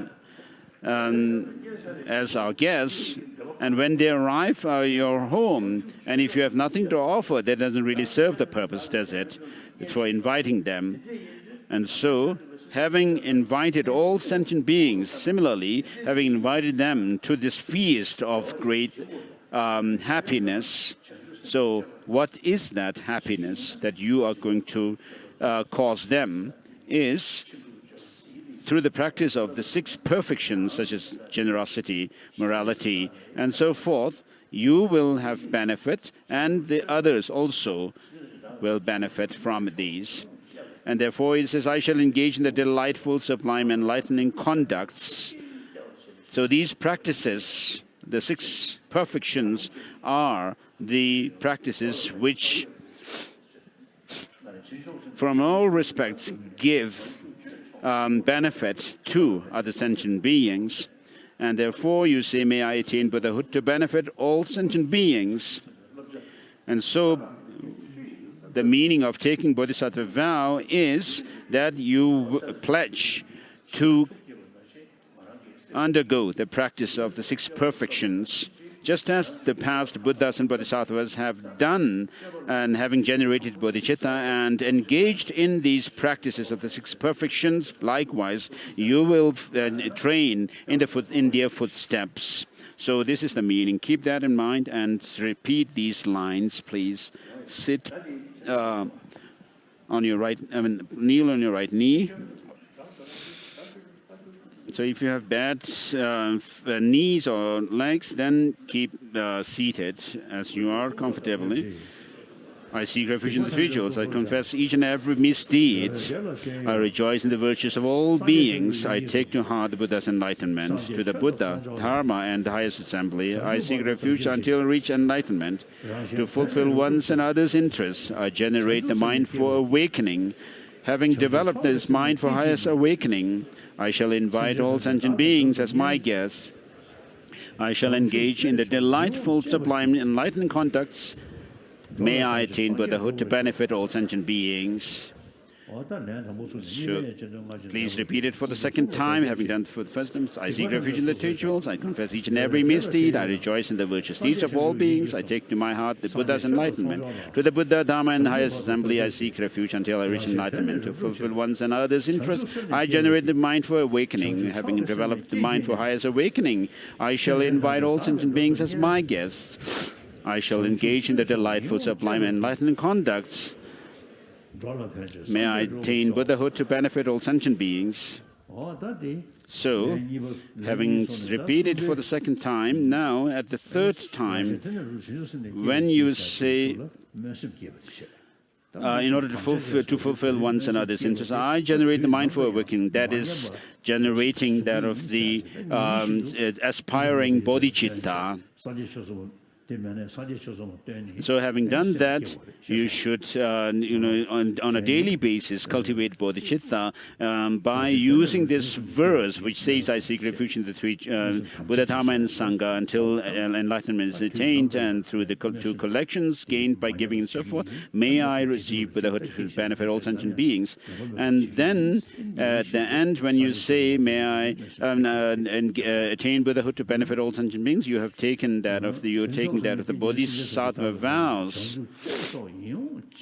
as our guests, and when they arrive at your home, and if you have nothing to offer, that doesn't really serve the purpose, does it, for inviting them? And so, having invited all sentient beings, similarly, having invited them to this feast of great happiness, so what is that happiness that you are going to cause them is through the practice of the 6 perfections, such as generosity, morality, and so forth, you will have benefit, and the others also will benefit from these. And therefore, it says, I shall engage in the delightful, sublime, enlightening conducts. So these practices, the 6 perfections, are the practices which, from all respects, give benefit to other sentient beings. And therefore, you say, may I attain Buddhahood to benefit all sentient beings. And so, the meaning of taking Bodhisattva vow is that you pledge to undergo the practice of the 6 perfections, just as the past Buddhas and Bodhisattvas have done, and having generated bodhicitta and engaged in these practices of the 6 perfections, likewise, you will train in their footsteps. So this is the meaning. Keep that in mind and repeat these lines, please. Sit on your right, kneel on your right knee. So if you have bad knees or legs, then keep seated as you are comfortably. I seek refuge in the 3 jewels. I confess each and every misdeed. I rejoice in the virtues of all beings. I take to heart the Buddha's enlightenment. To the Buddha, Dharma, and the highest assembly, I seek refuge until I reach enlightenment. To fulfill one's and others' interests, I generate the mind for awakening. Having developed this mind for highest awakening, I shall invite all sentient beings as my guests. I shall engage in the delightful, sublime, enlightening conducts. May I attain Buddhahood to benefit all sentient beings. Sure. Please repeat it for the 2nd time, having done it for the 1st time. I seek refuge in the 2 jewels. I confess each and every misdeed. I rejoice in the virtuous deeds of all beings. I take to my heart the Buddha's enlightenment. To the Buddha, Dharma, and the highest assembly, I seek refuge until I reach enlightenment. To fulfill one's and others' interests, I generate the mind for awakening. Having developed the mind for highest awakening, I shall invite all sentient beings as my guests. I shall engage in the delightful, sublime, enlightening conducts. May I attain Buddhahood to benefit all sentient beings. So, having repeated for the 2nd time, now at the 3rd time, when you say, in order to fulfill one's and others' interests, I generate the mind for awakening. That is generating that of the aspiring bodhicitta. So having done that, you should, on a daily basis, cultivate bodhicitta by using this verse, which says, I seek refuge in the 3 Buddha, Dharma, and Sangha until enlightenment is attained, and through the 2 collections gained by giving and so forth, may I receive Buddhahood to benefit all sentient beings. And then at the end, when you say, may I attain Buddhahood to benefit all sentient beings, you have taken that of the Bodhisattva vows.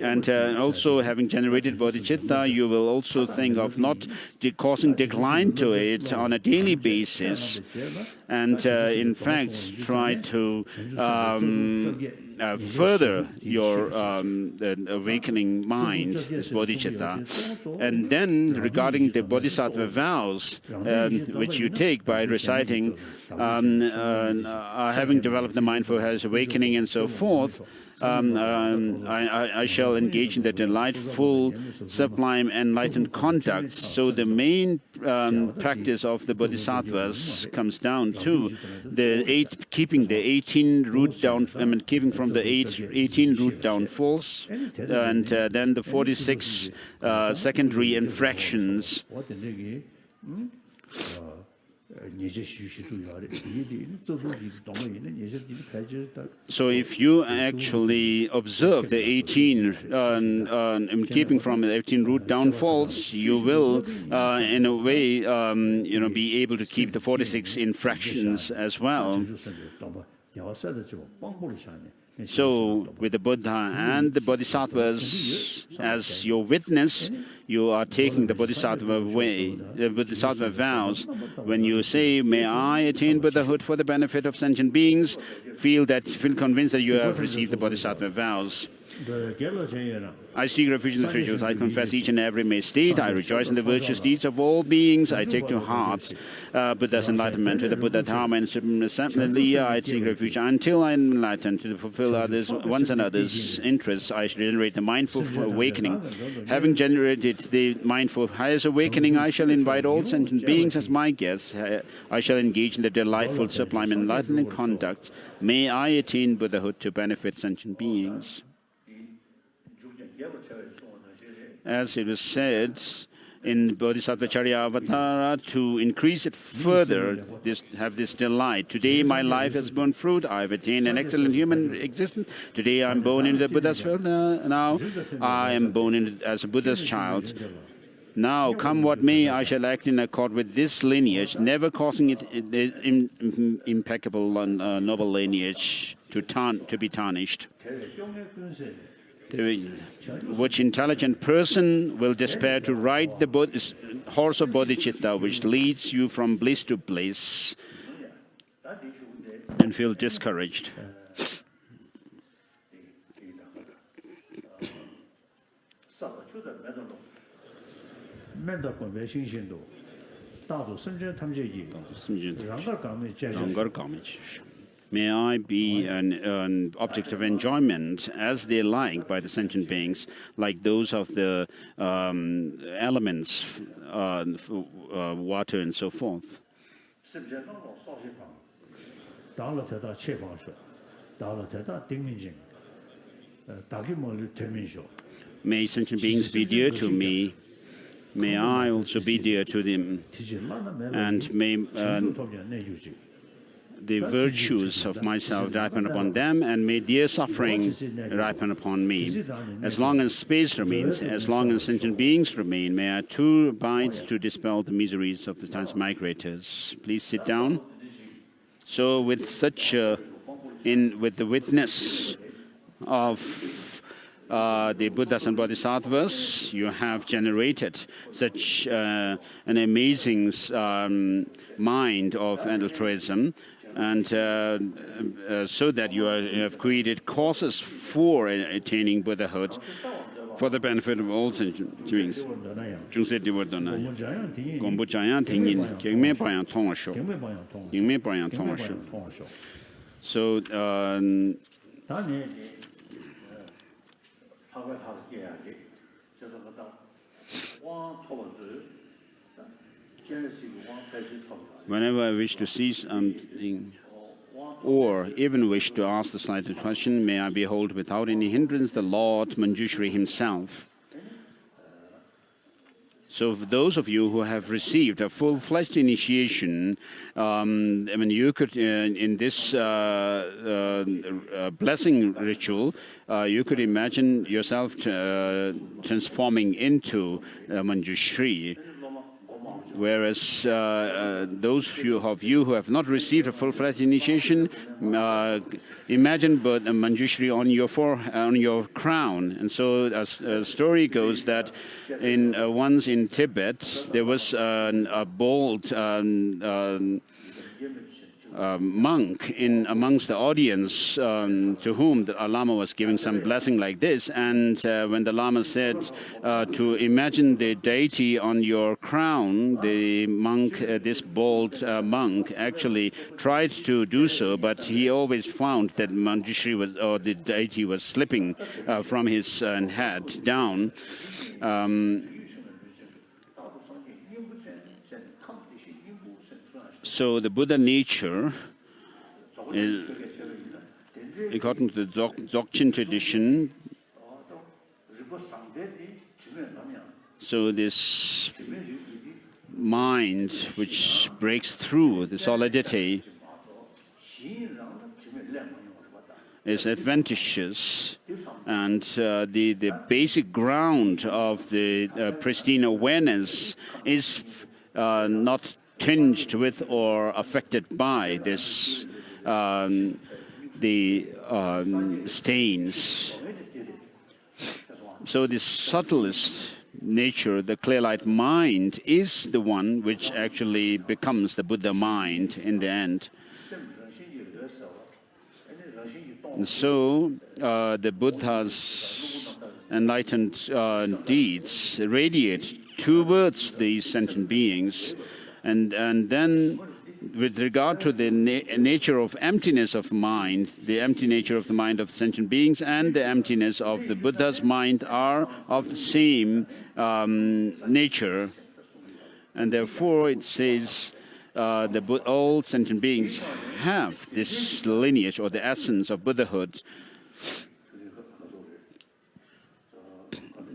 And also, having generated bodhicitta, you will also think of not causing decline to it on a daily basis. And in fact, try to further your awakening mind, this bodhicitta. And then, regarding the bodhisattva vows, which you take by reciting, having developed the mind for highest awakening and so forth, I shall engage in the delightful, sublime, enlightened conducts. So the main practice of the bodhisattvas comes down to the keeping the 18 root down, keeping from the 18 root downfalls, and then the 46 secondary infractions. So if you actually observe the 18, keeping from the 18 root downfalls, you will, in a way, be able to keep the 46 infractions as well. So, with the Buddha and the Bodhisattvas as your witness, you are taking the Bodhisattva way, the Bodhisattva vows. When you say, may I attain Buddhahood for the benefit of sentient beings, feel convinced that you have received the Bodhisattva vows. I seek refuge in the 3 jewels. I confess each and every misdeed. I rejoice in the virtuous deeds of all beings. I take to heart Buddha's enlightenment. To the Buddha, Dharma, and Supreme Assembly, I seek refuge until I am enlightened. To fulfill one's and others' interests, I generate the mindful awakening. Having generated the mindful highest awakening, I shall invite all sentient beings as my guests. I shall engage in the delightful, sublime, enlightening conduct. May I attain Buddhahood to benefit sentient beings. As it was said, in Bodhisattva Charyavatara to increase it further, have this delight. Today my life has borne fruit. I have attained an excellent human existence. Today I'm born into the Buddha's field. Now I am born as a Buddha's child. Now, come what may, I shall act in accord with this lineage, never causing it impeccable and noble lineage to be tarnished. Which intelligent person will despair to ride the horse of bodhicitta, which leads you from bliss to bliss, and feel discouraged? May I be an object of enjoyment as they like by the sentient beings, like those of the elements, water and so forth. May sentient beings be dear to me. May I also be dear to them, and may the virtues of myself ripen upon them, and may their suffering ripen upon me. As long as space remains, as long as sentient beings remain, may I too abide to dispel the miseries of the transmigrators. Please sit down. So with such, with the witness of the Buddhas and Bodhisattvas, you have generated such an amazing mind of altruism, and so that you have created causes for attaining Buddhahood for the benefit of all sentient beings. So, whenever I wish to see something, or even wish to ask the slightest question, may I behold without any hindrance the Lord Manjushri himself. So for those of you who have received a full-fledged initiation, I mean, you could, in this blessing ritual, you could imagine yourself transforming into Manjushri. Whereas those of you who have not received a full-fledged initiation, imagine but Manjushri on your crown. And so a story goes that once in Tibet there was a bold monk amongst the audience to whom the Lama was giving some blessing like this, and when the Lama said to imagine the deity on your crown, the monk, this bold monk, actually tried to do so, but he always found that Manjushri or the deity was slipping from his head down. So the Buddha nature, according to the Dzogchen tradition, so this mind which breaks through the solidity is adventitious, and the basic ground of the pristine awareness is not tinged with or affected by this stains. So the subtlest nature, the clear light mind, is the one which actually becomes the Buddha mind in the end. And so the Buddha's enlightened deeds radiate towards these sentient beings. And then, with regard to the nature of emptiness of mind, the empty nature of the mind of sentient beings and the emptiness of the Buddha's mind are of the same nature. And therefore, it says all sentient beings have this lineage or the essence of Buddhahood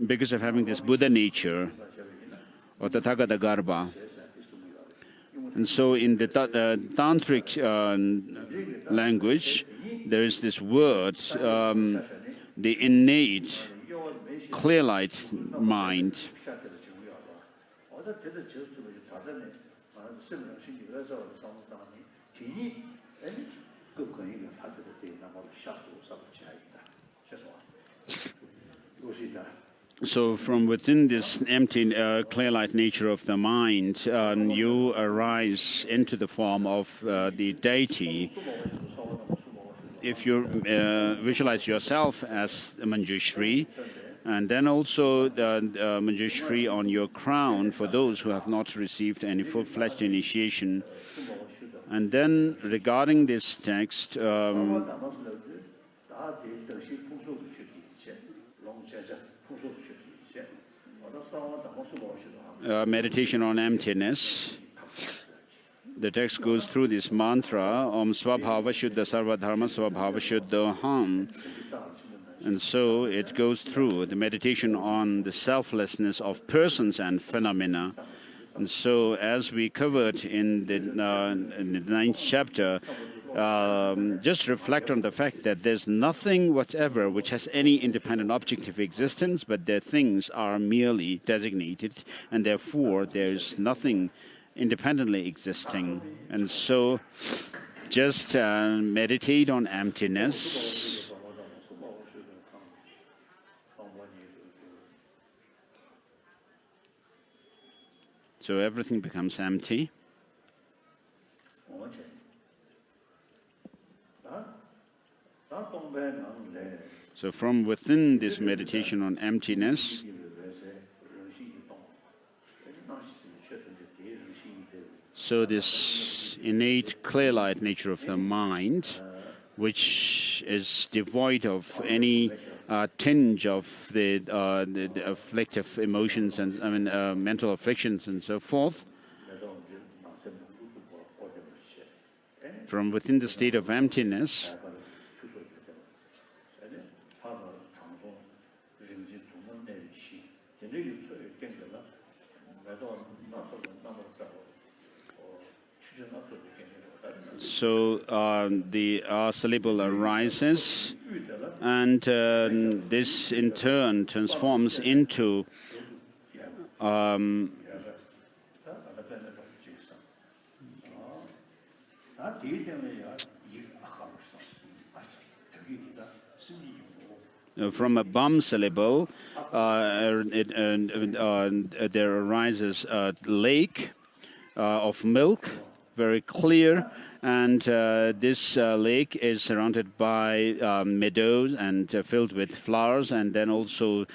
because of having this Buddha nature. or Tathagata Garbha. And so in the Tantric language, there is this word, the innate, clear light mind. So from within this empty, clear light nature of the mind, you arise into the form of the deity. If you visualize yourself as a Manjushri, and then also the Manjushri on your crown for those who have not received any full-fledged initiation. And then regarding this text, meditation on emptiness. The text goes through this mantra, Om Swabhava Shuddha Sarva Dharma Swabhava Shuddha Ham. And so it goes through the meditation on the selflessness of persons and phenomena. And so as we covered in the 9th chapter, just reflect on the fact that there's nothing whatever which has any independent objective existence, but their things are merely designated, and therefore there's nothing independently existing. And so just meditate on emptiness. So everything becomes empty. So from within this meditation on emptiness, so this innate clear light nature of the mind, which is devoid of any tinge of the afflictive emotions and mental afflictions and so forth, from within the state of emptiness, so the syllable arises, and this in turn transforms into from a bum syllable, there arises a lake of milk, very clear, and this lake is surrounded by meadows and filled with flowers, and then also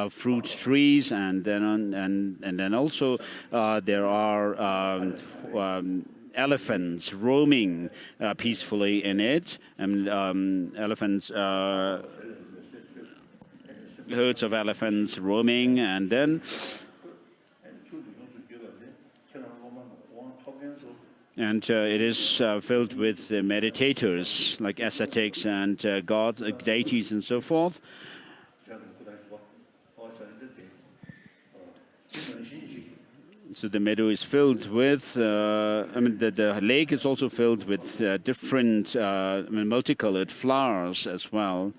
fruit trees, and then also there are elephants roaming peacefully in it, and elephants. Herds of elephants roaming, and then it is filled with meditators like ascetics and gods, deities, and so forth. So the meadow is filled with, the lake is also filled with different multicolored flowers as well.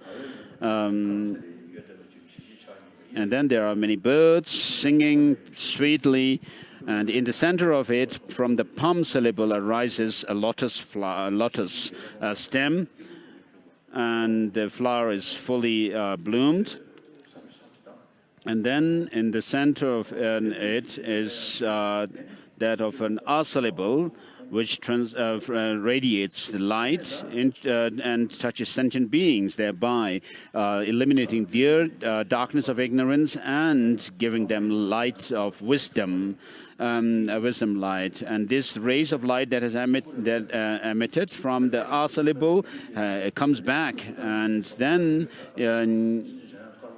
And then there are many birds singing sweetly, and in the center of it, from the pum syllable, arises a lotus stem, and the flower is fully bloomed. And then in the center of it is that of an A syllable, which radiates the light and touches sentient beings, thereby eliminating their darkness of ignorance and giving them light of wisdom, a wisdom light. And this rays of light that is emitted from the A syllable comes back, and then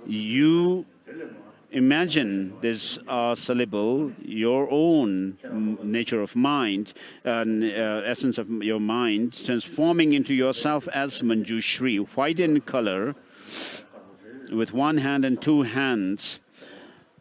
you imagine this syllable, your own nature of mind, essence of your mind, transforming into yourself as Manjushri, white in color, with one hand and two hands.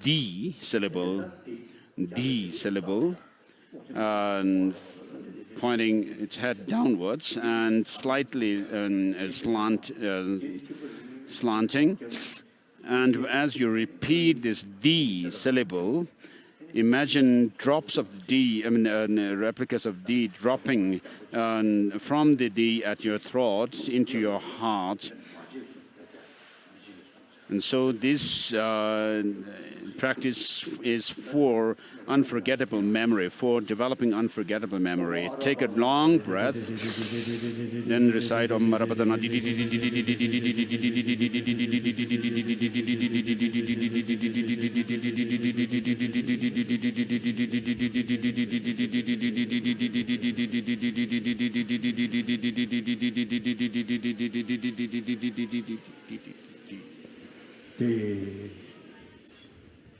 D syllable, and pointing its head downwards and slightly slanting. And as you repeat this D syllable, imagine drops of D, replicas of D dropping from the D at your throat into your heart. And so this practice is for unforgettable memory, for developing unforgettable memory. Take a long breath, then recite Om Marapatana.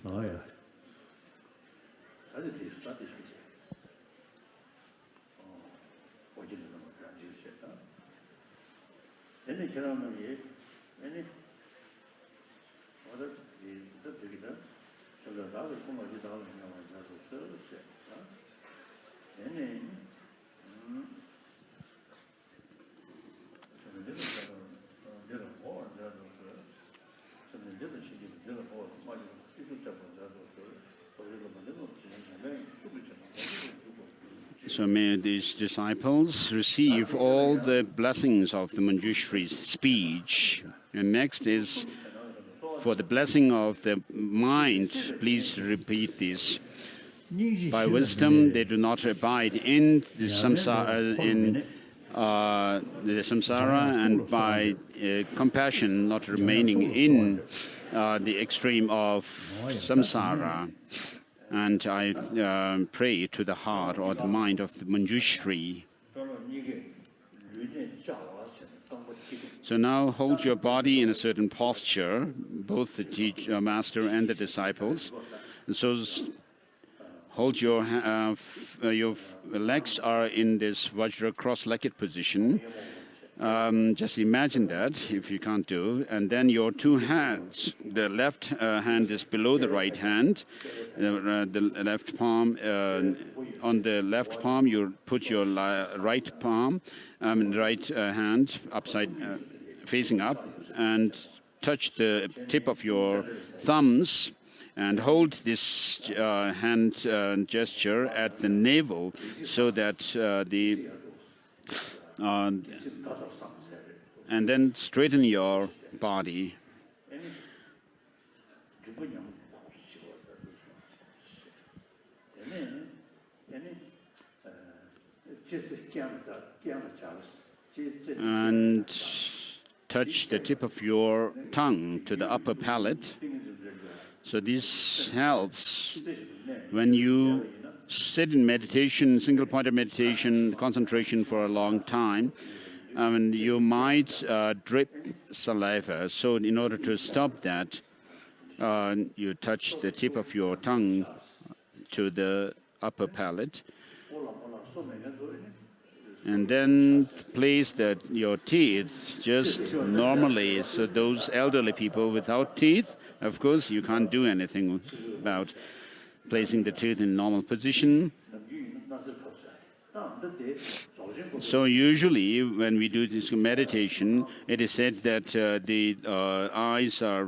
Oh yeah. So may these disciples receive all the blessings of the Manjushri's speech. And next is for the blessing of the mind. Please repeat this. By wisdom, they do not abide in the samsara, and by compassion, not remaining in the extreme of samsara. And I pray to the heart or the mind of the Manjushri. So now hold your body in a certain posture, both the teacher, master and the disciples. And so hold your legs are in this Vajra cross-legged position. Just imagine that, if you can't do. And then your two hands, the left hand is below the right hand. The left palm, on the left palm, you put your right palm, right hand upside, facing up, and touch the tip of your thumbs and hold this hand gesture at the navel so that and then straighten your body. And touch the tip of your tongue to the upper palate. So this helps when you sit in meditation, single-pointed meditation, concentration for a long time. You might drip saliva. So in order to stop that, you touch the tip of your tongue to the upper palate. And then place your teeth just normally. So those elderly people without teeth, of course, you can't do anything about placing the teeth in normal position. So usually when we do this meditation, it is said that the eyes are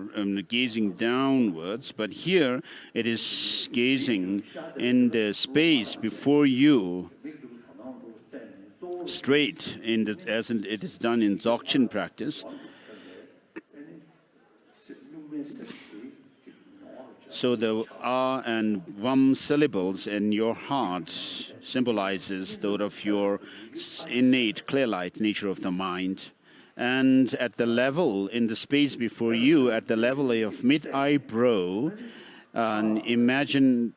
gazing downwards, but here it is gazing in the space before you, straight, as it is done in Dzogchen practice. So the A and Vam syllables in your heart symbolizes those of your innate clear-light nature of the mind. And at the level, in the space before you, at the level of mid-eyebrow, imagine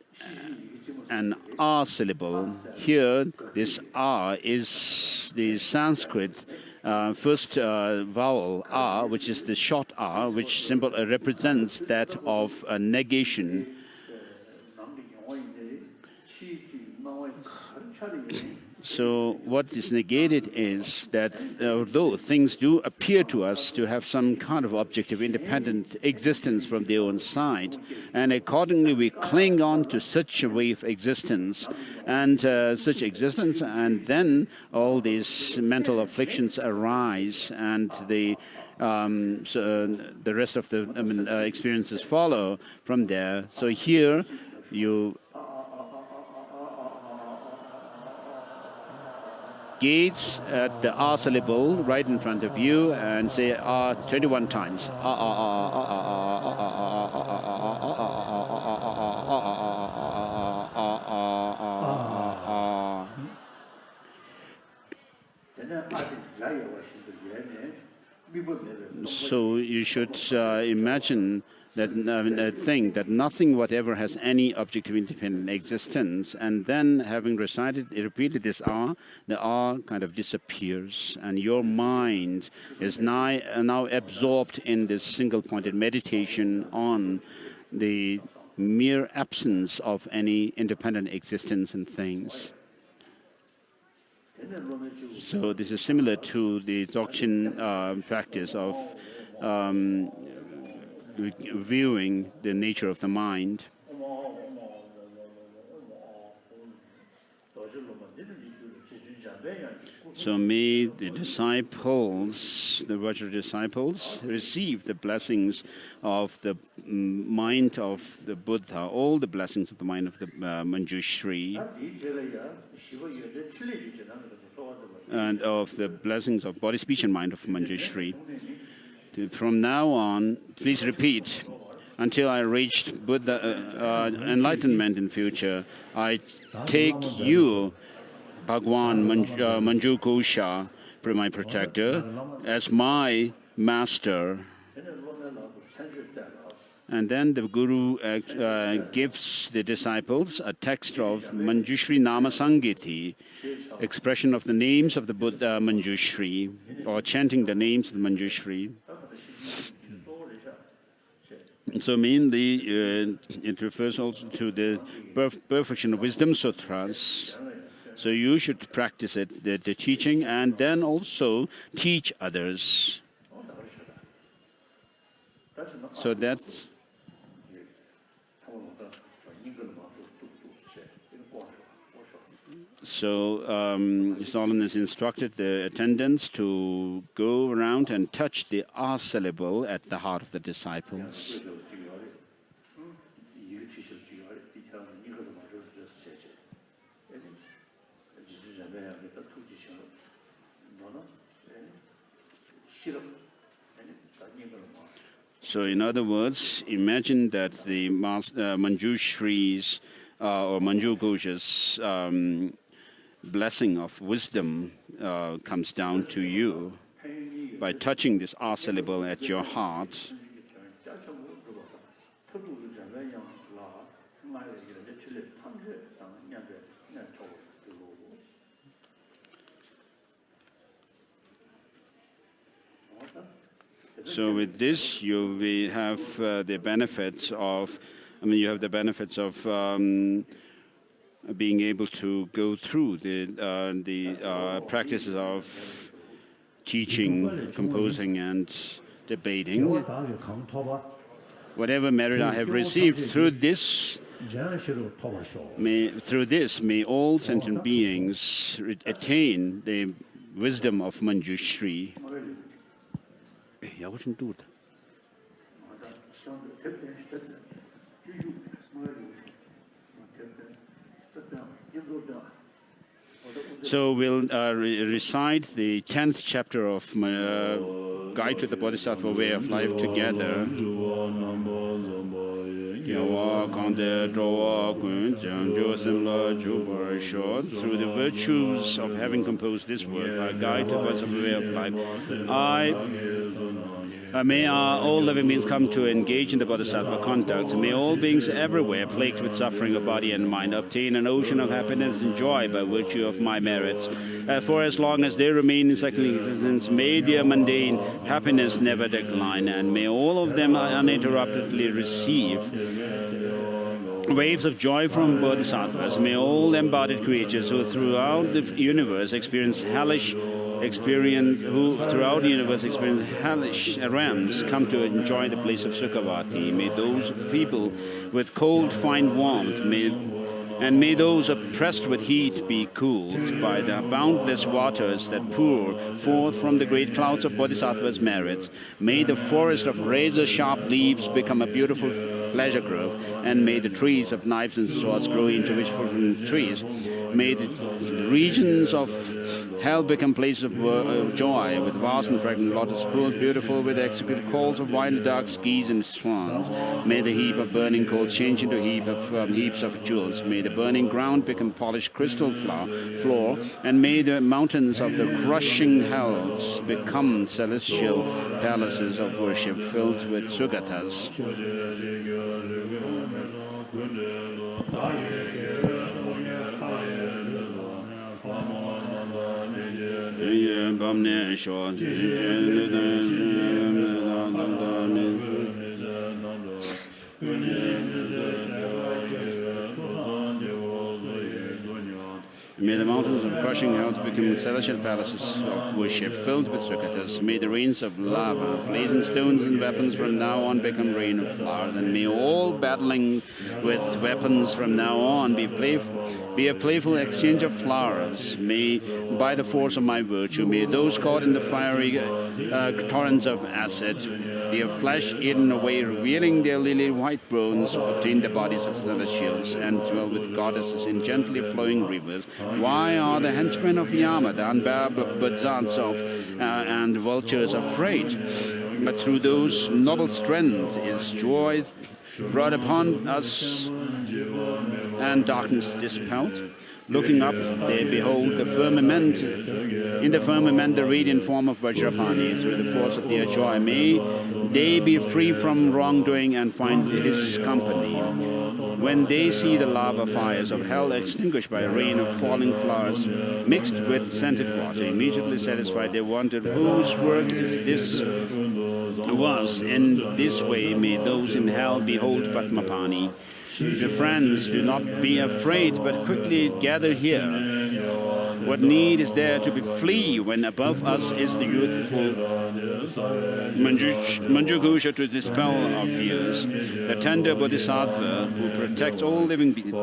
an A syllable. Here, this A is the Sanskrit first vowel A, which is the short A, which represents that of negation. So what is negated is that although things do appear to us to have some kind of objective independent existence from their own side, and accordingly we cling on to such a way of existence and then all these mental afflictions arise, and the rest of the experiences follow from there. So here you gaze at the R syllable right in front of you and say R 21 times. So you should imagine that thing, that nothing whatever has any objective independent existence, and then having repeated this R, the R kind of disappears, and your mind is now absorbed in this single-pointed meditation on the mere absence of any independent existence in things. So this is similar to the Dzogchen practice of viewing the nature of the mind. So may the disciples, the virtual disciples, receive the blessings of the mind of the Buddha, all the blessings of the mind of the Manjushri, and of the blessings of body, speech, and mind of Manjushri. From now on, please repeat, until I reached Buddha enlightenment in future, I take you, Bhagwan Manju Kosha, my protector, as my master. And then the Guru gives the disciples a text of Manjushri Nama Sangiti, expression of the names of the Buddha Manjushri, or chanting the names of the Manjushri. So mainly it refers also to the Perfection of Wisdom Sutras. So you should practice it, the teaching, and then also teach others. So that's... So His Holiness instructed the attendants to go around and touch the R syllable at the heart of the disciples. So in other words, imagine that the Manjushri's or Manju Gosha's blessing of wisdom comes down to you by touching this R syllable at your heart. So with this, you will have the benefits of, you have the benefits of being able to go through the practices of teaching, composing, and debating. Whatever merit I have received through this, may all sentient beings attain the wisdom of Manjushri. So we'll recite the 10th chapter of Guide to the Bodhisattva Way of Life together. Through the virtues of having composed this work, I guide to the Bodhisattva Way of Life. May all living beings come to engage in the Bodhisattva conduct. May all beings everywhere plagued with suffering of body and mind obtain an ocean of happiness and joy by virtue of my merits. For as long as they remain in cycling existence, may their mundane happiness never decline, and may all of them uninterruptedly receive waves of joy from Bodhisattvas. May all embodied creatures who throughout the universe experience hellish realms come to enjoy the bliss of Sukhavati. May those people with cold find warmth. May those oppressed with heat be cooled by the boundless waters that pour forth from the great clouds of Bodhisattva's merits. May the forest of razor-sharp leaves become a beautiful pleasure grove, and may the trees of knives and swords grow into wishful trees. May the regions of hell become places of joy, with vast and fragrant lotus pools, beautiful with executed calls of wild ducks, geese, and swans. May the heap of burning coals change into heaps of jewels. May the burning ground become polished crystal floor, and may the mountains of the crushing hells become celestial palaces of worship filled with sugatas. May the mountains of crushing hells become celestial palaces of worship filled with sugatas. May the rains of lava, blazing stones and weapons from now on become rain of flowers. And may all battling with weapons from now on be a playful exchange of flowers. May, by the force of my virtue, may those caught in the fiery torrents of acid, their flesh eaten away, revealing their lily-white bones, obtain the bodies of celestials, and dwell with goddesses in gently flowing rivers. Why are the henchmen of Yama, the unbearable buzzards and vultures afraid? But through those noble strength is joy brought upon us and darkness dispelled. Looking up, they behold the firmament. In the firmament, the radiant form of Vajrapani. Through the force of their joy, may they be free from wrongdoing and find his company. When they see the lava fires of hell extinguished by a rain of falling flowers mixed with scented water, immediately satisfied they wondered whose work is this was. In this way, may those in hell behold Padmapani. Dear friends, do not be afraid, but quickly gather here. What need is there to be flee when above us is the youthful Manjughosha to dispel our fears, the tender Bodhisattva who protects all living beings,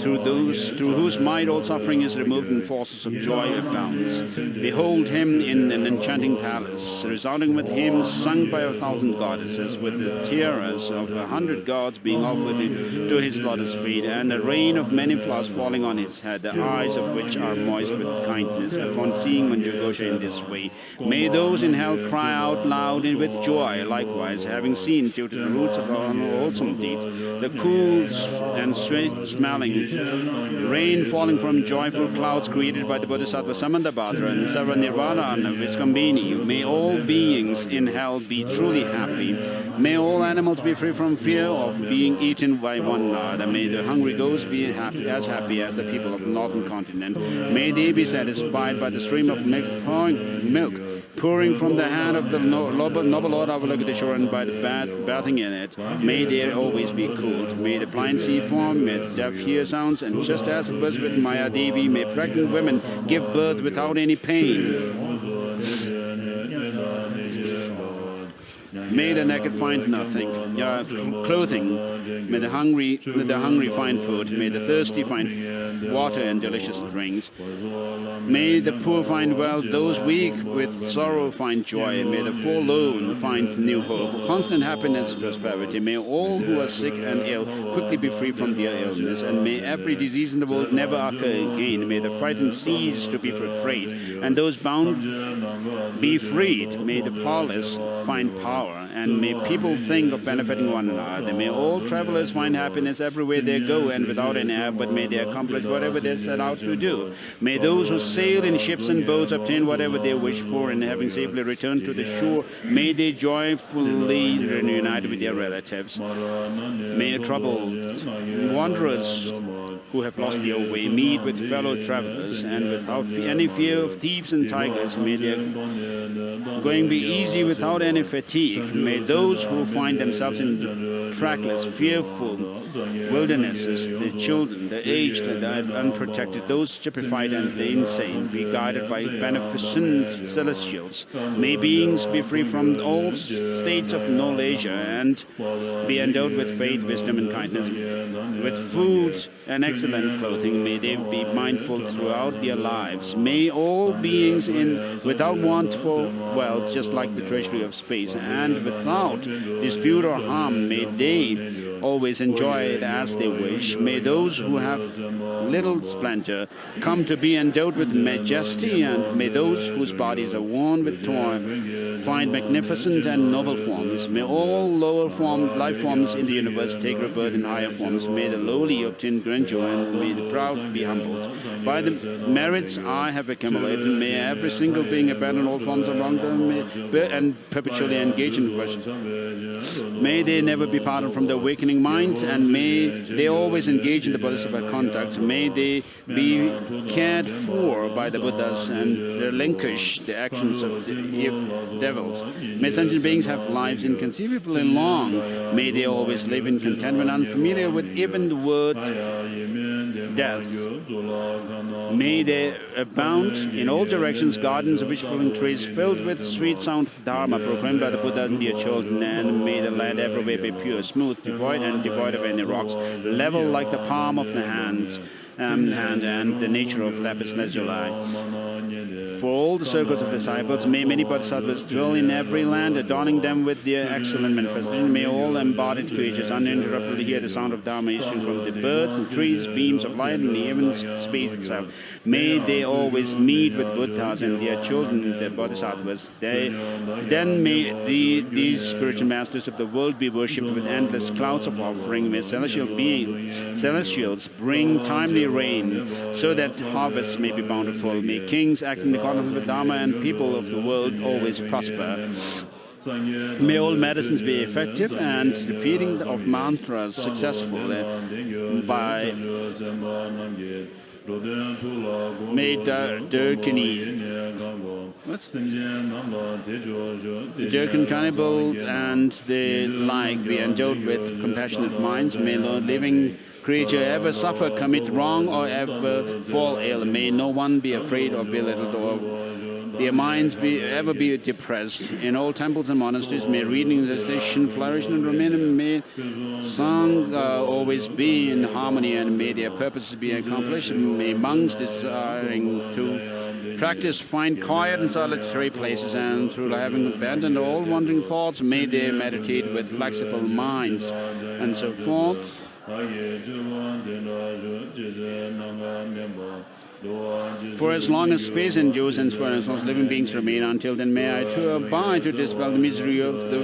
through whose might all suffering is removed and forces of joy abounds. Behold him in an enchanting palace, resounding with hymns sung by 1,000 goddesses, with the tiaras of 100 gods being offered to his lotus feet, and a rain of many flowers falling on his head, the eyes of which are moist with kindness. Upon seeing Manjughosha in this way, may those in hell cry out loud and with joy. Likewise, having seen, due to the roots of our unwholesome deeds, the cool and sweet-smelling rain falling from joyful clouds created by the Bodhisattva Samandabhadra and Savanirvana and Viscambini, may all beings in hell be truly happy. May all animals be free from fear of being eaten by one another. May the hungry ghosts be happy as the people of the northern continent. May they be satisfied by the stream of milk pouring from the hand of the noble Lord Avalokiteshvara, and by the bathing in it. May they always be cooled. May the blind see form, may the deaf hear sounds, and just as it was with Maya Devi, may pregnant women give birth without any pain. May the naked find nothing, clothing. May the hungry find food. May the thirsty find water and delicious drinks. May the poor find wealth. Those weak with sorrow find joy. May the forlorn find new hope. Constant happiness, prosperity. May all who are sick and ill quickly be free from their illness. And may every disease in the world never occur again. May the frightened cease to be afraid, and those bound be freed. May the powerless find power, and may people think of benefiting one another. May all travelers find happiness everywhere they go and without any effort may they accomplish whatever they set out to do. May those who sail in ships and boats obtain whatever they wish for, and having safely returned to the shore, may they joyfully reunite with their relatives. May troubled wanderers who have lost their way meet with fellow travelers, and without any fear of thieves and tigers, may their going be easy without any fatigue. may those who find themselves in trackless, fearful wildernesses, the children, the aged, the unprotected, those stupefied and the insane, be guided by beneficent celestials. May beings be free from all states of no leisure and be endowed with faith, wisdom, and kindness. With food and excellent clothing, may they be mindful throughout their lives. May all beings without want for wealth, just like the treasury of space, and without dispute or harm, may they always enjoy it as they wish. May those who have little splendor come to be endowed with majesty, and may those whose bodies are worn with toil find magnificent and noble forms. May all lower life forms in the universe take rebirth in higher forms. May the lowly obtain grandeur, and may the proud be humbled. By the merits I have accumulated, may every single being abandon all forms of wrongdoing and perpetually engage in worship. May they never be parted from the awakening mind, and may they always engage in the Bodhisattva conduct. May they be cared for by the Buddhas and relinquish the actions of the devils. May sentient beings have lives inconceivably long. May they always live in contentment, unfamiliar with even the word death. May they abound in all directions, gardens of rich-flowing trees filled with sweet sound of Dharma proclaimed by the Buddha and their children, and may the land everywhere be pure, smooth, devoid of any rocks, level like the palm of the hand and the nature of lapis lazuli. For all the circles of disciples, may many bodhisattvas dwell in every land, adorning them with their excellent manifestation. May all embodied creatures uninterruptedly hear the sound of Dharma issuing from the birds and trees, beams of light, and even space itself. May they always meet with Buddhas and their children, the bodhisattvas. Then may these spiritual masters of the world be worshipped with endless clouds of offering. May celestials bring timely rain, so that harvests may be bountiful. May kings act in accordance with Dharma, and people of the world always prosper. May all medicines be effective, and repeating of mantras successful. May the Durkin cannibals and the like be endowed with compassionate minds. May no living creature ever suffer, commit wrong, or ever fall ill. May no one be afraid or belittled, or their minds ever be depressed. In all temples and monasteries, may reading, recitation flourish and remain. May song always be in harmony, and may their purposes be accomplished. May monks desiring to practice find quiet and solitary places, and through having abandoned all wandering thoughts, may they meditate with flexible minds, and so forth. For as long as space endures, and for as long as living beings remain, until then may I too abide to dispel the misery of the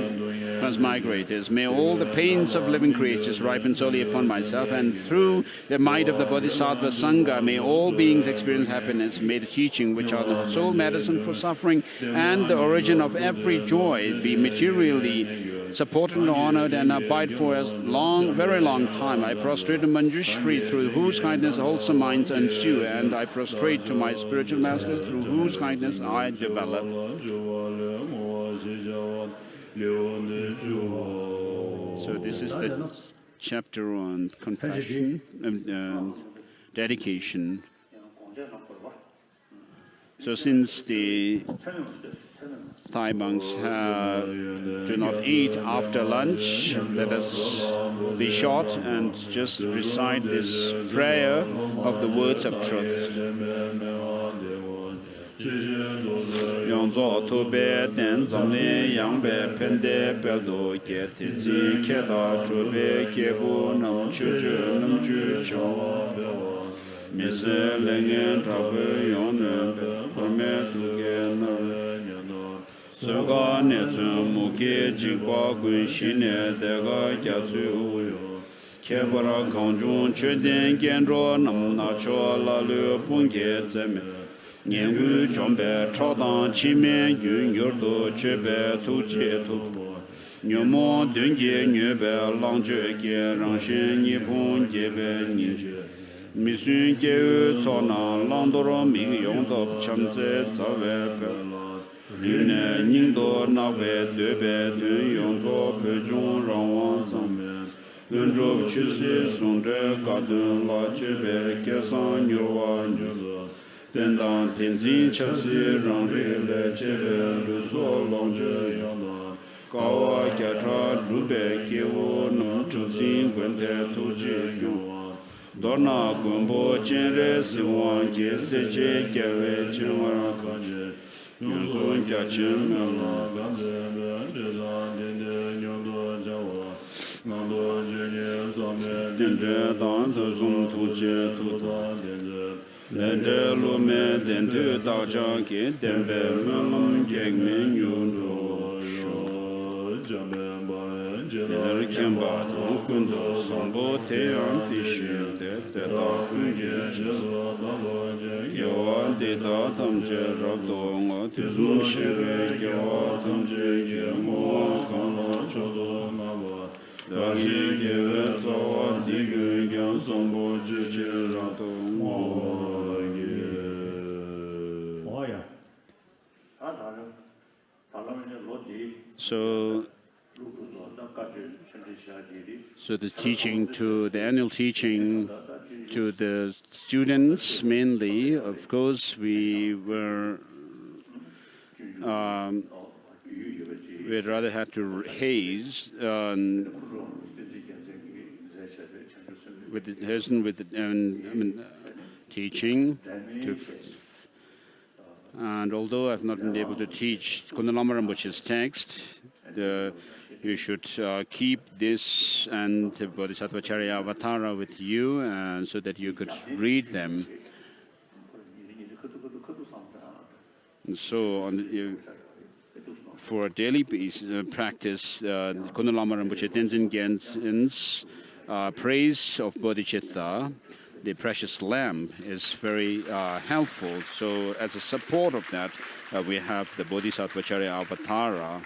transmigrators. May all the pains of living creatures ripen solely upon myself, and through the might of the Bodhisattva Sangha, may all beings experience happiness. May the teaching, which are the sole medicine for suffering and the origin of every joy, be materially supported and honored, and abide for as very long time. I prostrate to Manjushri, through whose kindness wholesome minds ensue, and I prostrate to my spiritual masters, through whose kindness I develop. So this is the chapter on compassion and dedication. So since the Thai monks do not eat after lunch, let us be short and just recite this prayer of the words of truth. Yongzo tobe den zamle yangbe pende beldo kete zi keda chobe kebu nam chuju nam ju cho mise lengen trabe yonne prome tuge na soga ne muke jingba gun shine dega gyatsu kebara kanjun chuden genro nam na cho la lu pungge zeme Niangu Chombe Chodang Chime Yun Yordo Chebe Tuche Tu Nyomo Dunge Nyebe Langje Ge Rangshen Nipon Gebe Nije Misun Ge Sona Landoro Mig Yongdo Chamze Zawe Pe Rine Nindo Nabe Debe Dun Yonzo Pejun Rawan Zame Dundro Chuse Sundre Kadun La Chebe Kesan Nyurwa Nyurwa Tendang Tenzin Chapsi Rangri Le Chebe Luso Longje Yala Kawa Kyatra Drube Kewo Nung Chuzin Gwente Tuji Gyungwa Dorna Gumbo Chenre Siwan Je Seche Kewe Chenwara Kanje Yunsun Kyachin Mela Ganze Jezan Dende Nyongdo Jawa Nando Jenye Zame Dende Dan Zuzun Tuje Tuta Dende Lende Lume Dende Dajan Ki Dembe Melon Gegmen Yunro Sho Jambe Ba Jela Kemba Kundo Sambo Te Antishin Te Da Kunge Jezo Dalo Je Yawa De Da Tamje Rabdo Ngo Tizum Shire Yawa Tamje Yemo Kala Chodo Nalo Dashi Gewe Tawa Digu Gyan Sambo Jeje Rato Ngo So the teaching the annual teaching to the students mainly, of course, we'd rather have to haze with the teaching to. And although I've not been able to teach Kundalini Lama Rinpoche's text, you should keep this and the Bodhisattva Charya Avatara with you, and so that you could read them. And so, for a daily practice, Kundalini Lama Rinpoche Tenzin Gyaltsen's praise of Bodhicitta, the precious lamp, is very helpful. So as a support of that, we have the Bodhisattva Charya Avatara.